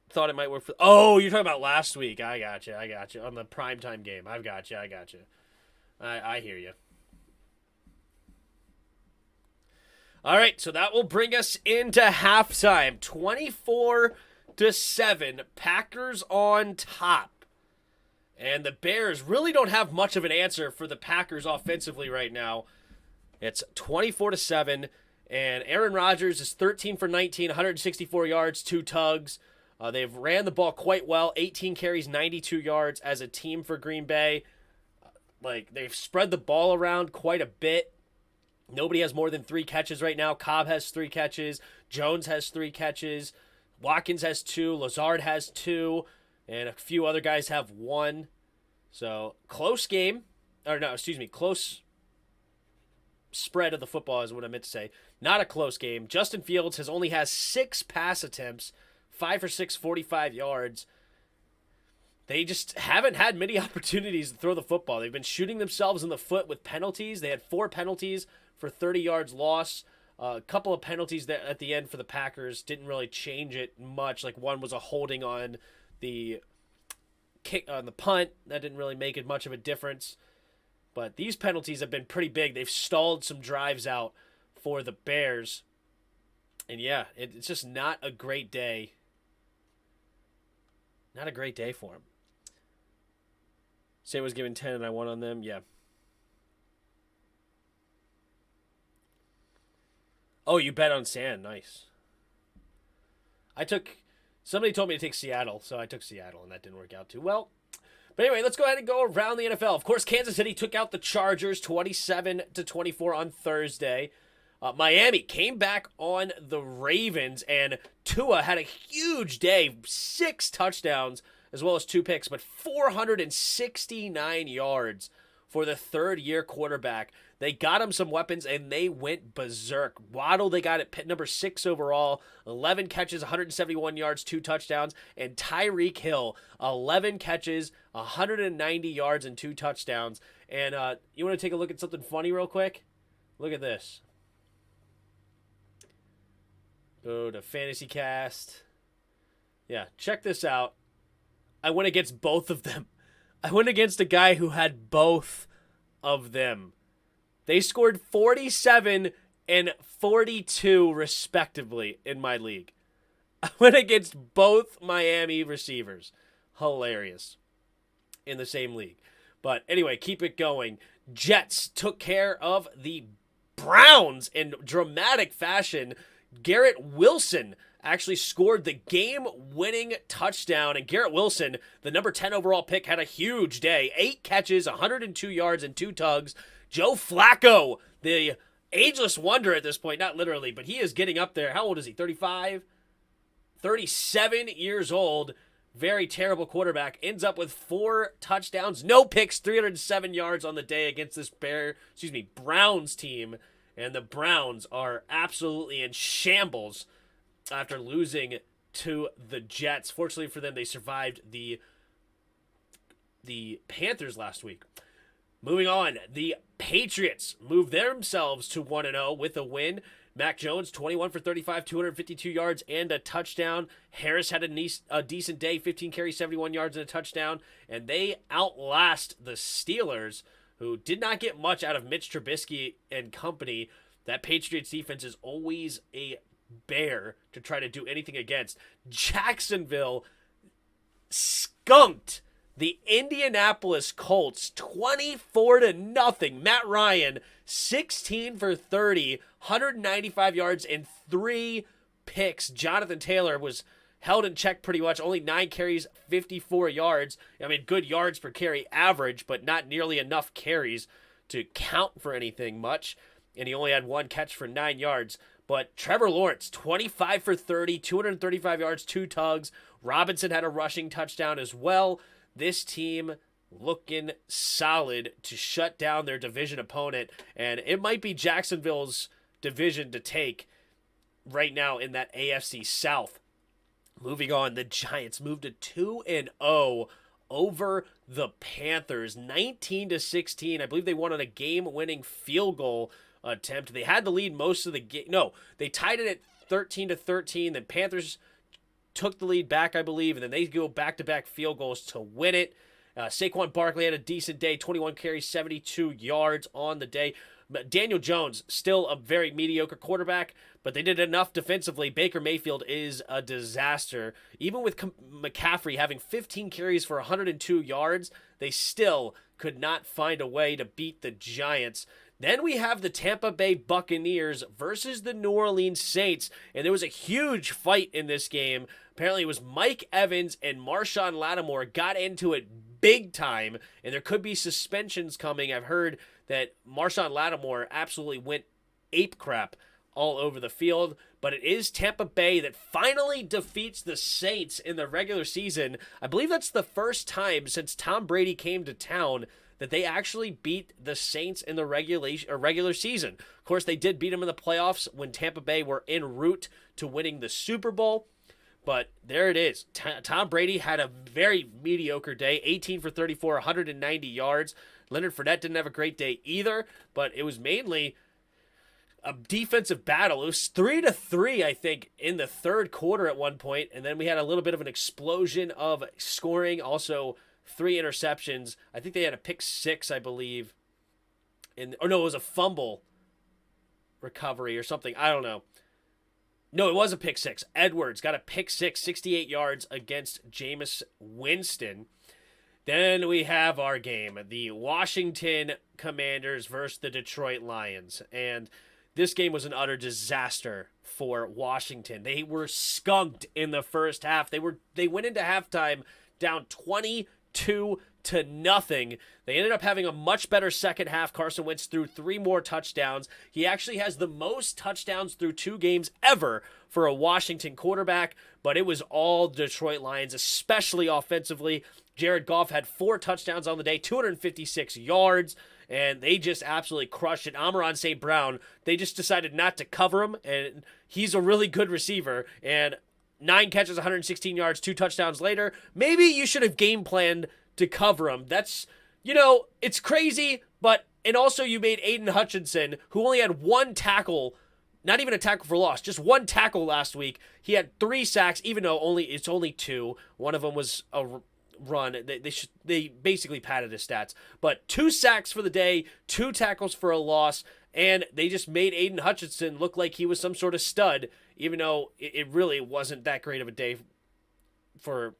Speaker 1: thought it might work for... Oh, you're talking about last week. I got you. On the primetime game. I got you. I hear you. All right, so that will bring us into halftime. 24-7, Packers on top. And the Bears really don't have much of an answer for the Packers offensively right now. It's 24-7, and Aaron Rodgers is 13 for 19, 164 yards, 2 tugs. They've ran the ball quite well, 18 carries, 92 yards as a team for Green Bay. They've spread the ball around quite a bit. Nobody has more than 3 catches right now. Cobb has 3 catches. Jones has 3 catches. Watkins has 2. Lazard has 2. And a few other guys have 1. So, close game. Close spread of the football is what I meant to say. Not a close game. Justin Fields only has 6 pass attempts. 5 for 6, 45 yards. They just haven't had many opportunities to throw the football. They've been shooting themselves in the foot with penalties. They had 4 penalties for 30 yards loss. A couple of penalties that at the end for the Packers didn't really change it much. Like one was a holding on the kick on the punt. That didn't really make it much of a difference. But these penalties have been pretty big. They've stalled some drives out for the Bears. And yeah, it's just not a great day. Not a great day for him. Say was given 10 and I won on them. Yeah. Oh, you bet on San. Nice. Somebody told me to take Seattle, so I took Seattle, and that didn't work out too well. But anyway, let's go ahead and go around the NFL. Of course, Kansas City took out the Chargers 27-24 on Thursday. Miami came back on the Ravens, and Tua had a huge day. 6 touchdowns, as well as 2 picks, but 469 yards for the third-year quarterback. They got him some weapons, and they went berserk. Waddle, they got at pit number 6 overall, 11 catches, 171 yards, 2 touchdowns. And Tyreek Hill, 11 catches, 190 yards, and 2 touchdowns. And you want to take a look at something funny real quick? Look at this. Go to Fantasy Cast. Yeah, check this out. I went against both of them. I went against a guy who had both of them. They scored 47 and 42 respectively in my league. I went against both Miami receivers. Hilarious. In the same league. But anyway, keep it going. Jets took care of the Browns in dramatic fashion. Garrett Wilson actually scored the game-winning touchdown. And Garrett Wilson, the number 10 overall pick, had a huge day. 8 catches, 102 yards, and 2 tugs. Joe Flacco, the ageless wonder at this point, not literally, but he is getting up there. How old is he, 35? 37 years old. Very terrible quarterback. Ends up with 4 touchdowns, no picks, 307 yards on the day against this Browns team. And the Browns are absolutely in shambles after losing to the Jets. Fortunately for them, they survived the Panthers last week. Moving on, the Patriots moved themselves to 1-0 with a win. Mac Jones, 21 for 35, 252 yards, and a touchdown. Harris had a decent day, 15 carries, 71 yards, and a touchdown. And they outlast the Steelers, who did not get much out of Mitch Trubisky and company. That Patriots defense is always a bear to try to do anything against. Jacksonville skunked the Indianapolis Colts 24-0. Matt Ryan, 16 for 30, 195 yards, and 3 picks. Jonathan Taylor was held in check pretty much, only 9 carries, 54 yards. I mean, good yards per carry average, but not nearly enough carries to count for anything much. And he only had 1 catch for 9 yards. But Trevor Lawrence, 25 for 30, 235 yards, 2 tugs. Robinson had a rushing touchdown as well. This team looking solid to shut down their division opponent. And it might be Jacksonville's division to take right now in that AFC South. Moving on, the Giants moved to 2-0 over the Panthers, 19-16. I believe they won on a game-winning field goal attempt. They had the lead most of the game. No, they tied it at 13-13. The Panthers took the lead back, I believe, and then they go back-to-back field goals to win it. Saquon Barkley had a decent day, 21 carries, 72 yards on the day. Daniel Jones, still a very mediocre quarterback, but they did enough defensively. Baker Mayfield is a disaster. Even with McCaffrey having 15 carries for 102 yards, they still could not find a way to beat the Giants. Then we have the Tampa Bay Buccaneers versus the New Orleans Saints, and there was a huge fight in this game. Apparently it was Mike Evans and Marshawn Lattimore got into it big time, and there could be suspensions coming. I've heard that Marshawn Lattimore absolutely went ape crap all over the field, but it is Tampa Bay that finally defeats the Saints in the regular season. I believe that's the first time since Tom Brady came to town that they actually beat the Saints in the regular season. Of course, they did beat them in the playoffs when Tampa Bay were en route to winning the Super Bowl. But there it is. Tom Brady had a very mediocre day, 18 for 34, 190 yards. Leonard Fournette didn't have a great day either, but it was mainly a defensive battle. It was 3-3, I think, in the third quarter at one point, and then we had a little bit of an explosion of scoring. Also, 3 interceptions. I think they had a pick 6, I believe. It was a fumble recovery or something. I don't know. No, it was a pick 6. Edwards got a pick 6, 68 yards against Jameis Winston. Then we have our game, the Washington Commanders versus the Detroit Lions. And this game was an utter disaster for Washington. They were skunked in the first half. They went into halftime down 22-0. They ended up having a much better second half. Carson Wentz threw 3 more touchdowns. He actually has the most touchdowns through 2 games ever for a Washington quarterback, but it was all Detroit Lions, especially offensively. Jared Goff had 4 touchdowns on the day, 256 yards, and they just absolutely crushed it. Amon-Ra St. Brown, they just decided not to cover him, and he's a really good receiver, and 9 catches, 116 yards, 2 touchdowns later. Maybe you should have game planned to cover him. That's, it's crazy, and also you made Aiden Hutchinson, who only had 1 tackle, not even a tackle for loss, just 1 tackle last week. He had 3 sacks, even though it's only 2. One of them was run. They basically padded his stats. But 2 sacks for the day, 2 tackles for a loss, and they just made Aiden Hutchinson look like he was some sort of stud, even though it really wasn't that great of a day for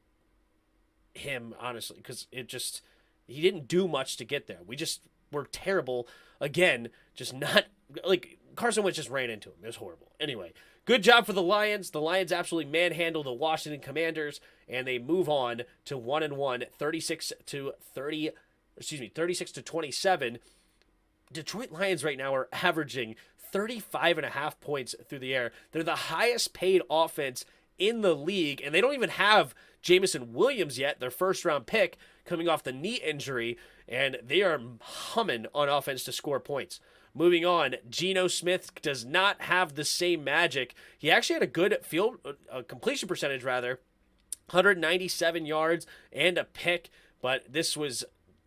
Speaker 1: him, honestly, because he didn't do much to get there. We just were terrible again. Just not like Carson Wentz just ran into him. It was horrible. Anyway, good job for the Lions. The Lions absolutely manhandle the Washington Commanders, and they move on to 1-1, 36 to 27. Detroit Lions right now are averaging 35.5 points through the air. They're the highest paid offense in the league, and they don't even have Jamison Williams yet, their first-round pick, coming off the knee injury, and they are humming on offense to score points. Moving on, Geno Smith does not have the same magic. He actually had a good completion percentage, 197 yards and a pick, but this was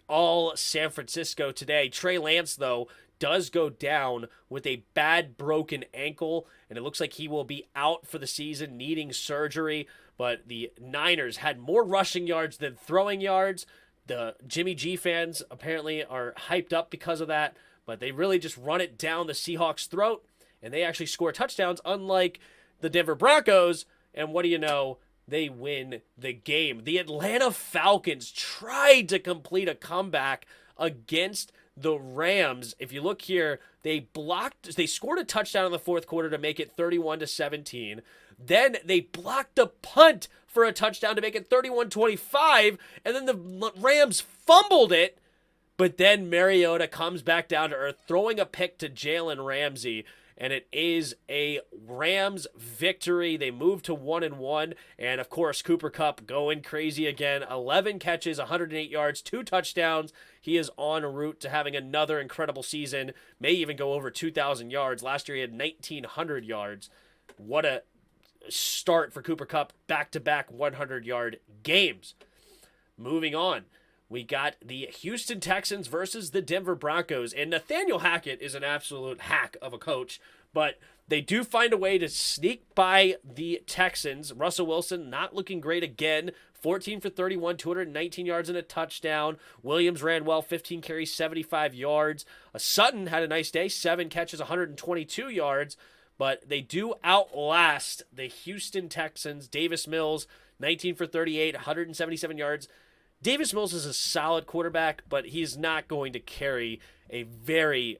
Speaker 1: all San Francisco today. Trey Lance, though, does go down with a bad broken ankle, and it looks like he will be out for the season, needing surgery. But the Niners had more rushing yards than throwing yards. The Jimmy G fans apparently are hyped up because of that, but they really just run it down the Seahawks' throat, and they actually score touchdowns, unlike the Denver Broncos. And what do you know? They win the game. The Atlanta Falcons tried to complete a comeback against the Rams. If you look here, they scored a touchdown in the fourth quarter to make it 31-17. Then they blocked a punt for a touchdown to make it 31-25, and then the Rams fumbled it. But then Mariota comes back down to earth, throwing a pick to Jalen Ramsey, and it is a Rams victory. They move to 1-1, and of course, Cooper Kupp going crazy again. 11 catches, 108 yards, 2 touchdowns. He is en route to having another incredible season, may even go over 2,000 yards. Last year, he had 1,900 yards. What a start for Cooper Kupp, back-to-back 100-yard games. Moving on. We got the Houston Texans versus the Denver Broncos, and Nathaniel Hackett is an absolute hack of a coach, but they do find a way to sneak by the Texans. Russell Wilson not looking great again, 14 for 31, 219 yards and a touchdown. Williams ran well, 15 carries, 75 yards. Sutton had a nice day, 7 catches, 122 yards, but they do outlast the Houston Texans. Davis Mills, 19 for 38, 177 yards. Davis Mills is a solid quarterback, but he's not going to carry a very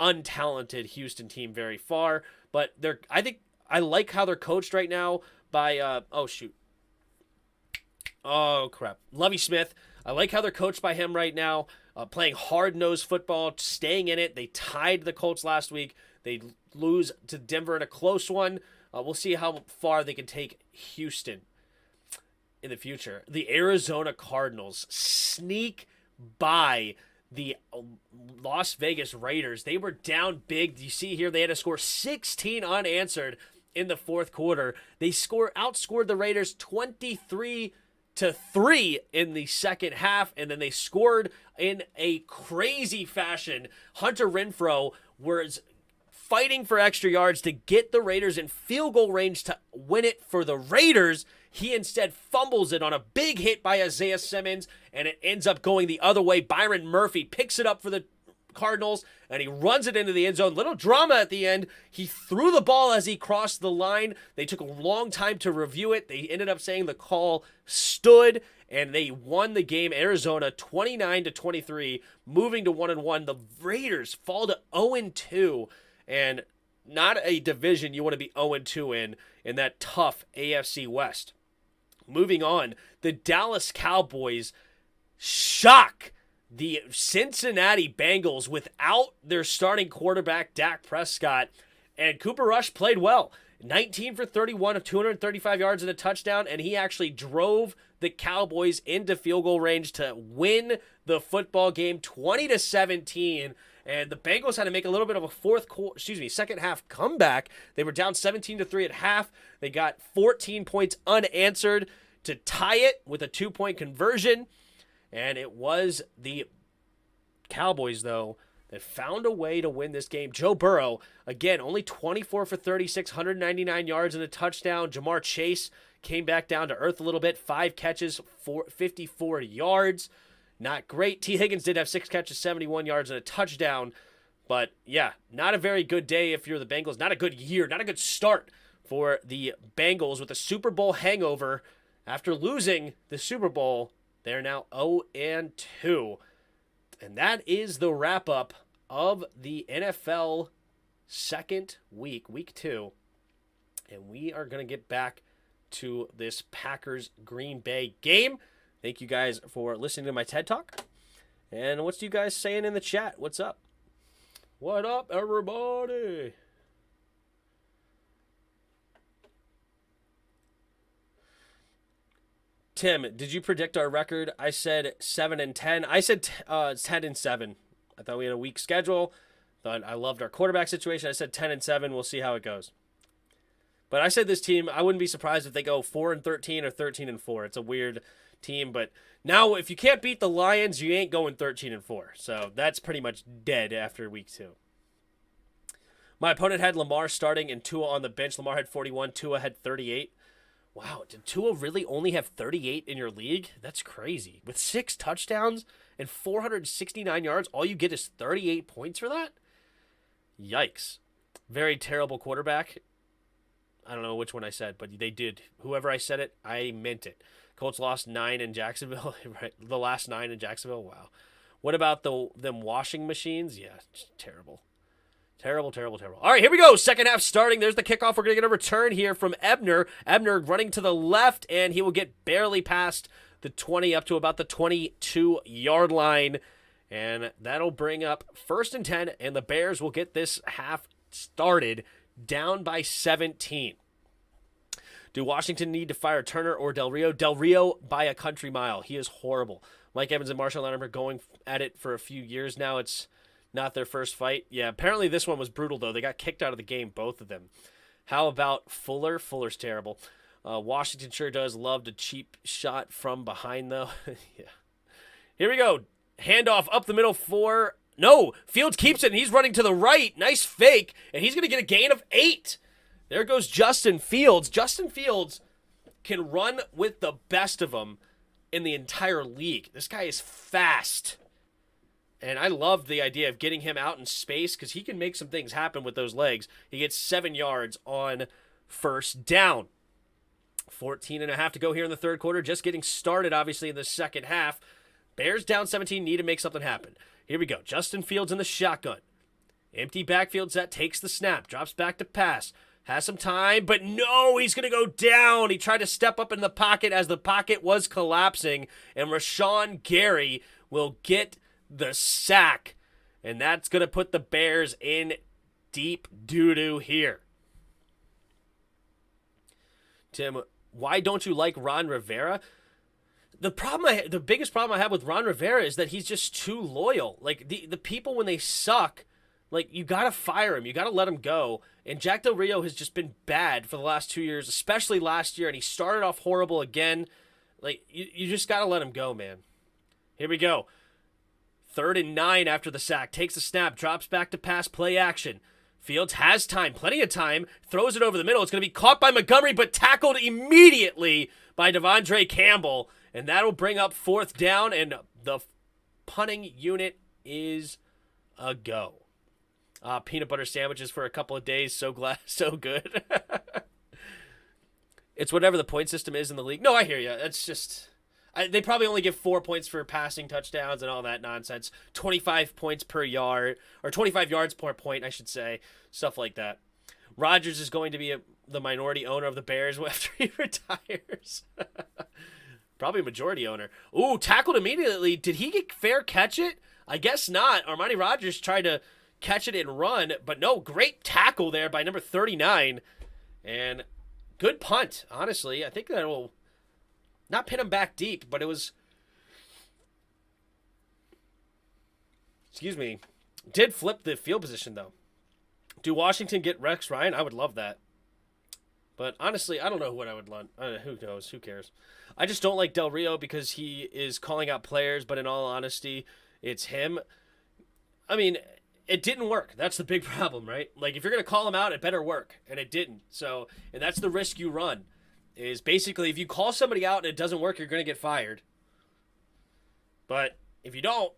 Speaker 1: untalented Houston team very far. But I like how they're coached right now by Lovie Smith. I like how they're coached by him right now, playing hard-nosed football, staying in it. They tied the Colts last week. They lose to Denver in a close one. We'll see how far they can take Houston in the future. The Arizona Cardinals sneak by the Las Vegas Raiders. They were down big. You see here, they had to score 16 unanswered in the fourth quarter. They outscored the Raiders 23-3 in the second half, and then they scored in a crazy fashion. Hunter Renfrow was fighting for extra yards to get the Raiders in field goal range to win it for the Raiders. He instead fumbles it on a big hit by Isaiah Simmons, and it ends up going the other way. Byron Murphy picks it up for the Cardinals, and he runs it into the end zone. Little drama at the end. He threw the ball as he crossed the line. They took a long time to review it. They ended up saying the call stood, and they won the game. Arizona 29-23, moving to 1-1. The Raiders fall to 0-2, and not a division you want to be 0-2 in that tough AFC West. Moving on, the Dallas Cowboys shock the Cincinnati Bengals without their starting quarterback, Dak Prescott, and Cooper Rush played well. 19 for 31 of 235 yards and a touchdown, and he actually drove the Cowboys into field goal range to win the football game 20-17. And the Bengals had to make a little bit of a second half comeback. They were down 17-3 at half. They got 14 points unanswered to tie it with a 2-point conversion. And it was the Cowboys, though, and found a way to win this game. Joe Burrow, again, only 24 for 36, 199 yards and a touchdown. Jamar Chase came back down to earth a little bit, 5 catches, 54 yards. Not great. T. Higgins did have 6 catches, 71 yards and a touchdown. But, yeah, not a very good day if you're the Bengals. Not a good year, not a good start for the Bengals with a Super Bowl hangover. After losing the Super Bowl, they're now 0-2. And that is the wrap-up of the NFL second week, week 2. And we are going to get back to this Packers-Green Bay game. Thank you guys for listening to my TED Talk. And what's you guys saying in the chat? What's up? What up, everybody? Tim, did you predict our record? I said 7-10. I said 10-7. I thought we had a weak schedule. Thought I loved our quarterback situation. I said 10-7. We'll see how it goes. But I said this team, I wouldn't be surprised if they go 4-13 or 13-4. It's a weird team, but now if you can't beat the Lions, you ain't going 13-4. So that's pretty much dead after week 2. My opponent had Lamar starting and Tua on the bench. Lamar had 41, Tua had 38. Wow, did Tua really only have 38 in your league? That's crazy. With 6 touchdowns and 469 yards, all you get is 38 points for that? Yikes. Very terrible quarterback. I don't know which one I said, but they did. Whoever I said it, I meant it. Colts lost 9 in Jacksonville. Right, the last 9 in Jacksonville. Wow. What about them washing machines? Yeah, terrible. Terrible, terrible, terrible. All right, here we go. Second half starting. There's the kickoff. We're going to get a return here from Ebner. Ebner running to the left, and he will get barely past the 20 up to about the 22-yard line. And that'll bring up 1st and 10, and the Bears will get this half started down by 17. Do Washington need to fire Turner or Del Rio? Del Rio by a country mile. He is horrible. Mike Evans and Marshall Lattimore going at it for a few years now. It's not their first fight. Yeah, apparently this one was brutal, though. They got kicked out of the game, both of them. How about Fuller? Fuller's terrible. Washington sure does love the cheap shot from behind, though. Yeah. Here we go. Handoff up the middle for... No, Fields keeps it, and he's running to the right. Nice fake, and he's going to get a gain of 8. There goes Justin Fields. Justin Fields can run with the best of them in the entire league. This guy is fast. And I love the idea of getting him out in space because he can make some things happen with those legs. He gets 7 yards on 1st down. 14.5 to go here in the third quarter. Just getting started, obviously, in the second half. Bears down 17, need to make something happen. Here we go. Justin Fields in the shotgun. Empty backfield set, takes the snap, drops back to pass. Has some time, but no, he's going to go down. He tried to step up in the pocket as the pocket was collapsing, and Rashawn Gary will get the sack, and that's going to put the Bears in deep doo-doo here. Tim, why don't you like Ron Rivera? The biggest problem I have with Ron Rivera is that he's just too loyal. Like, the people, when they suck, like, you got to fire him. You got to let him go. And Jack Del Rio has just been bad for the last 2 years, especially last year, and he started off horrible again. Like, you just got to let him go, man. Here we go. 3rd and 9 after the sack. Takes the snap, drops back to pass, play action. Fields has time, plenty of time, throws it over the middle. It's going to be caught by Montgomery, but tackled immediately by Devondre Campbell. And that'll bring up 4th down, and the punting unit is a go. Peanut butter sandwiches for a couple of days. So glad, so good. It's whatever the point system is in the league. No, I hear you. It's just... they probably only give 4 points for passing touchdowns and all that nonsense. 25 points per yard, or 25 yards per point, I should say. Stuff like that. Rodgers is going to be the minority owner of the Bears after he retires. Probably a majority owner. Ooh, tackled immediately. Did he get fair catch it? I guess not. Armani Rodgers tried to catch it and run, but no, great tackle there by number 39. And good punt, honestly. I think that will not pin him back deep, but it was... Excuse me. Did flip the field position, though. Do Washington get Rex Ryan? I would love that. But honestly, I don't know what I would want. Who knows? Who cares? I just don't like Del Rio because he is calling out players, but in all honesty, it's him. I mean, it didn't work. That's the big problem, right? Like, if you're going to call him out, it better work. And it didn't. So, and that's the risk you run. Is basically, if you call somebody out and it doesn't work, you're going to get fired. But if you don't,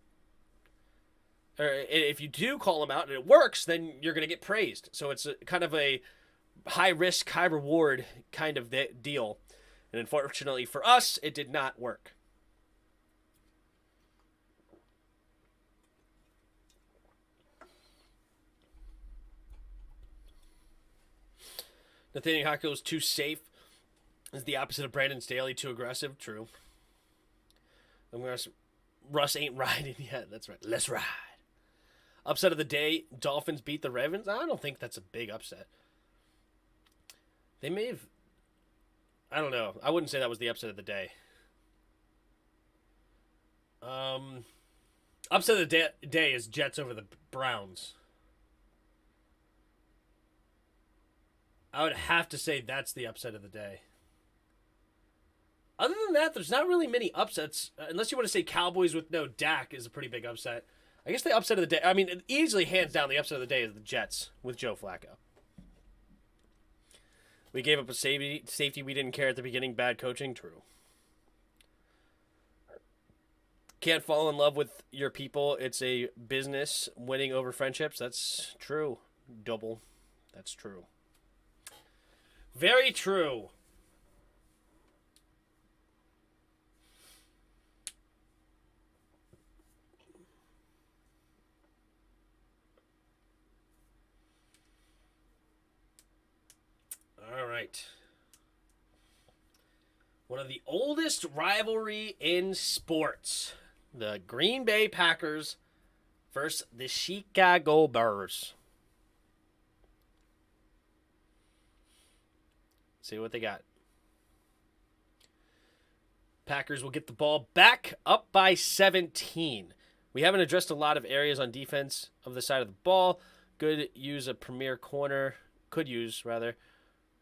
Speaker 1: or if you do call them out and it works, then you're going to get praised. So it's kind of a high risk, high reward kind of deal. And unfortunately for us, it did not work. Nathaniel Hackett was too safe. Is the opposite of Brandon Staley, too aggressive. True. Russ ain't riding yet. That's right. Let's ride. Upset of the day, Dolphins beat the Ravens. I don't think that's a big upset. They may have... I don't know. I wouldn't say that was the upset of the day. Upset of the day is Jets over the Browns. I would have to say that's the upset of the day. Other than that, there's not really many upsets. Unless you want to say Cowboys with no Dak is a pretty big upset. I guess the upset of the day, I mean, easily hands down the upset of the day is the Jets with Joe Flacco. We gave up a safety we didn't care at the beginning. Bad coaching. True. Can't fall in love with your people. It's a business. Winning over friendships. That's true. Double. That's true. Very true. All right. One of the oldest rivalry in sports. The Green Bay Packers versus the Chicago Bears. See what they got. Packers will get the ball back up by 17. We haven't addressed a lot of areas on defense of the side of the ball. Could use a premier corner.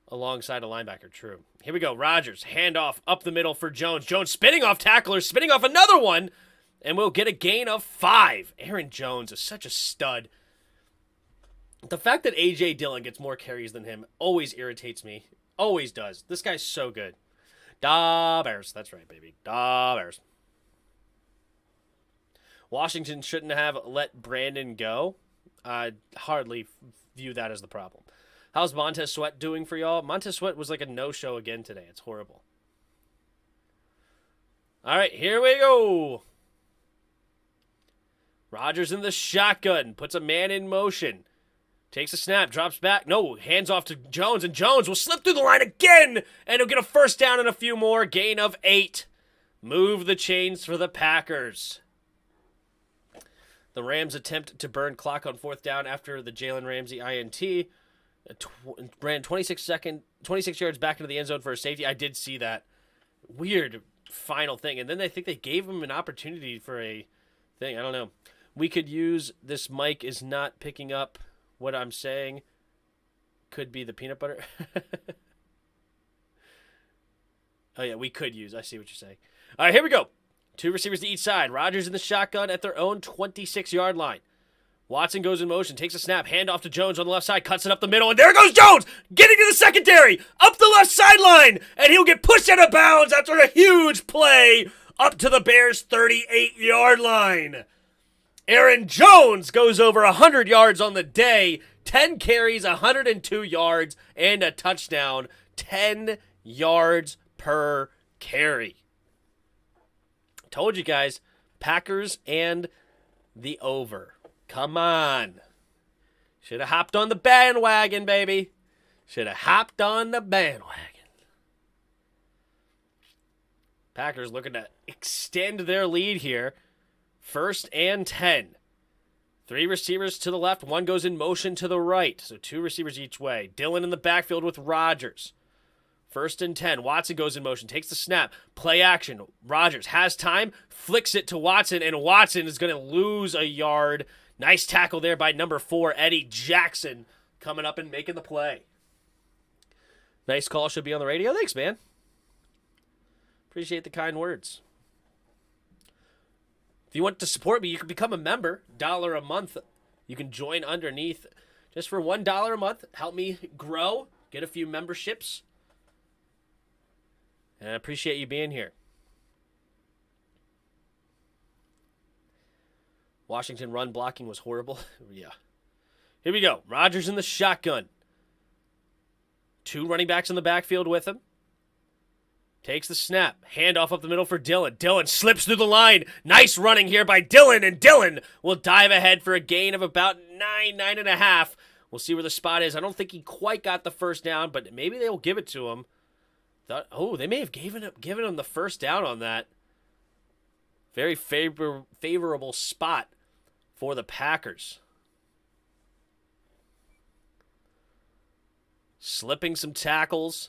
Speaker 1: Alongside a linebacker. True. Here we go. Rodgers. Handoff up the middle for Jones. Jones spinning off tacklers. Spinning off another one. And we'll get a gain of 5. Aaron Jones is such a stud. The fact that A.J. Dillon gets more carries than him always irritates me. Always does. This guy's so good. Da Bears. That's right, baby. Da Bears. Washington shouldn't have let Brandon go. I hardly view that as the problem. How's Montez Sweat doing for y'all? Montez Sweat was like a no-show again today. It's horrible. All right, here we go. Rodgers in the shotgun. Puts a man in motion. Takes a snap. Drops back. No, hands off to Jones. And Jones will slip through the line again. And he'll get a first down and a few more. Gain of 8. Move the chains for the Packers. The Rams attempt to burn clock on 4th down after the Jalen Ramsey INT. Ran 26 yards back into the end zone for a safety. I did see that. Weird final thing. And then I think they gave him an opportunity for a thing. I don't know. We could use this mic is not picking up what I'm saying. Could be the peanut butter. Oh, yeah, we could use. I see what you're saying. All right, here we go. 2 receivers to each side. Rodgers in the shotgun at their own 26-yard line. Watson goes in motion, takes a snap, handoff to Jones on the left side, cuts it up the middle, and there goes Jones, getting to the secondary, up the left sideline, and he'll get pushed out of bounds after a huge play up to the Bears' 38-yard line. Aaron Jones goes over 100 yards on the day, 10 carries, 102 yards, and a touchdown, 10 yards per carry. Told you guys, Packers and the over. Come on. Should have hopped on the bandwagon, baby. Should have hopped on the bandwagon. Packers looking to extend their lead here. 1st and 10. 3 receivers to the left. 1 goes in motion to the right. So 2 receivers each way. Dillon in the backfield with Rodgers. 1st and 10. Watson goes in motion. Takes the snap. Play action. Rodgers has time. Flicks it to Watson. And Watson is going to lose a yard. Nice tackle there by number 4, Eddie Jackson, coming up and making the play. Nice call. Should be on the radio. Thanks, man. Appreciate the kind words. If you want to support me, you can become a member. $1 a month You can join underneath just for $1 a month. Help me grow, get a few memberships. And I appreciate you being here. Washington run blocking was horrible. Yeah. Here we go. Rodgers in the shotgun. 2 running backs in the backfield with him. Takes the snap. Handoff up the middle for Dillon. Dillon slips through the line. Nice running here by Dillon. And Dillon will dive ahead for a gain of about 9.5. We'll see where the spot is. I don't think he quite got the first down, but maybe they will give it to him. They may have given him the first down on that. Very favorable spot for the Packers. Slipping some tackles.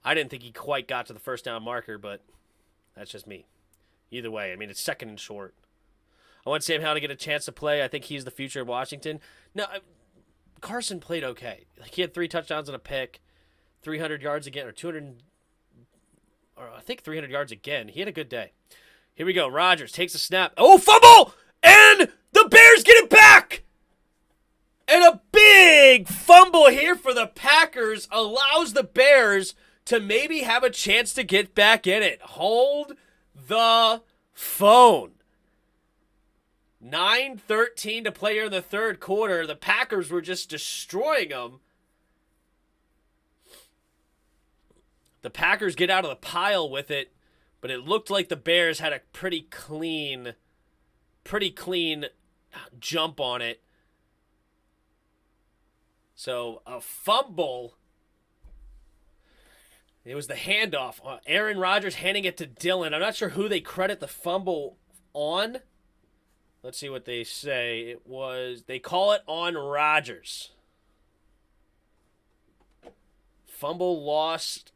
Speaker 1: I didn't think he quite got to the first down marker, but that's just me. Either way, I mean, it's second and short. I want Sam Howell to get a chance to play. I think he's the future of Washington. No, Carson played okay. Like, he had 3 touchdowns and a pick, 300 yards again, I think 300 yards again. He had a good day. Here we go. Rodgers takes a snap. Oh, fumble! And the Bears get it back! And a big fumble here for the Packers allows the Bears to maybe have a chance to get back in it. Hold the phone. 9:13 to play here in the third quarter. The Packers were just destroying them. The Packers get out of the pile with it, but it looked like the Bears had a pretty clean jump on it. So a fumble. It was the handoff. Aaron Rodgers handing it to Dillon. I'm not sure who they credit the fumble on. Let's see what they say. They call it on Rodgers. Fumble lost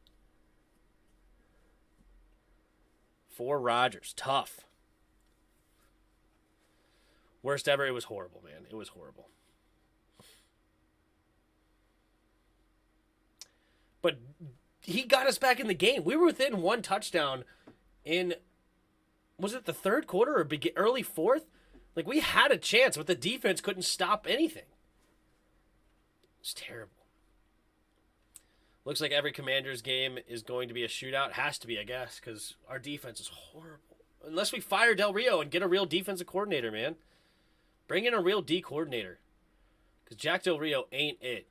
Speaker 1: for Rodgers. Tough. Worst ever. It was horrible, man. It was horrible. But he got us back in the game. We were within 1 touchdown in, was it the third quarter or early fourth? Like, we had a chance, but the defense couldn't stop anything. It's terrible. Looks like every Commanders game is going to be a shootout. Has to be, I guess, because our defense is horrible. Unless we fire Del Rio and get a real defensive coordinator, man. Bring in a real D coordinator. Because Jack Del Rio ain't it.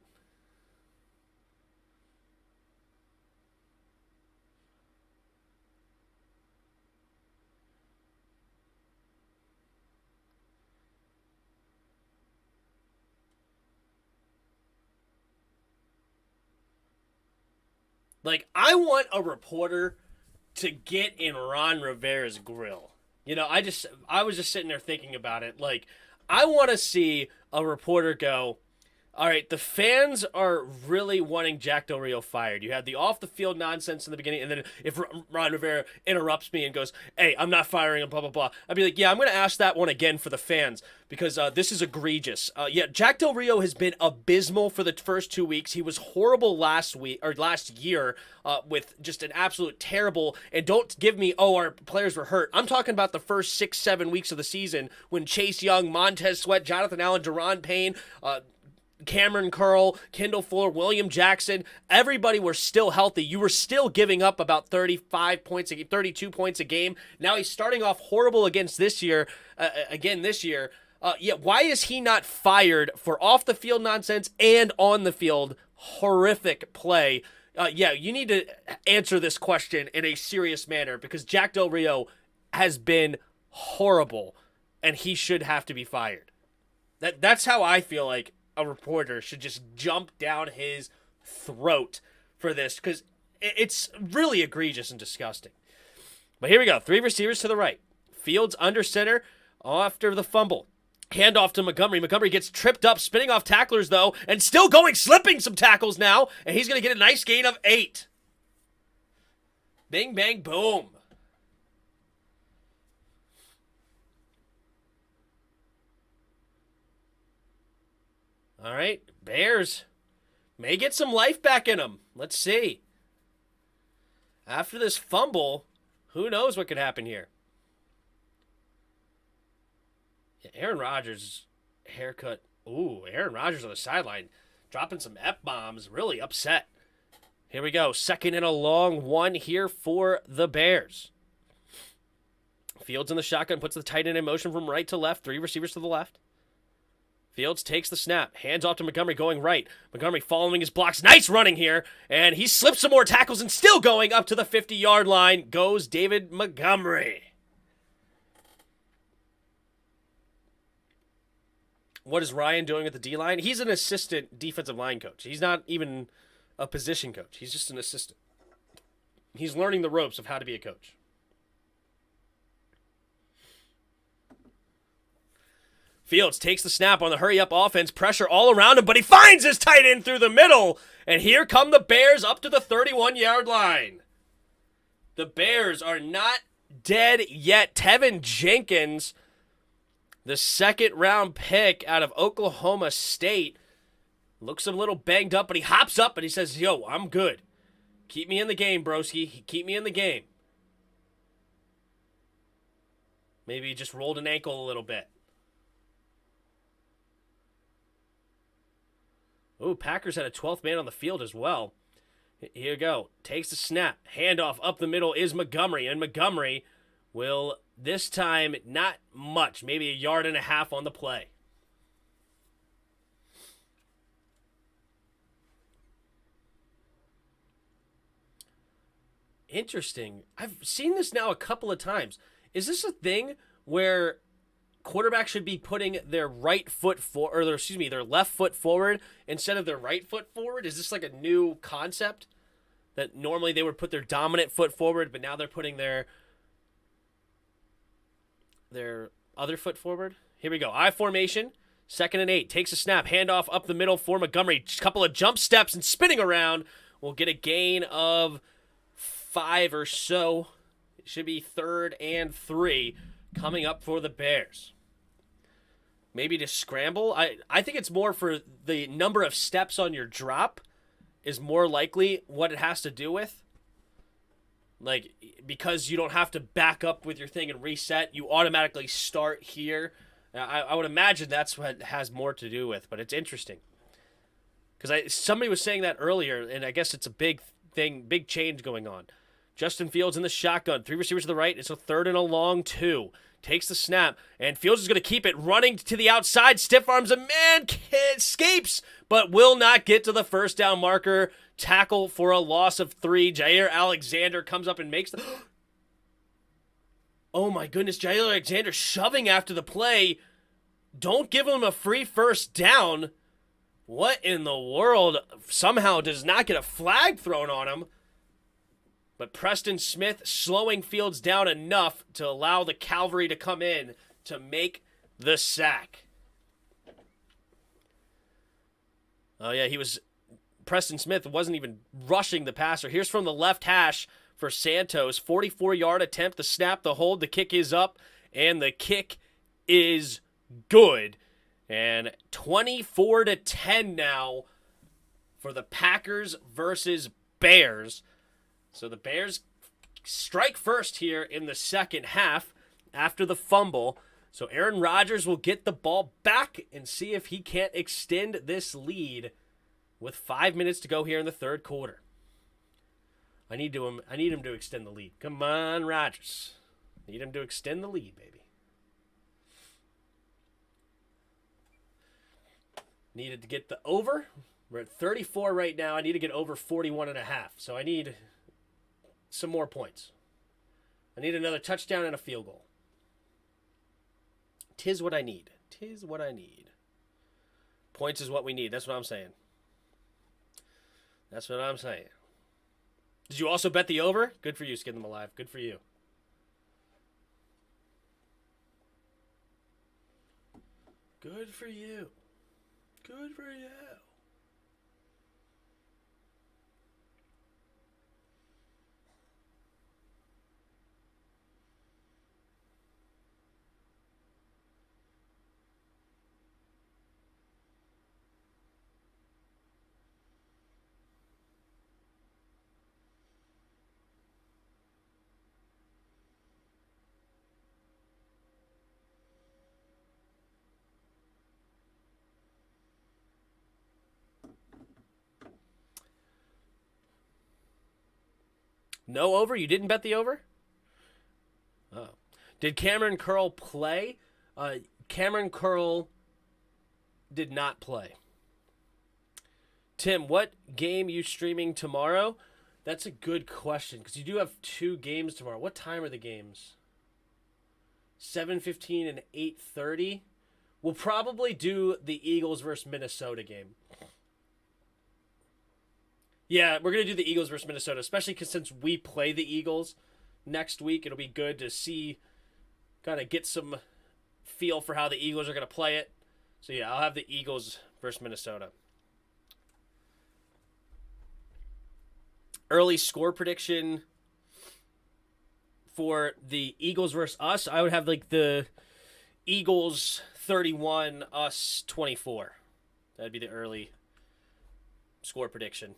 Speaker 1: Like, I want a reporter to get in Ron Rivera's grill. You know, I was just sitting there thinking about it. Like, I want to see a reporter go, all right, the fans are really wanting Jack Del Rio fired. You had the off-the-field nonsense in the beginning, and then if Ron Rivera interrupts me and goes, hey, I'm not firing him, blah, blah, blah, I'd be like, yeah, I'm going to ask that one again for the fans because this is egregious. Jack Del Rio has been abysmal for the first 2 weeks. He was horrible last year with just an absolute terrible, and don't give me, our players were hurt. I'm talking about the first 6-7 weeks of the season when Chase Young, Montez Sweat, Jonathan Allen, Deron Payne, Cameron Curl, Kendall Fuller, William Jackson, everybody were still healthy. You were still giving up about 32 points a game. Now he's starting off horrible again this year. Why is he not fired for off-the-field nonsense and on-the-field horrific play? You need to answer this question in a serious manner because Jack Del Rio has been horrible, and he should have to be fired. That's how I feel like a reporter should just jump down his throat for this because it's really egregious and disgusting. But here we go. 3 receivers to the right. Fields under center after the fumble. Handoff to Montgomery. Montgomery gets tripped up, spinning off tacklers, though, and still slipping some tackles now, and he's going to get a nice gain of 8. Bing, bang, boom. All right, Bears may get some life back in them. Let's see. After this fumble, who knows what could happen here? Yeah, Aaron Rodgers haircut. Ooh, Aaron Rodgers on the sideline, dropping some F-bombs, really upset. Here we go. Second and a long one here for the Bears. Fields in the shotgun, puts the tight end in motion from right to left. 3 receivers to the left. Fields takes the snap. Hands off to Montgomery going right. Montgomery following his blocks. Nice running here. And he slips some more tackles and still going up to the 50-yard line goes David Montgomery. What is Ryan doing with the D-line? He's an assistant defensive line coach. He's not even a position coach. He's just an assistant. He's learning the ropes of how to be a coach. Fields takes the snap on the hurry-up offense, pressure all around him, but he finds his tight end through the middle, and here come the Bears up to the 31-yard line. The Bears are not dead yet. Tevin Jenkins, the second-round pick out of Oklahoma State, looks a little banged up, but he hops up and he says, yo, I'm good. Keep me in the game, broski. Keep me in the game. Maybe he just rolled an ankle a little bit. Ooh, Packers had a 12th man on the field as well. Here we go. Takes the snap. Handoff up the middle is Montgomery. And Montgomery will, this time, not much. Maybe 1.5 yards on the play. Interesting. I've seen this now a couple of times. Is this a thing where quarterback should be putting their right foot forward, or their left foot forward instead of their right foot forward? Is this like a new concept that normally they would put their dominant foot forward, but now they're putting their other foot forward? Here we go. I formation, 2nd and 8. Takes a snap, handoff up the middle for Montgomery. Couple of jump steps and spinning around. We'll get a gain of 5 or so. It should be 3rd and 3 coming up for the Bears. Maybe to scramble. I think it's more for the number of steps on your drop is more likely what it has to do with. Like, because you don't have to back up with your thing and reset, you automatically start here. I would imagine that's what it has more to do with, but it's interesting. Because somebody was saying that earlier, and I guess it's a big thing, big change going on. Justin Fields in the shotgun. 3 receivers to the right. It's a 3rd and a long 2. Takes the snap, and Fields is going to keep it running to the outside. Stiff arms a man, escapes, but will not get to the first down marker. Tackle for a loss of 3. Jair Alexander comes up and makes the... Oh my goodness, Jair Alexander shoving after the play. Don't give him a free first down. What in the world? Somehow does not get a flag thrown on him. But Preston Smith slowing Fields down enough to allow the cavalry to come in to make the sack. Oh, yeah, Preston Smith wasn't even rushing the passer. Here's from the left hash for Santos. 44-yard attempt, the snap, the hold, the kick is up, and the kick is good. And 24-10 now for the Packers versus Bears. So the Bears strike first here in the second half after the fumble. So Aaron Rodgers will get the ball back and see if he can't extend this lead with 5 minutes to go here in the third quarter. I need him to extend the lead. Come on, Rodgers. Need him to extend the lead, baby. Needed to get the over. We're at 34 right now. I need to get over 41.5. So I need some more points. I need another touchdown and a field goal. 'Tis what I need. 'Tis what I need. Points is what we need. That's what I'm saying. That's what I'm saying. Did you also bet the over? Good for you, Skin Them Alive. Good for you. Good for you. Good for you. No over? You didn't bet the over? Oh. Did Cameron Curl play? Cameron Curl did not play. Tim, what game you streaming tomorrow? That's a good question because you do have 2 games tomorrow. What time are the games? 7:15 and 8:30. We'll probably do the Eagles versus Minnesota game. Yeah, we're going to do the Eagles versus Minnesota, especially because since we play the Eagles next week, it'll be good to see, kind of get some feel for how the Eagles are going to play it. So, yeah, I'll have the Eagles versus Minnesota. Early score prediction for the Eagles versus us, I would have like the Eagles 31, us 24. That'd be the early score prediction.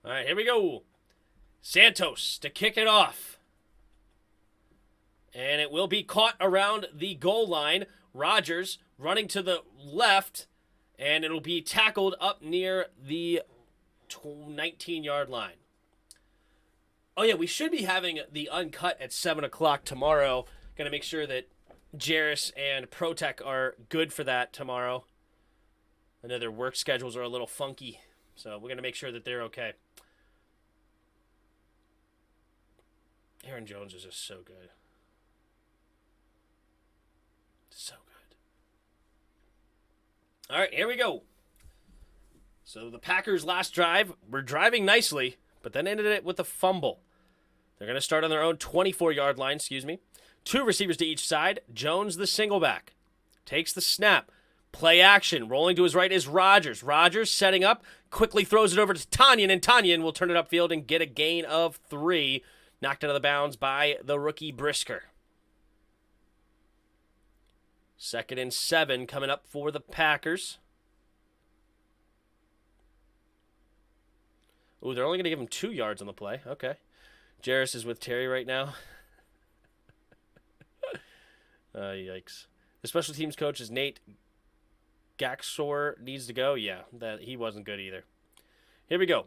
Speaker 1: All right, here we go. Santos to kick it off. And it will be caught around the goal line. Rodgers running to the left, and it'll be tackled up near the 19-yard line. Oh, yeah, we should be having the uncut at 7 o'clock tomorrow. Going to make sure that Jairus and Protech are good for that tomorrow. I know their work schedules are a little funky, so we're going to make sure that they're okay. Aaron Jones is just so good. So good. All right, here we go. So the Packers' last drive, we're driving nicely, but then ended it with a fumble. They're going to start on their own 24-yard line, 2 receivers to each side. Jones, the single back, takes the snap. Play action. Rolling to his right is Rodgers. Rodgers setting up, quickly throws it over to Tanyan, and Tanyan will turn it upfield and get a gain of 3. Knocked out of the bounds by the rookie Brisker. 2nd and 7 coming up for the Packers. Ooh, they're only going to give him 2 yards on the play. Okay. Jairus is with Terry right now. Yikes. The special teams coach is Nate Gaxor. Needs to go. Yeah, he wasn't good either. Here we go.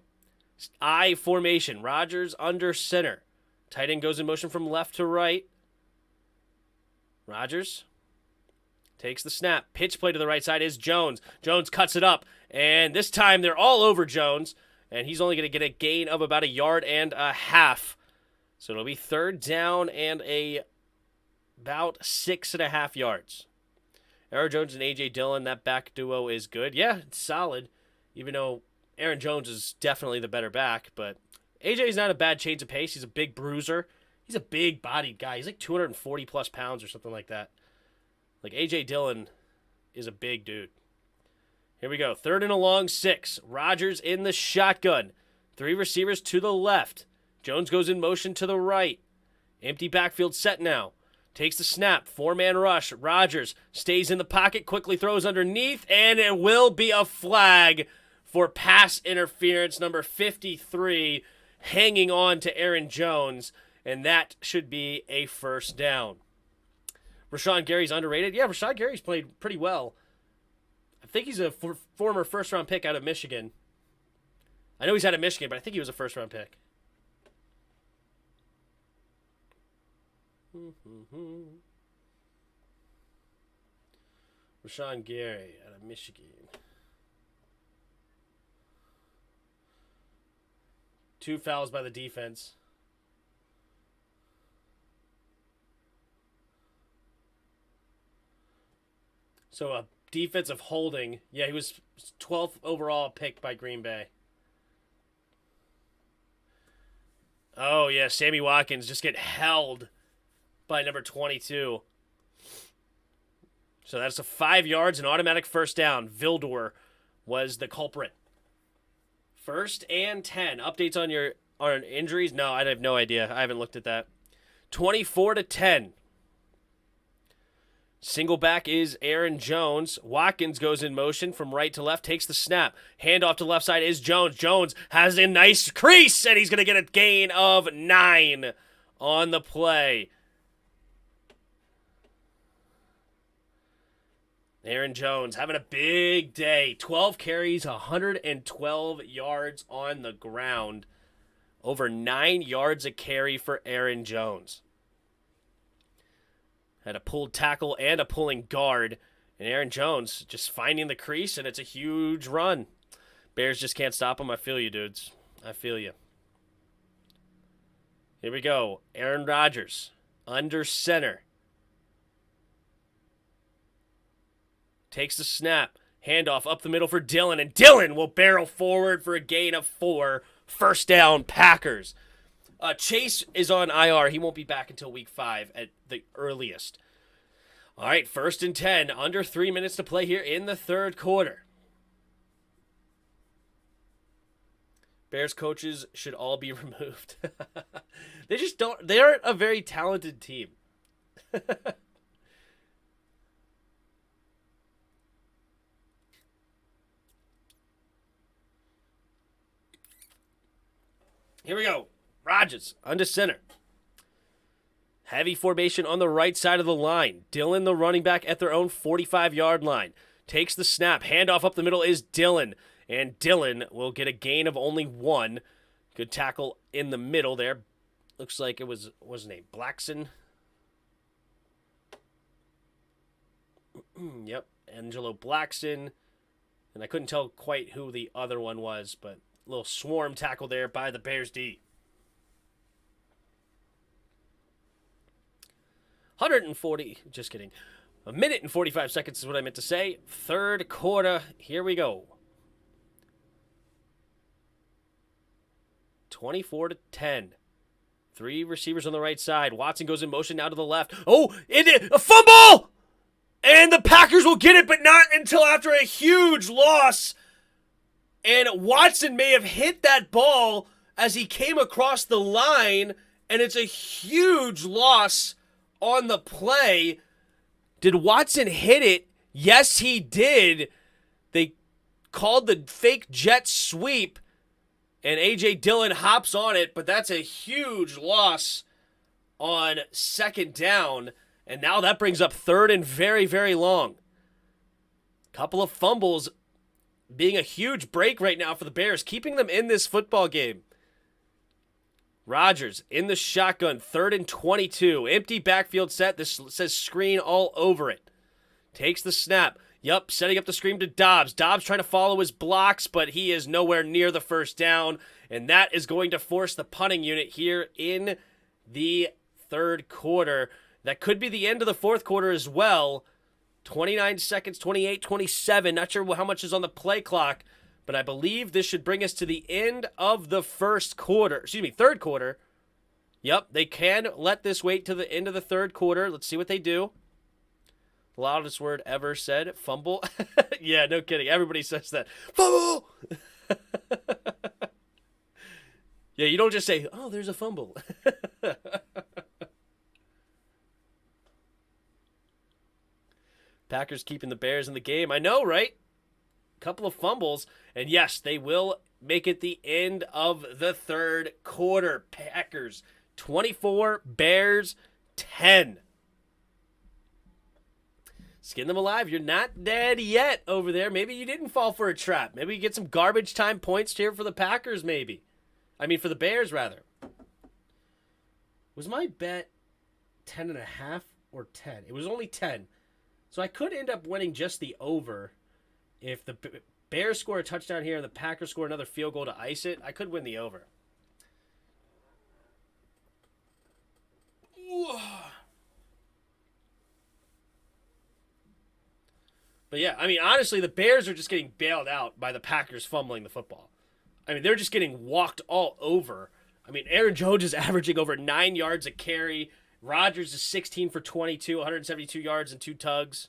Speaker 1: I formation. Rodgers under center. Tight end goes in motion from left to right. Rodgers takes the snap. Pitch play to the right side is Jones. Jones cuts it up. And this time they're all over Jones. And he's only going to get a gain of about 1.5 yards. So it'll be 3rd down and about 6.5 yards. Aaron Jones and A.J. Dillon, that back duo is good. Yeah, it's solid. Even though Aaron Jones is definitely the better back. But A.J.'s not a bad change of pace. He's a big bruiser. He's a big-bodied guy. He's like 240-plus pounds or something like that. Like, A.J. Dillon is a big dude. Here we go. 3rd and a long 6. Rodgers in the shotgun. 3 receivers to the left. Jones goes in motion to the right. Empty backfield set now. Takes the snap. 4-man rush. Rodgers stays in the pocket. Quickly throws underneath. And it will be a flag for pass interference. Number 53 hanging on to Aaron Jones. And that should be a 1st down. Rashawn Gary's underrated. Yeah, Rashawn Gary's played pretty well. I think he's a former first-round pick out of Michigan. I know he's out of Michigan, but I think he was a first-round pick. Rashawn Gary out of Michigan. 2 fouls by the defense. So a defensive holding. Yeah, he was 12th overall pick by Green Bay. Oh, yeah, Sammy Watkins just get held by number 22. So that's a 5 yards, an automatic 1st down. Vildor was the culprit. 1st and 10. Updates on injuries? No, I have no idea. I haven't looked at that. 24-10. Single back is Aaron Jones. Watkins goes in motion from right to left, takes the snap. Handoff to left side is Jones. Jones has a nice crease, and he's going to get a gain of 9 on the play. Aaron Jones having a big day. 12 carries, 112 yards on the ground. Over 9 yards a carry for Aaron Jones. Had a pulled tackle and a pulling guard. And Aaron Jones just finding the crease, and it's a huge run. Bears just can't stop him. I feel you, dudes. I feel you. Here we go. Aaron Rodgers under center. Takes the snap. Handoff up the middle for Dillon, and Dillon will barrel forward for a gain of 4. First down, Packers. Chase is on IR. He won't be back until week 5 at the earliest. All right, 1st and 10. Under 3 minutes to play here in the third quarter. Bears coaches should all be removed. They just don't. They aren't a very talented team. Here we go. Rodgers under center. Heavy formation on the right side of the line. Dillon, the running back, at their own 45-yard line. Takes the snap. Handoff up the middle is Dillon. And Dillon will get a gain of only 1. Good tackle in the middle there. Looks like it was, what's his name? Blackson. Yep, Angelo Blackson. And I couldn't tell quite who the other one was, but a little swarm tackle there by the Bears D. 140, just kidding. 1 minute and 45 seconds is what I meant to say. Third quarter, here we go. 24-10. 3 receivers on the right side. Watson goes in motion now to the left. Oh, a fumble! And the Packers will get it, but not until after a huge loss. And Watson may have hit that ball as he came across the line, and it's a huge loss on the play. Did Watson hit it? Yes, he did. They called the fake jet sweep, and A.J. Dillon hops on it, but that's a huge loss on 2nd down. And now that brings up 3rd and very, very long. Couple of fumbles being a huge break right now for the Bears, keeping them in this football game. Rodgers in the shotgun, 3rd and 22. Empty backfield set. This says screen all over it. Takes the snap. Yup, setting up the screen to Dobbs. Dobbs trying to follow his blocks, but he is nowhere near the first down. And that is going to force the punting unit here in the third quarter. That could be the end of the fourth quarter as well. 29 seconds, 28, 27. Not sure how much is on the play clock, but I believe this should bring us to the end of the third quarter. Yep, they can let this wait to the end of the third quarter. Let's see what they do. Loudest word ever said, fumble. Yeah, no kidding. Everybody says that. Fumble! Yeah, you don't just say, oh, there's a fumble. Packers keeping the Bears in the game. I know, right? Couple of fumbles. And yes, they will make it the end of the third quarter. Packers 24, Bears 10. Skin them alive. You're not dead yet over there. Maybe you didn't fall for a trap. Maybe you get some garbage time points here for the Packers, maybe. I mean, for the Bears, rather. Was my bet 10.5 or 10? It was only 10. So I could end up winning just the over. If the Bears score a touchdown here and the Packers score another field goal to ice it, I could win the over. But yeah, I mean, honestly, the Bears are just getting bailed out by the Packers fumbling the football. I mean, they're just getting walked all over. I mean, Aaron Jones is averaging over 9 yards a carry. Rodgers is 16 for 22, 172 yards and 2 tugs.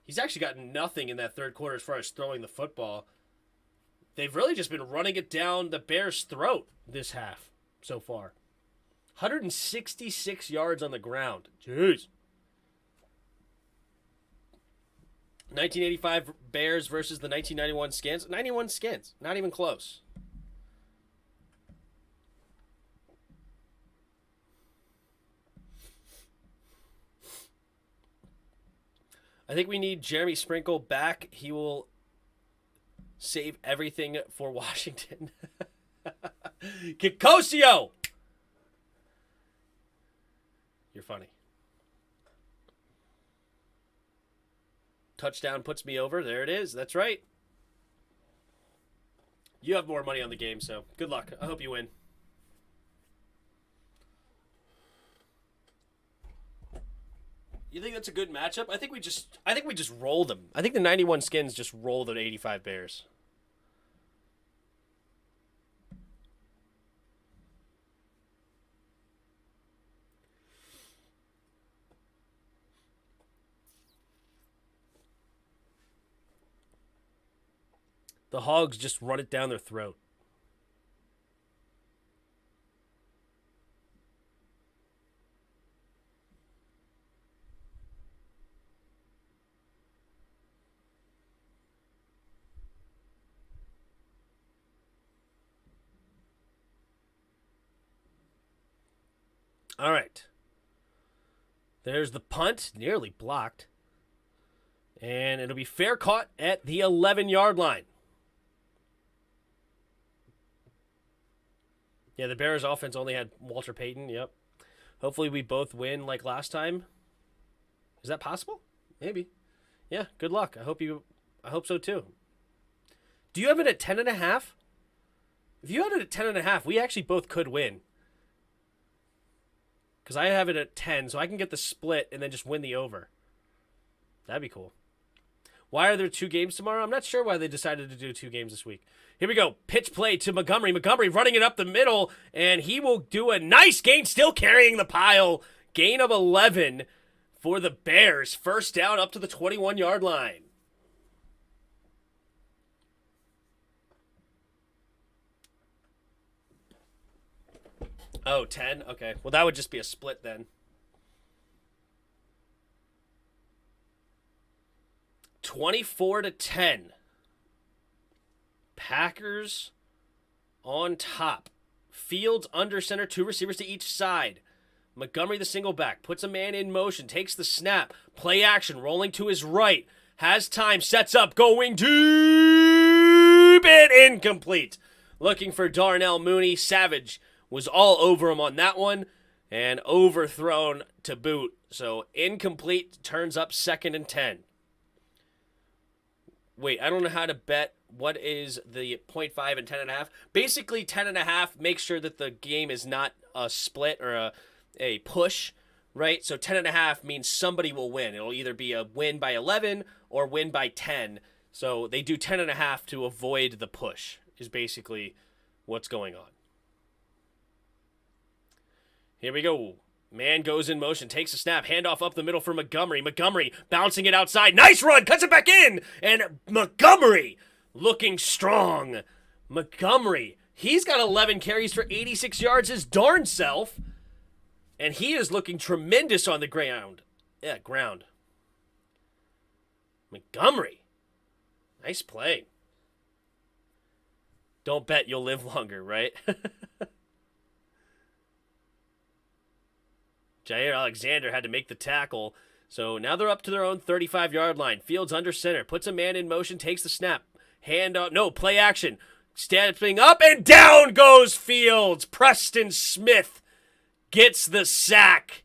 Speaker 1: He's actually gotten nothing in that third quarter as far as throwing the football. They've really just been running it down the Bears' throat this half so far. 166 yards on the ground. Jeez. 1985 Bears versus the 1991 Skins. 91 Skins. Not even close. I think we need Jeremy Sprinkle back. He will save everything for Washington. Kikosio! You're funny. Touchdown puts me over. There it is. That's right. You have more money on the game, so good luck. I hope you win. You think that's a good matchup? I think we just roll them. I think the 91 Skins just roll the 85 Bears. The Hogs just run it down their throat. All right. There's the punt, nearly blocked. And it'll be fair caught at the 11-yard line. Yeah, the Bears offense only had Walter Payton. Yep. Hopefully we both win like last time. Is that possible? Maybe. Yeah, good luck. I hope so too. Do you have it at 10.5? If you had it at 10.5, we actually both could win. Because I have it at 10, so I can get the split and then just win the over. That'd be cool. Why are there 2 games tomorrow? I'm not sure why they decided to do 2 games this week. Here we go. Pitch play to Montgomery. Montgomery running it up the middle, and he will do a nice gain, still carrying the pile. Gain of 11 for the Bears. First down up to the 21-yard line. Oh, 10? Okay. Well, that would just be a split then. 24-10. Packers on top. Fields under center, 2 receivers to each side. Montgomery, the single back, puts a man in motion, takes the snap. Play action, rolling to his right. Has time, sets up, going deep and incomplete. Looking for Darnell Mooney. Savage was all over him on that one and overthrown to boot. So incomplete, turns up 2nd and 10. Wait, I don't know how to bet. What is the 0.5 and 10.5? Basically, 10.5 makes sure that the game is not a split or a push, right? So 10.5 means somebody will win. It'll either be a win by 11 or win by 10. So they do 10.5 to avoid the push is basically what's going on. Here we go. Man goes in motion, takes a snap, handoff up the middle for Montgomery. Montgomery bouncing it outside. Nice run, cuts it back in. And Montgomery looking strong. Montgomery, he's got 11 carries for 86 yards his darn self. And he is looking tremendous on the ground. Yeah, ground. Montgomery. Nice play. Don't bet you'll live longer, right? Jair Alexander had to make the tackle. So now they're up to their own 35-yard line. Fields under center. Puts a man in motion. Takes the snap. Hand up. No, play action. Stepping up and down goes Fields. Preston Smith gets the sack.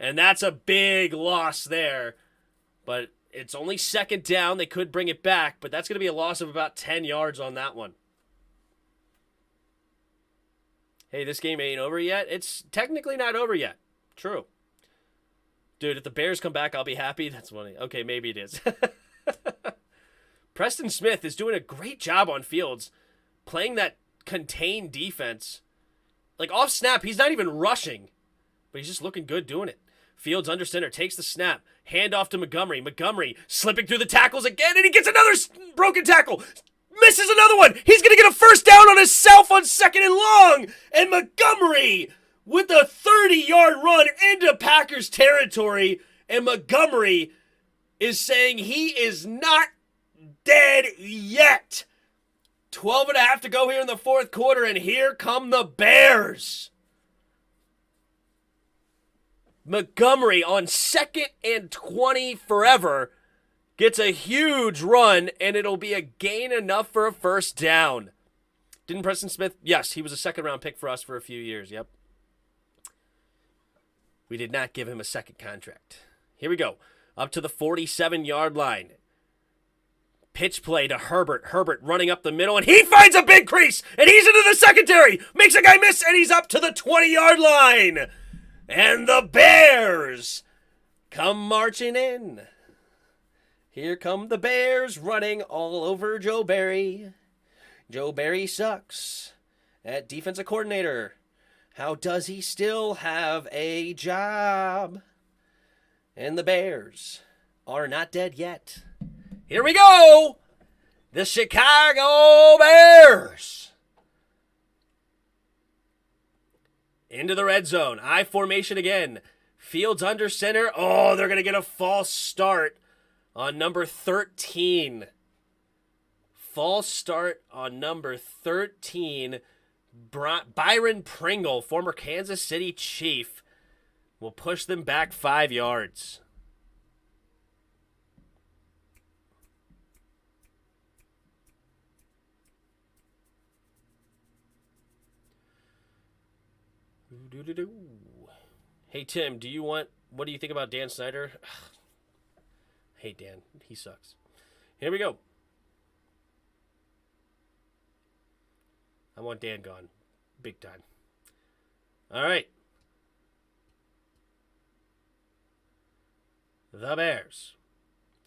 Speaker 1: And that's a big loss there. But it's only 2nd down. They could bring it back. But that's going to be a loss of about 10 yards on that one. Hey, this game ain't over yet. It's technically not over yet. True. Dude, if the Bears come back, I'll be happy. That's funny. Okay, maybe it is. Preston Smith is doing a great job on Fields, playing that contained defense. Like, off snap, he's not even rushing, but he's just looking good doing it. Fields under center, takes the snap. Hand off to Montgomery. Montgomery slipping through the tackles again, and he gets another broken tackle. Misses another one. He's going to get a first down on himself on 2nd and long. And Montgomery with a 30-yard run into Packers territory. And Montgomery is saying he is not dead yet. 12.5 to go here in the 4th quarter. And here come the Bears. Montgomery on 2nd and 20 forever gets a huge run, and it'll be a gain enough for a first down. Didn't Preston Smith? Yes, he was a second-round pick for us for a few years. Yep. We did not give him a second contract. Here we go. Up to the 47-yard line. Pitch play to Herbert. Herbert running up the middle, and he finds a big crease, and he's into the secondary. Makes a guy miss, and he's up to the 20-yard line. And the Bears come marching in. Here come the Bears running all over Joe Barry. Joe Barry sucks at defensive coordinator. How does he still have a job? And the Bears are not dead yet. Here we go. The Chicago Bears. Into the red zone. I formation again. Fields under center. Oh, they're going to get a false start on number 13. False start on number 13. Byron Pringle, former Kansas City Chief, will push them back 5 yards. Hey, Tim, what do you think about Dan Snyder? I hate Dan. He sucks. Here we go. I want Dan gone. Big time. All right. The Bears.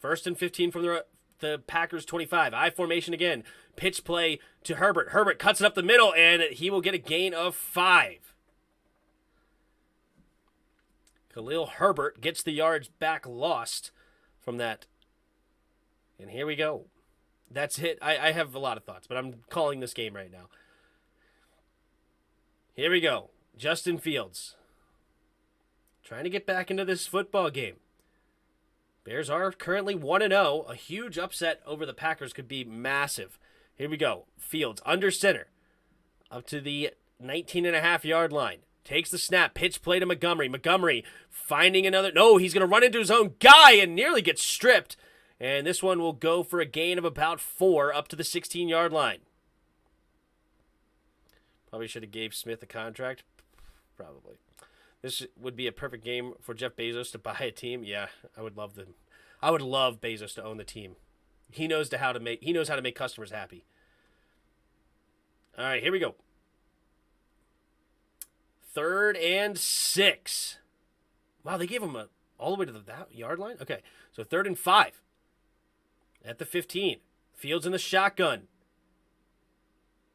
Speaker 1: 1st and 15 from the Packers 25. I formation again. Pitch play to Herbert. Herbert cuts it up the middle, and he will get a gain of 5. Khalil Herbert gets the yards back lost from that. And here we go. That's it. I have a lot of thoughts, but I'm calling this game right now. Here we go. Justin Fields. Trying to get back into this football game. Bears are currently 1-0. A huge upset over the Packers could be massive. Here we go. Fields under center. Up to the 19.5-yard line. Takes the snap. Pitch play to Montgomery. Montgomery finding another. No, he's going to run into his own guy and nearly gets stripped. And this one will go for a gain of about 4 up to the 16-yard line. Probably should have gave Smith a contract. Probably. This would be a perfect game for Jeff Bezos to buy a team. Yeah, I would love them. I would love Bezos to own the team. He knows how to make customers happy. All right, here we go. 3rd and 6. Wow, they gave him all the way to the yard line? Okay, so 3rd and 5. At the 15. Fields in the shotgun.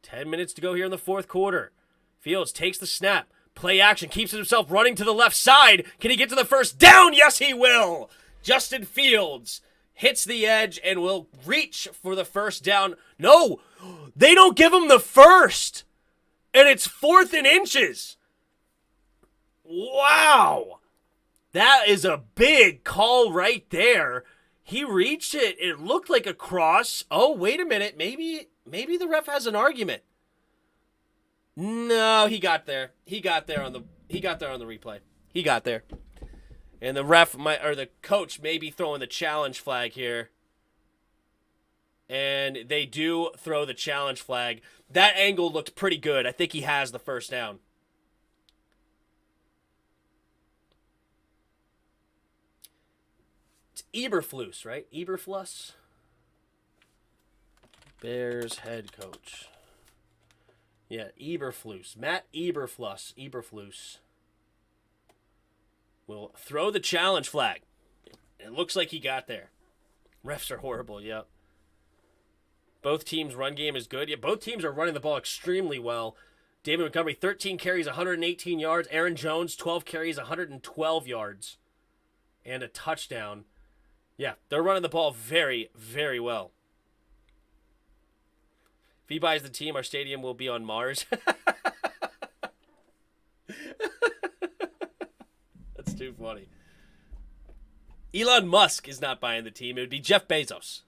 Speaker 1: 10 minutes to go here in the 4th quarter. Fields takes the snap. Play action. Keeps himself running to the left side. Can he get to the first down? Yes, he will. Justin Fields hits the edge and will reach for the first down. No, they don't give him the first. And it's 4th and inches. Wow. That is a big call right there. He reached it. It looked like a cross. Oh, wait a minute. Maybe the ref has an argument. No, he got there. He got there on the replay. He got there. And the the coach may be throwing the challenge flag here. And they do throw the challenge flag. That angle looked pretty good. I think he has the first down. It's Eberflus, right? Eberflus? Bears head coach. Yeah, Eberflus. Matt Eberflus will throw the challenge flag. It looks like he got there. Refs are horrible, yep. Both teams' run game is good. Yeah, both teams are running the ball extremely well. David Montgomery, 13 carries, 118 yards. Aaron Jones, 12 carries, 112 yards. And a touchdown. Yeah, they're running the ball very, very well. If he buys the team, our stadium will be on Mars. That's too funny. Elon Musk is not buying the team. It would be Jeff Bezos.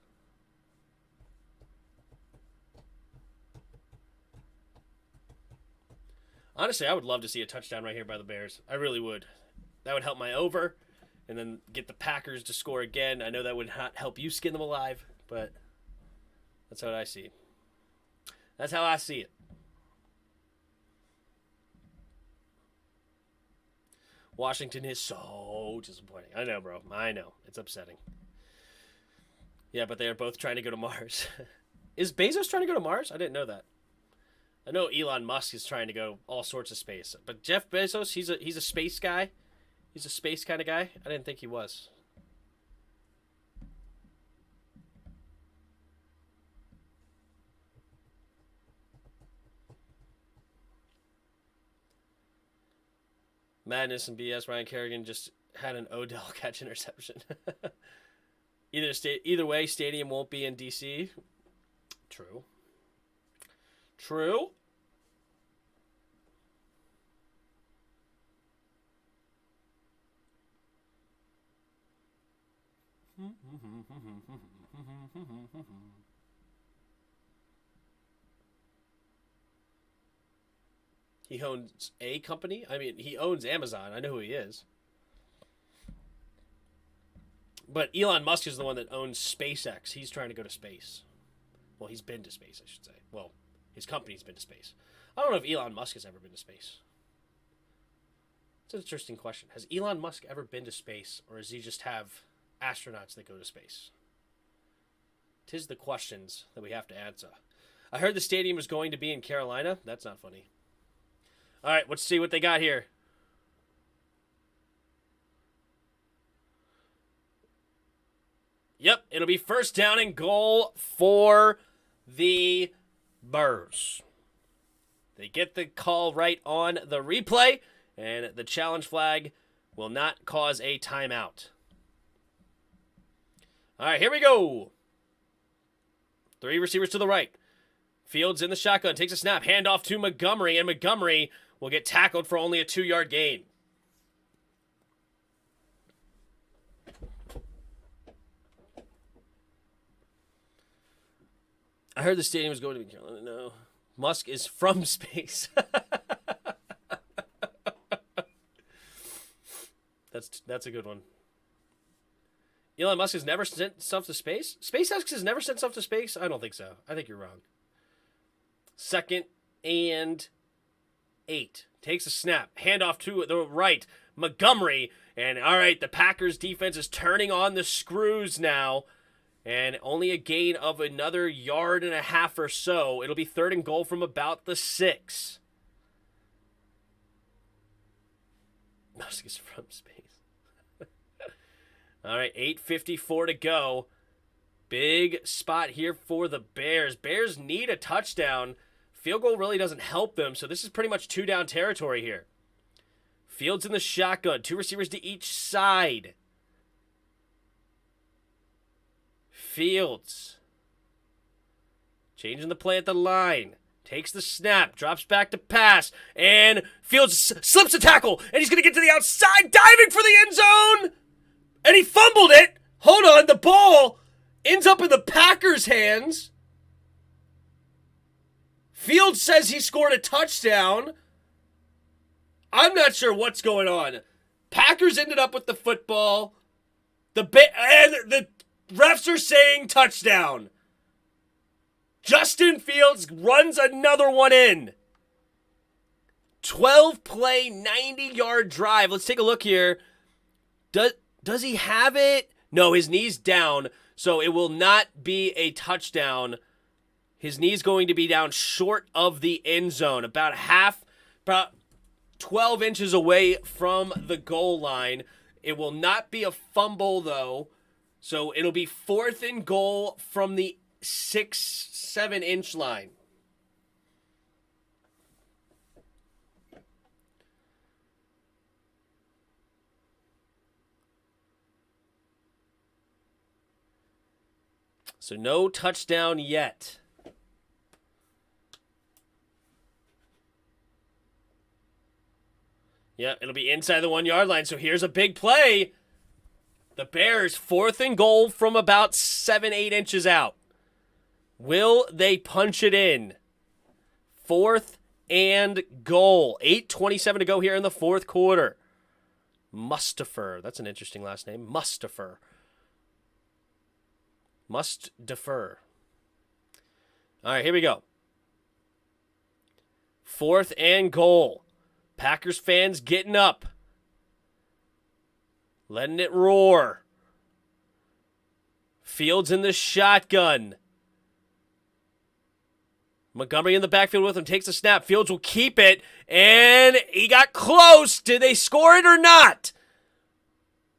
Speaker 1: Honestly, I would love to see a touchdown right here by the Bears. I really would. That would help my over. And then get the Packers to score again. I know that would not help you skin them alive, but that's what I see. That's how I see it. Washington is so disappointing. I know, bro. I know. It's upsetting. Yeah, but they are both trying to go to Mars. Is Bezos trying to go to Mars? I didn't know that. I know Elon Musk is trying to go all sorts of space. But Jeff Bezos, he's a space guy. He's a space kind of guy. I didn't think he was. Madness and BS. Ryan Kerrigan just had an Odell catch interception. Either way, stadium won't be in DC. True. True. He owns a company? I mean, he owns Amazon. I know who he is. But Elon Musk is the one that owns SpaceX. He's trying to go to space. Well, he's been to space, I should say. Well, his company's been to space. I don't know if Elon Musk has ever been to space. It's an interesting question. Has Elon Musk ever been to space, or does he just have astronauts that go to space? 'Tis the questions that we have to answer. I heard the stadium is going to be in Carolina. That's not funny. All right, let's see what they got here. Yep, it'll be first down and goal for the Bears. They get the call right on the replay, and the challenge flag will not cause a timeout. All right, here we go. 3 receivers to the right. Fields in the shotgun, takes a snap, handoff to Montgomery, and Montgomery will get tackled for only a 2-yard gain. I heard the stadium was going to be Carolina. No. Musk is from space. That's a good one. Elon Musk has never sent stuff to space? SpaceX has never sent stuff to space? I don't think so. I think you're wrong. 2nd and 8. Takes a snap. Handoff to the right. Montgomery. And all right, the Packers defense is turning on the screws now. And only a gain of another 1.5 yards or so. It'll be 3rd and goal from about the 6. Musk is from space. All right, 8:54 to go. Big spot here for the Bears. Bears need a touchdown. Field goal really doesn't help them, so this is pretty much 2-down territory here. Fields in the shotgun. 2 receivers to each side. Fields. Changing the play at the line. Takes the snap. Drops back to pass. And Fields slips a tackle. And he's going to get to the outside. Diving for the end zone. And he fumbled it. Hold on. The ball ends up in the Packers' hands. Fields says he scored a touchdown. I'm not sure what's going on. Packers ended up with the football. And the refs are saying touchdown. Justin Fields runs another one in. 12-play, 90-yard drive. Let's take a look here. Does he have it? No, his knee's down, so it will not be a touchdown. His knee's going to be down short of the end zone, about 12 inches away from the goal line. It will not be a fumble, though, so it'll be 4th and goal from the 6-7 inch line. So no touchdown yet. Yeah, it'll be inside the 1-yard line. So here's a big play. The Bears 4th and goal from about 7-8 inches out. Will they punch it in? 4th and goal. 8:27 to go here in the 4th quarter. Mustafer. That's an interesting last name. Mustafer. Must defer. All right, here we go. 4th and goal. Packers fans getting up. Letting it roar. Fields in the shotgun. Montgomery in the backfield with him. Takes a snap. Fields will keep it. And he got close. Did they score it or not?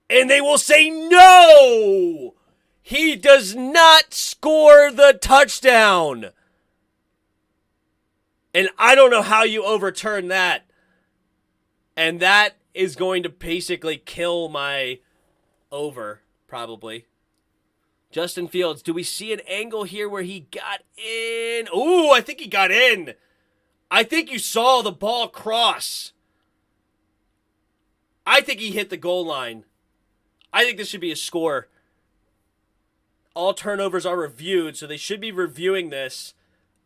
Speaker 1: And they will say no. He does not score the touchdown. And I don't know how you overturn that. And that is going to basically kill my over, probably. Justin Fields, do we see an angle here where he got in? Ooh, I think he got in. I think you saw the ball cross. I think he hit the goal line. I think this should be a score. All turnovers are reviewed, so they should be reviewing this.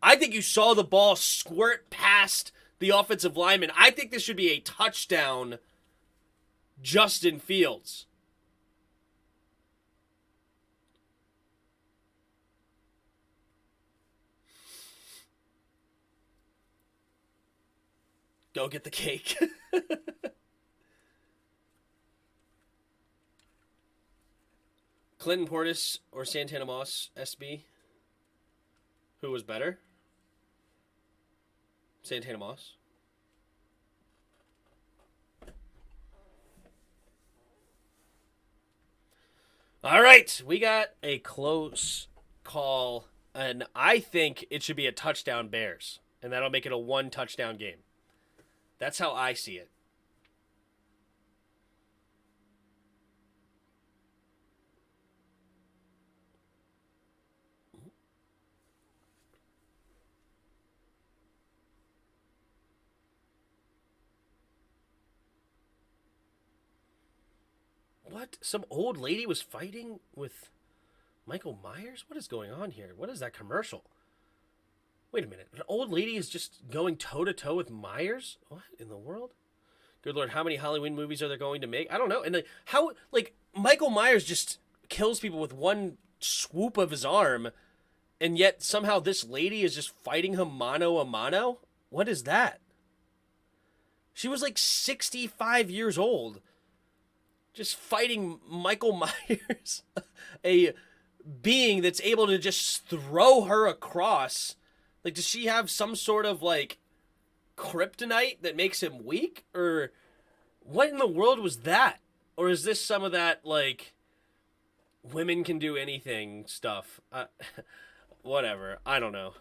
Speaker 1: I think you saw the ball squirt past the offensive lineman. I think this should be a touchdown, Justin Fields. Go get the cake. Clinton Portis or Santana Moss, SB? Who was better? Santana Moss. All right, we got a close call, and I think it should be a touchdown Bears, and that'll make it a 1-touchdown game. That's how I see it. What? Some old lady was fighting with Michael Myers? What is going on here? What is that commercial? Wait a minute. An old lady is just going toe-to-toe with Myers? What in the world? Good Lord, how many Halloween movies are they going to make? I don't know. And Michael Myers just kills people with one swoop of his arm, and yet somehow this lady is just fighting him mano a mano? What is that? She was like 65 years old. Just fighting Michael Myers, a being that's able to just throw her across. Like, does she have some sort of, like, kryptonite that makes him weak? Or what in the world was that? Or is this some of that, like, women can do anything stuff? Whatever. I don't know.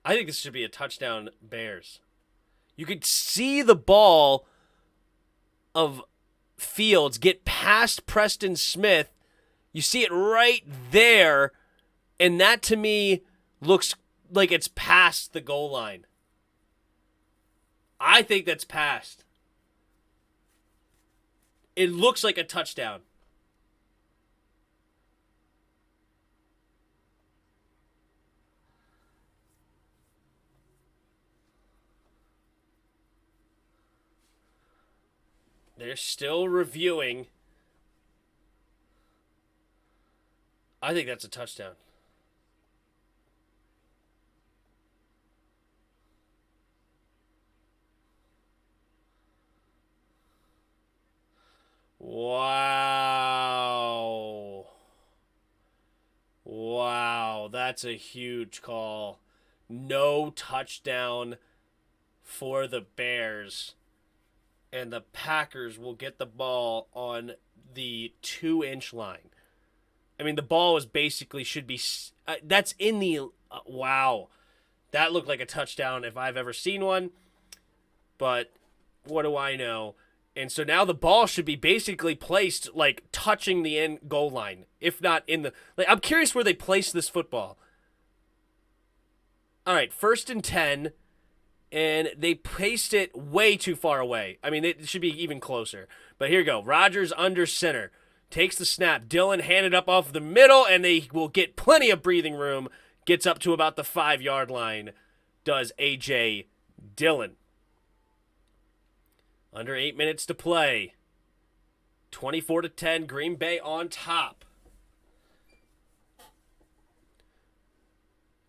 Speaker 1: I think this should be a touchdown Bears. You could see the ball of Fields get past Preston Smith. You see it right there, and that to me looks like it's past the goal line. I think that's past. It looks like a touchdown. They're still reviewing. I think that's a touchdown. Wow. Wow, that's a huge call. No touchdown for the Bears. And the Packers will get the ball on the 2-inch line. I mean, the ball was basically should be... that's in the... wow. That looked like a touchdown if I've ever seen one. But what do I know? And so now the ball should be basically placed, like, touching the end goal line. If not in the... Like, I'm curious where they placed this football. All right, 1st and 10... And they placed it way too far away. I mean, it should be even closer. But here you go. Rodgers under center. Takes the snap. Dillon handed up off the middle, and they will get plenty of breathing room. Gets up to about the 5-yard line. Does A.J. Dillon. Under 8 minutes to play. 24-10, Green Bay on top.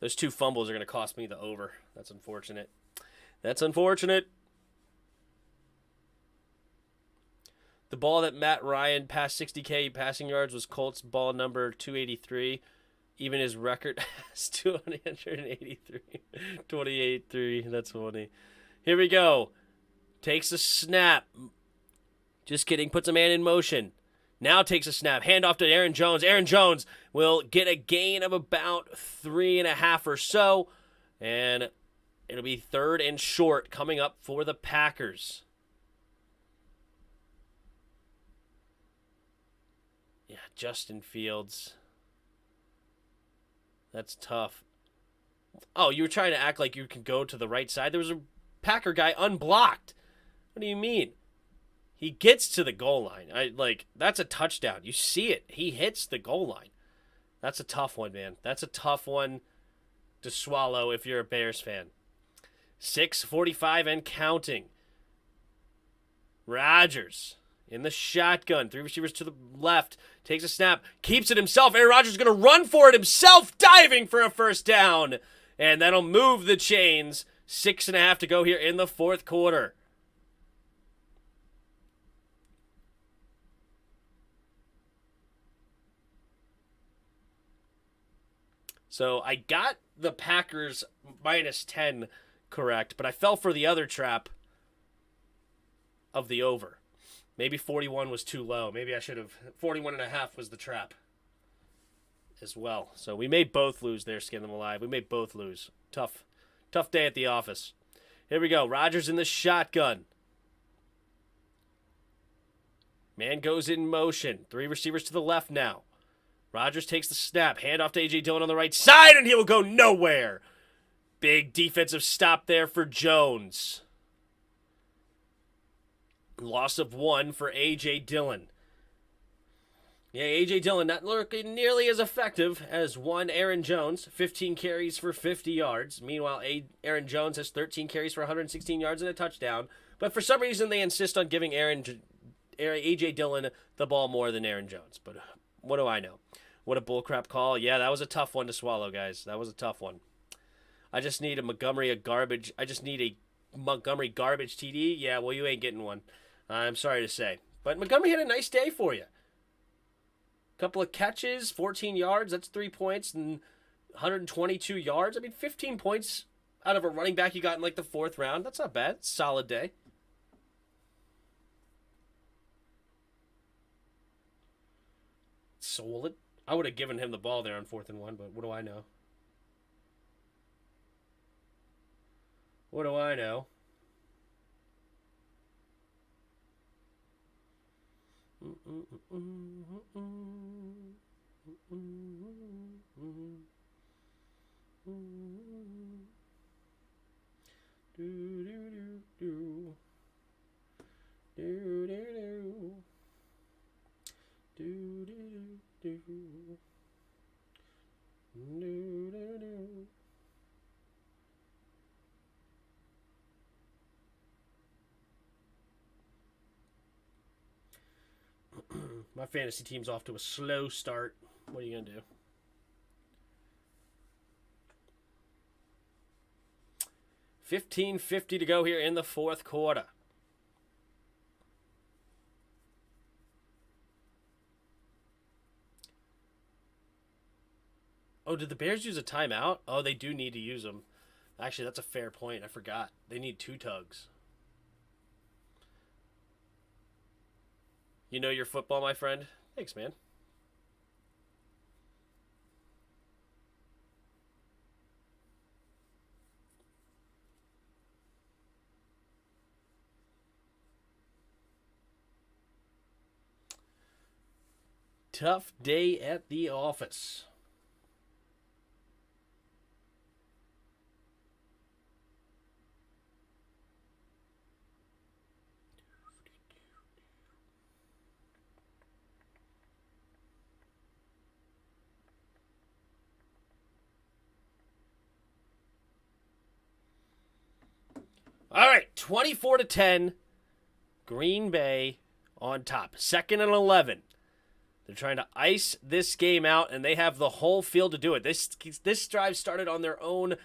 Speaker 1: Those 2 fumbles are going to cost me the over. That's unfortunate. That's unfortunate. The ball that Matt Ryan passed 60K passing yards was Colts ball number 283. Even his record has 283. 28-3. That's funny. Here we go. Takes a snap. Just kidding. Puts a man in motion. Now takes a snap. Hand off to Aaron Jones. Aaron Jones will get a gain of about 3.5 or so. And it'll be 3rd and short coming up for the Packers. Yeah, Justin Fields. That's tough. Oh, you were trying to act like you could go to the right side. There was a Packer guy unblocked. What do you mean? He gets to the goal line. That's a touchdown. You see it. He hits the goal line. That's a tough one, man. That's a tough one to swallow if you're a Bears fan. 6:45 and counting. Rodgers in the shotgun. 3 receivers to the left. Takes a snap. Keeps it himself. Aaron Rodgers is going to run for it himself. Diving for a first down. And that'll move the chains. 6.5 to go here in the 4th quarter. So I got the Packers -10 correct, but I fell for the other trap of the over. Maybe 41 was too low. Maybe I should have. 41.5 was the trap as well. So we may both lose there, Skin Them Alive. We may both lose. Tough day at the office. Here we go. Rodgers in the shotgun. Man goes in motion. 3 receivers to the left now. Rodgers takes the snap. Hand off to A.J. Dillon on the right side, and he will go nowhere. Big defensive stop there for Jones. Loss of 1 for A.J. Dillon. Yeah, A.J. Dillon not looking nearly as effective as one Aaron Jones. 15 carries for 50 yards. Meanwhile, Aaron Jones has 13 carries for 116 yards and a touchdown. But for some reason, they insist on giving A.J. Dillon the ball more than Aaron Jones. But what do I know? What a bullcrap call. Yeah, that was a tough one to swallow, guys. That was a tough one. I just need a Montgomery garbage TD. Yeah, well, you ain't getting one. I'm sorry to say. But Montgomery had a nice day for you. Couple of catches, 14 yards. That's 3 points and 122 yards. I mean, 15 points out of a running back you got in like the 4th round. That's not bad. Solid day. Solid. I would have given him the ball there on 4th and 1, but what do I know? What do I know? My fantasy team's off to a slow start. What are you going to do? $15.50 to go here in the 4th quarter. Oh, did the Bears use a timeout? Oh, they do need to use them. Actually, that's a fair point. I forgot. They need 2 tugs. You know your football, my friend? Thanks, man. Tough day at the office. All right, 24-10. Green Bay on top. 2nd and 11. They're trying to ice this game out, and they have the whole field to do it. This drive started on their own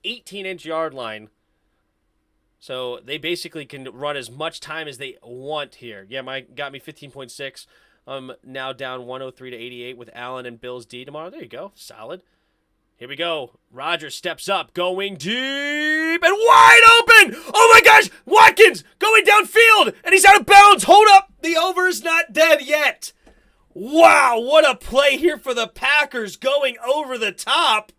Speaker 1: 18-inch yard line. So they basically can run as much time as they want here. Yeah, got me 15.6. I'm now down 103 to 88 with Allen and Bills D tomorrow. There you go. Solid. Here we go. Rodgers steps up, going deep and wide open. Oh my gosh, Watkins going downfield, and he's out of bounds. Hold up. The over is not dead yet. Wow, what a play here for the Packers going over the top.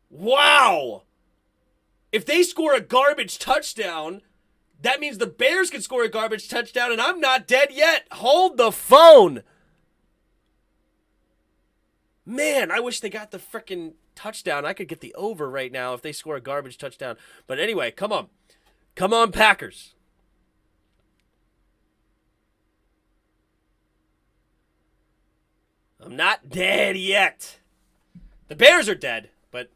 Speaker 1: Wow. If they score a garbage touchdown, that means the Bears can score a garbage touchdown, and I'm not dead yet. Hold the phone. Man, I wish they got the frickin' touchdown. I could get the over right now if they score a garbage touchdown. But anyway, come on. Come on, Packers. I'm not dead yet. The Bears are dead, but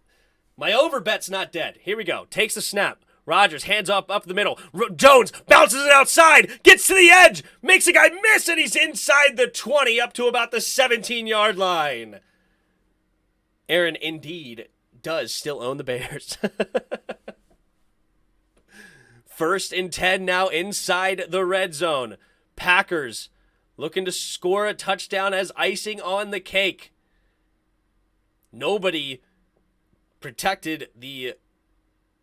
Speaker 1: my over bet's not dead. Here we go. Takes the snap. Rodgers hands up the middle. Jones bounces it outside, gets to the edge, makes a guy miss, and he's inside the 20 up to about the 17-yard line. Aaron indeed does still own the Bears. 1st and 10 now inside the red zone. Packers looking to score a touchdown as icing on the cake. Nobody protected the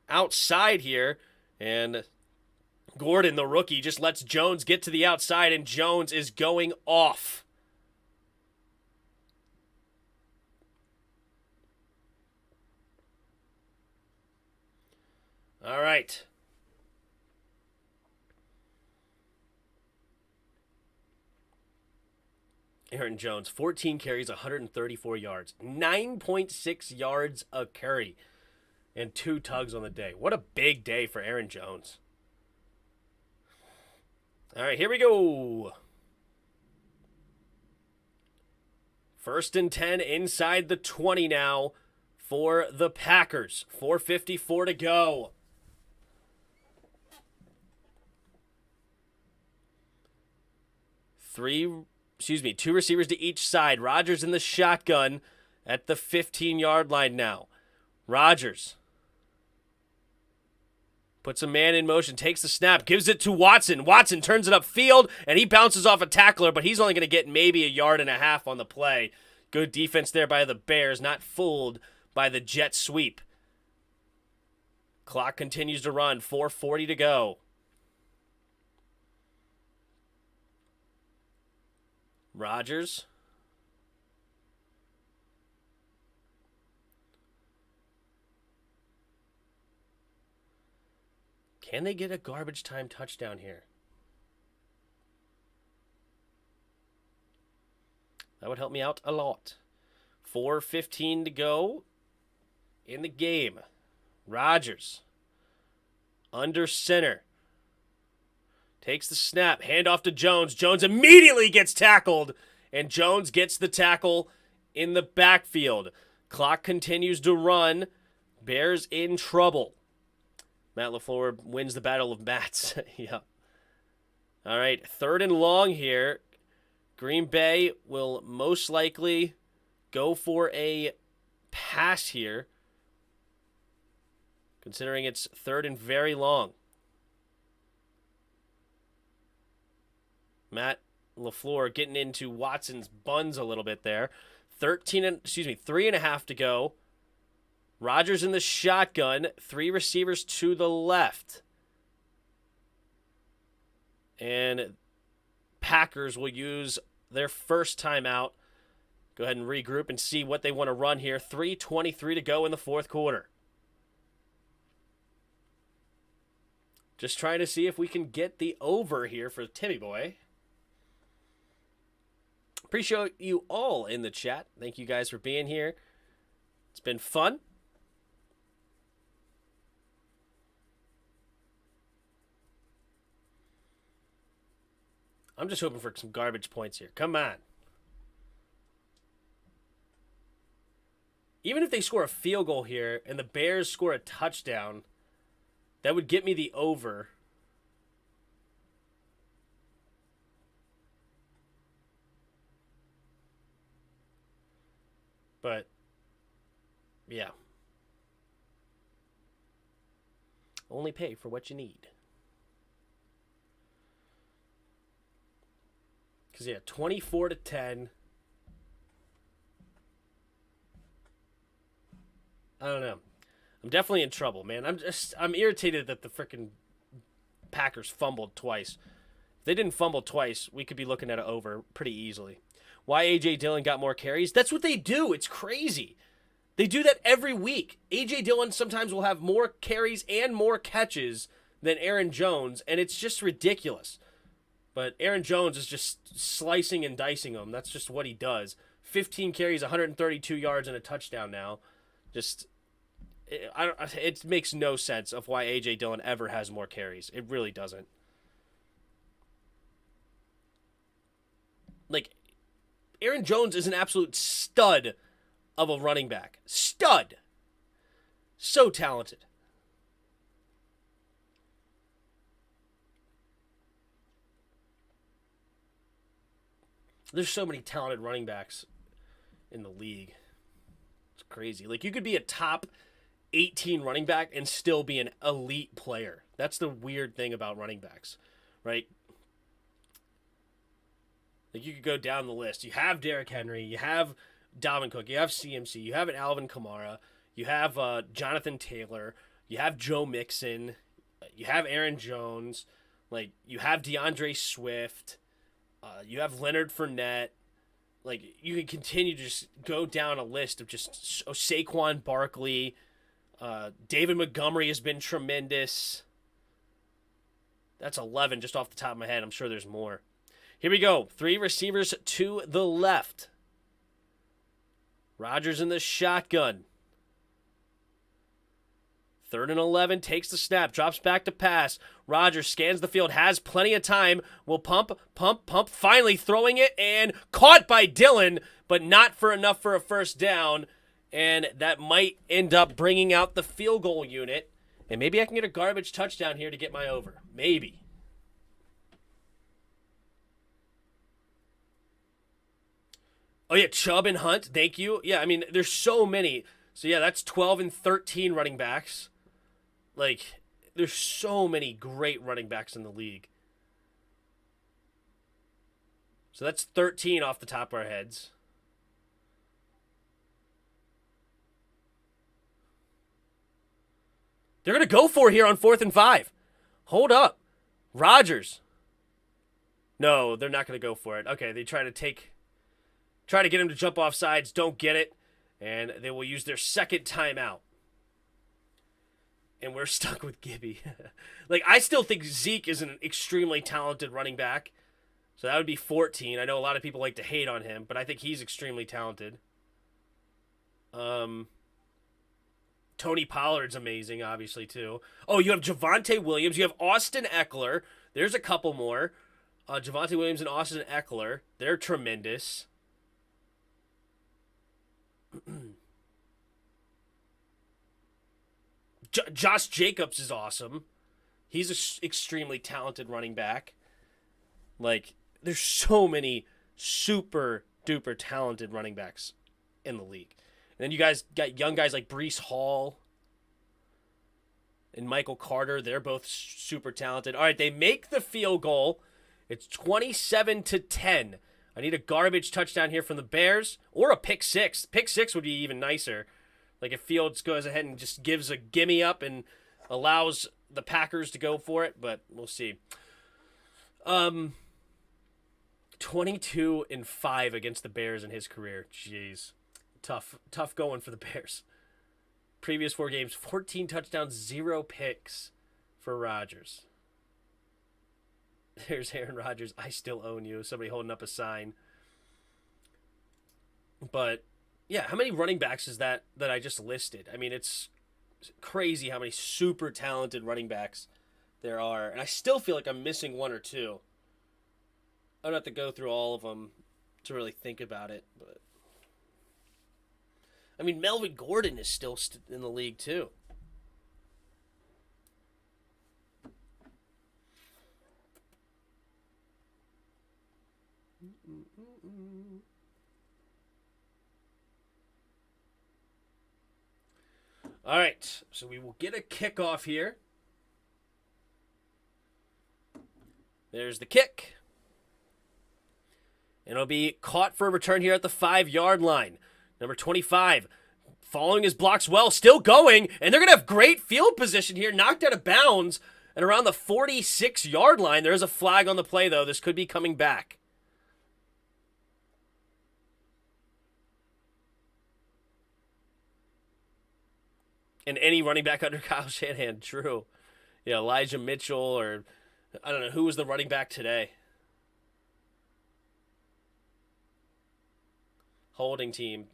Speaker 1: outside here, and Gordon, the rookie, just lets Jones get to the outside, and Jones is going off. All right. Aaron Jones, 14 carries, 134 yards, 9.6 yards a carry, and 2 tugs on the day. What a big day for Aaron Jones. All right, here we go. 1st and 10 inside the 20 now for the Packers. 4:54 to go. Two receivers to each side. Rodgers in the shotgun at the 15-yard line now. Rodgers puts a man in motion, takes the snap, gives it to Watson. Watson turns it upfield, and he bounces off a tackler, but he's only going to get maybe a yard and a half on the play. Good defense there by the Bears, not fooled by the jet sweep. Clock continues to run, 4:40 to go. Rodgers. Can they get a garbage time touchdown here? That would help me out a lot. 4:15 to go in the game. Rodgers under center. Takes the snap, hand off to Jones. Jones immediately gets tackled, and Jones gets the tackle in the backfield. Clock continues to run. Bears in trouble. Matt LaFleur wins the battle of bats. Yeah. All right, 3rd and long here. Green Bay will most likely go for a pass here, considering it's 3rd and very long. Matt LaFleur getting into Watson's buns a little bit there. 3.5 to go. Rodgers in the shotgun. 3 receivers to the left. And Packers will use their first timeout. Go ahead and regroup and see what they want to run here. 3:23 to go in the 4th quarter. Just trying to see if we can get the over here for Timmy Boy. Appreciate you all in the chat. Thank you guys for being here. It's been fun. I'm just hoping for some garbage points here. Come on. Even if they score a field goal here and the Bears score a touchdown, That would get me the over. But, yeah. Only pay for what you need. Because, yeah, 24-10. I don't know. I'm definitely in trouble, man. I'm irritated that the freaking Packers fumbled twice. If they didn't fumble twice, we could be looking at it over pretty easily. Why A.J. Dillon got more carries? That's what they do. It's crazy. They do that every week. A.J. Dillon sometimes will have more carries and more catches than Aaron Jones, and it's just ridiculous. But Aaron Jones is just slicing and dicing them. That's just what he does. 15 carries, 132 yards, and a touchdown now. It makes no sense of why A.J. Dillon ever has more carries. It really doesn't. Like, Aaron Jones is an absolute stud of a running back. Stud. So talented. There's so many talented running backs in the league. It's crazy. Like, you could be a top 18 running back and still be an elite player. That's the weird thing about running backs, right? Like, you could go down the list. You have Derrick Henry. You have Dalvin Cook. You have CMC. You have an Alvin Kamara. You have Jonathan Taylor. You have Joe Mixon. You have Aaron Jones. Like, you have DeAndre Swift. You have Leonard Fournette. Like, you can continue to just go down a list of just Saquon Barkley. David Montgomery has been tremendous. That's 11 just off the top of my head. I'm sure there's more. Here we go. 3 receivers to the left. Rodgers in the shotgun. 3rd and 11, takes the snap, drops back to pass. Rodgers scans the field, has plenty of time, will pump, finally throwing it, and caught by Dillon, but not for enough for a first down, and that might end up bringing out the field goal unit, and maybe I can get a garbage touchdown here to get my over. Maybe. Oh, yeah, Chubb and Hunt, thank you. Yeah, I mean, there's so many. So, yeah, that's 12 and 13 running backs. Like, there's so many great running backs in the league. So that's 13 off the top of our heads. They're going to go for it here on 4th and 5. Hold up. Rodgers. No, they're not going to go for it. Okay, they try to get him to jump off sides, don't get it, and they will use their second timeout. And we're stuck with Gibby. Like, I still think Zeke is an extremely talented running back. So that would be 14. I know a lot of people like to hate on him, but I think he's extremely talented. Tony Pollard's amazing, obviously, too. Oh, you have Javonte Williams. You have Austin Eckler. There's a couple more. Javonte Williams and Austin Eckler. They're tremendous. Josh Jacobs is awesome. He's an extremely talented running back. Like, there's so many super duper talented running backs in the league. And then you guys got young guys like Breece Hall and Michael Carter. They're both super talented. All right, they make the field goal. It's 27-10. I need a garbage touchdown here from the Bears or a pick six. Pick six would be even nicer. Like, if Fields goes ahead and just gives a gimme up and allows the Packers to go for it, but we'll see. 22-5 against the Bears in his career. Jeez. Tough going for the Bears. Previous 4 games, 14 touchdowns, 0 picks for Rodgers. There's Aaron Rodgers. I still own you. Somebody holding up a sign. But yeah, how many running backs is that I just listed? I mean, it's crazy how many super talented running backs there are. And I still feel like I'm missing 1 or 2. I don't have to go through all of them to really think about it. But I mean, Melvin Gordon is still in the league, too. All right, so we will get a kickoff here. There's the kick. And it'll be caught for a return here at the 5-yard line. Number 25, following his blocks well, still going, and they're going to have great field position here, knocked out of bounds, and around the 46-yard line. There is a flag on the play, though. This could be coming back. And any running back under Kyle Shanahan, true. Yeah, Elijah Mitchell, or I don't know, who was the running back today? Holding team.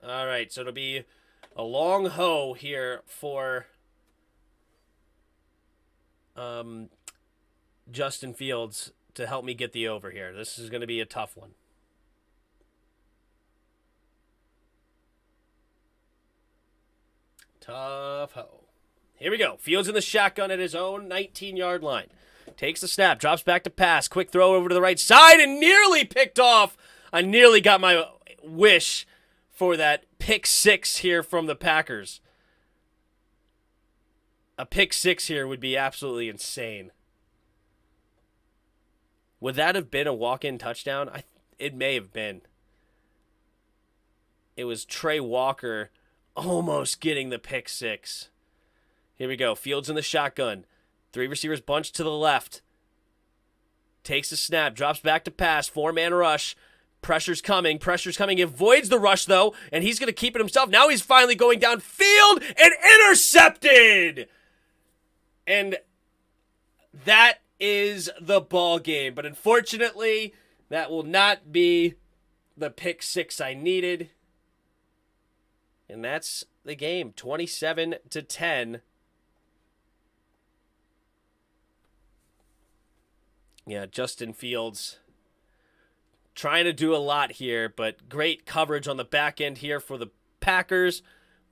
Speaker 1: All right, so it'll be a long hoe here for Justin Fields to help me get the over here. This is going to be a tough one. Tough hoe. Here we go. Fields in the shotgun at his own 19-yard line. Takes the snap, drops back to pass. Quick throw over to the right side and nearly picked off. I nearly got my wish for that pick 6 here from the Packers. A pick 6 here would be absolutely insane. Would that have been a walk-in touchdown? It may have been. It was Trey Walker almost getting the pick 6. Here we go. Fields in the shotgun. 3 receivers bunched to the left. Takes the snap. Drops back to pass. 4-man rush. Pressure's coming. Avoids the rush, though, and he's going to keep it himself. Now he's finally going downfield and intercepted! And that is the ball game. But unfortunately, that will not be the pick 6 I needed. And that's the game. 27-10. Yeah, Justin Fields trying to do a lot here, but great coverage on the back end here for the Packers.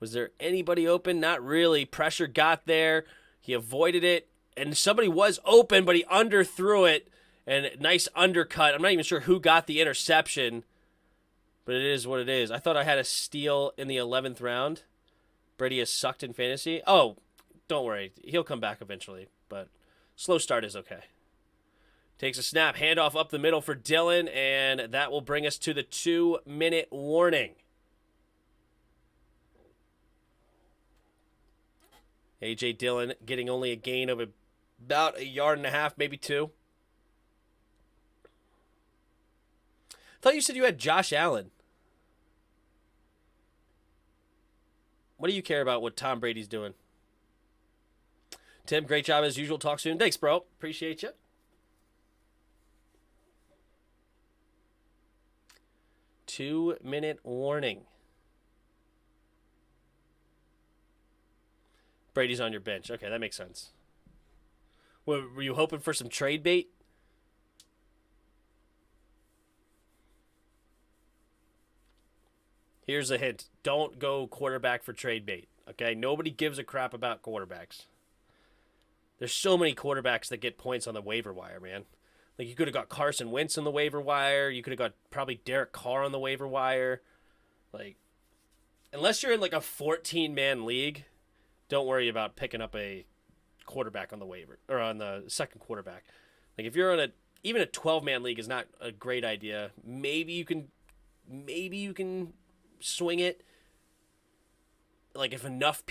Speaker 1: Was there anybody open? Not really. Pressure got there. He avoided it, and somebody was open, but he underthrew it, and nice undercut. I'm not even sure who got the interception, but it is what it is. I thought I had a steal in the 11th round. Brady has sucked in fantasy. Oh, don't worry. He'll come back eventually, but slow start is okay. Takes a snap, handoff up the middle for Dillon, and that will bring us to the 2-minute warning. A.J. Dillon getting only a gain of about 1.5 yards, maybe 2. I thought you said you had Josh Allen. What do you care about what Tom Brady's doing? Tim, great job as usual. Talk soon. Thanks, bro. Appreciate you. Two-minute warning. Brady's on your bench. Okay, that makes sense. Were you hoping for some trade bait? Here's a hint. Don't go quarterback for trade bait. Okay? Nobody gives a crap about quarterbacks. There's so many quarterbacks that get points on the waiver wire, man. Like, you could have got Carson Wentz on the waiver wire. You could have got probably Derek Carr on the waiver wire. Like, unless you're in, like, a 14-man league, don't worry about picking up a quarterback on the waiver, or on the second quarterback. Like, if you're on even a 12-man league is not a great idea. Maybe you can swing it. Like, if enough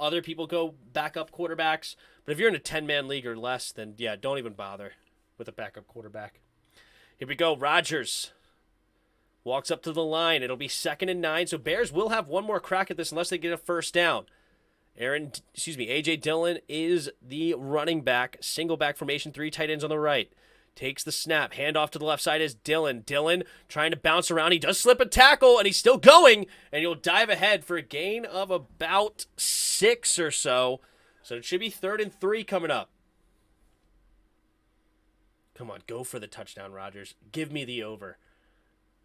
Speaker 1: other people go backup quarterbacks. But if you're in a 10-man league or less, then, yeah, don't even bother with a backup quarterback. Here we go. Rodgers walks up to the line. It'll be 2nd and 9. So Bears will have one more crack at this unless they get a first down. A.J. Dillon is the running back. Single back formation, 3 tight ends on the right. Takes the snap. Handoff to the left side is Dillon. Dillon trying to bounce around. He does slip a tackle, and he's still going. And he'll dive ahead for a gain of about 6 or so. So it should be 3rd and 3 coming up. Come on, go for the touchdown, Rodgers. Give me the over.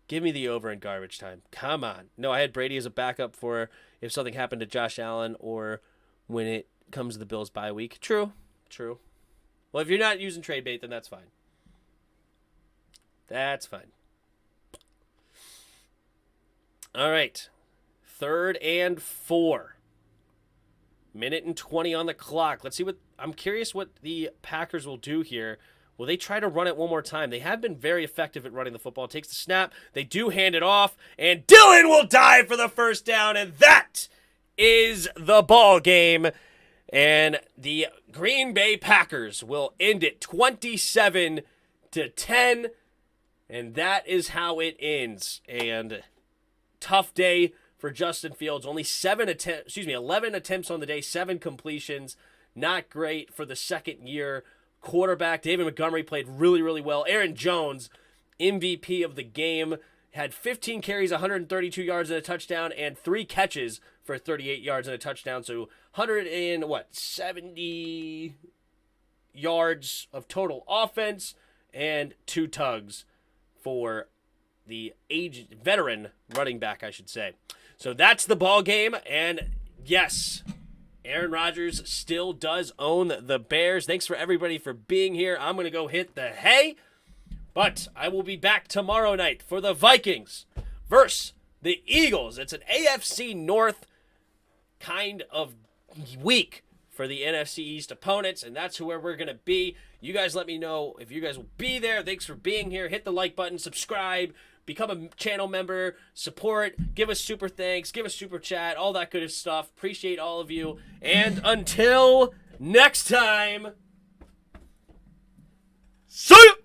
Speaker 1: Give me the over in garbage time. Come on. No, I had Brady as a backup for if something happened to Josh Allen or when it comes to the Bills bye week. True. Well, if you're not using trade bait, then that's fine. That's fine. All right. 3rd and 4. 1:20 on the clock. Let's see what... I'm curious what the Packers will do here. Will they try to run it one more time? They have been very effective at running the football. Takes the snap. They do hand it off. And Dillon will dive for the first down. And that is the ball game. And the Green Bay Packers will end it 27-10. And that is how it ends. And tough day for Justin Fields. Only 11 attempts on the day, 7 completions. Not great for the second-year quarterback. David Montgomery played really, really well. Aaron Jones, MVP of the game, had 15 carries, 132 yards and a touchdown, and 3 catches for 38 yards and a touchdown. So 70 yards of total offense and 2 tugs for the veteran running back, I should say. So that's the ball game, and yes, Aaron Rodgers still does own the Bears. Thanks for everybody for being here. I'm going to go hit the hay, but I will be back tomorrow night for the Vikings versus the Eagles. It's an AFC North kind of week for the NFC East opponents, and that's where we're going to be. You guys let me know if you guys will be there. Thanks for being here. Hit the like button, subscribe, become a channel member, support, give us super thanks, give us super chat, all that good stuff. Appreciate all of you. And until next time, see ya!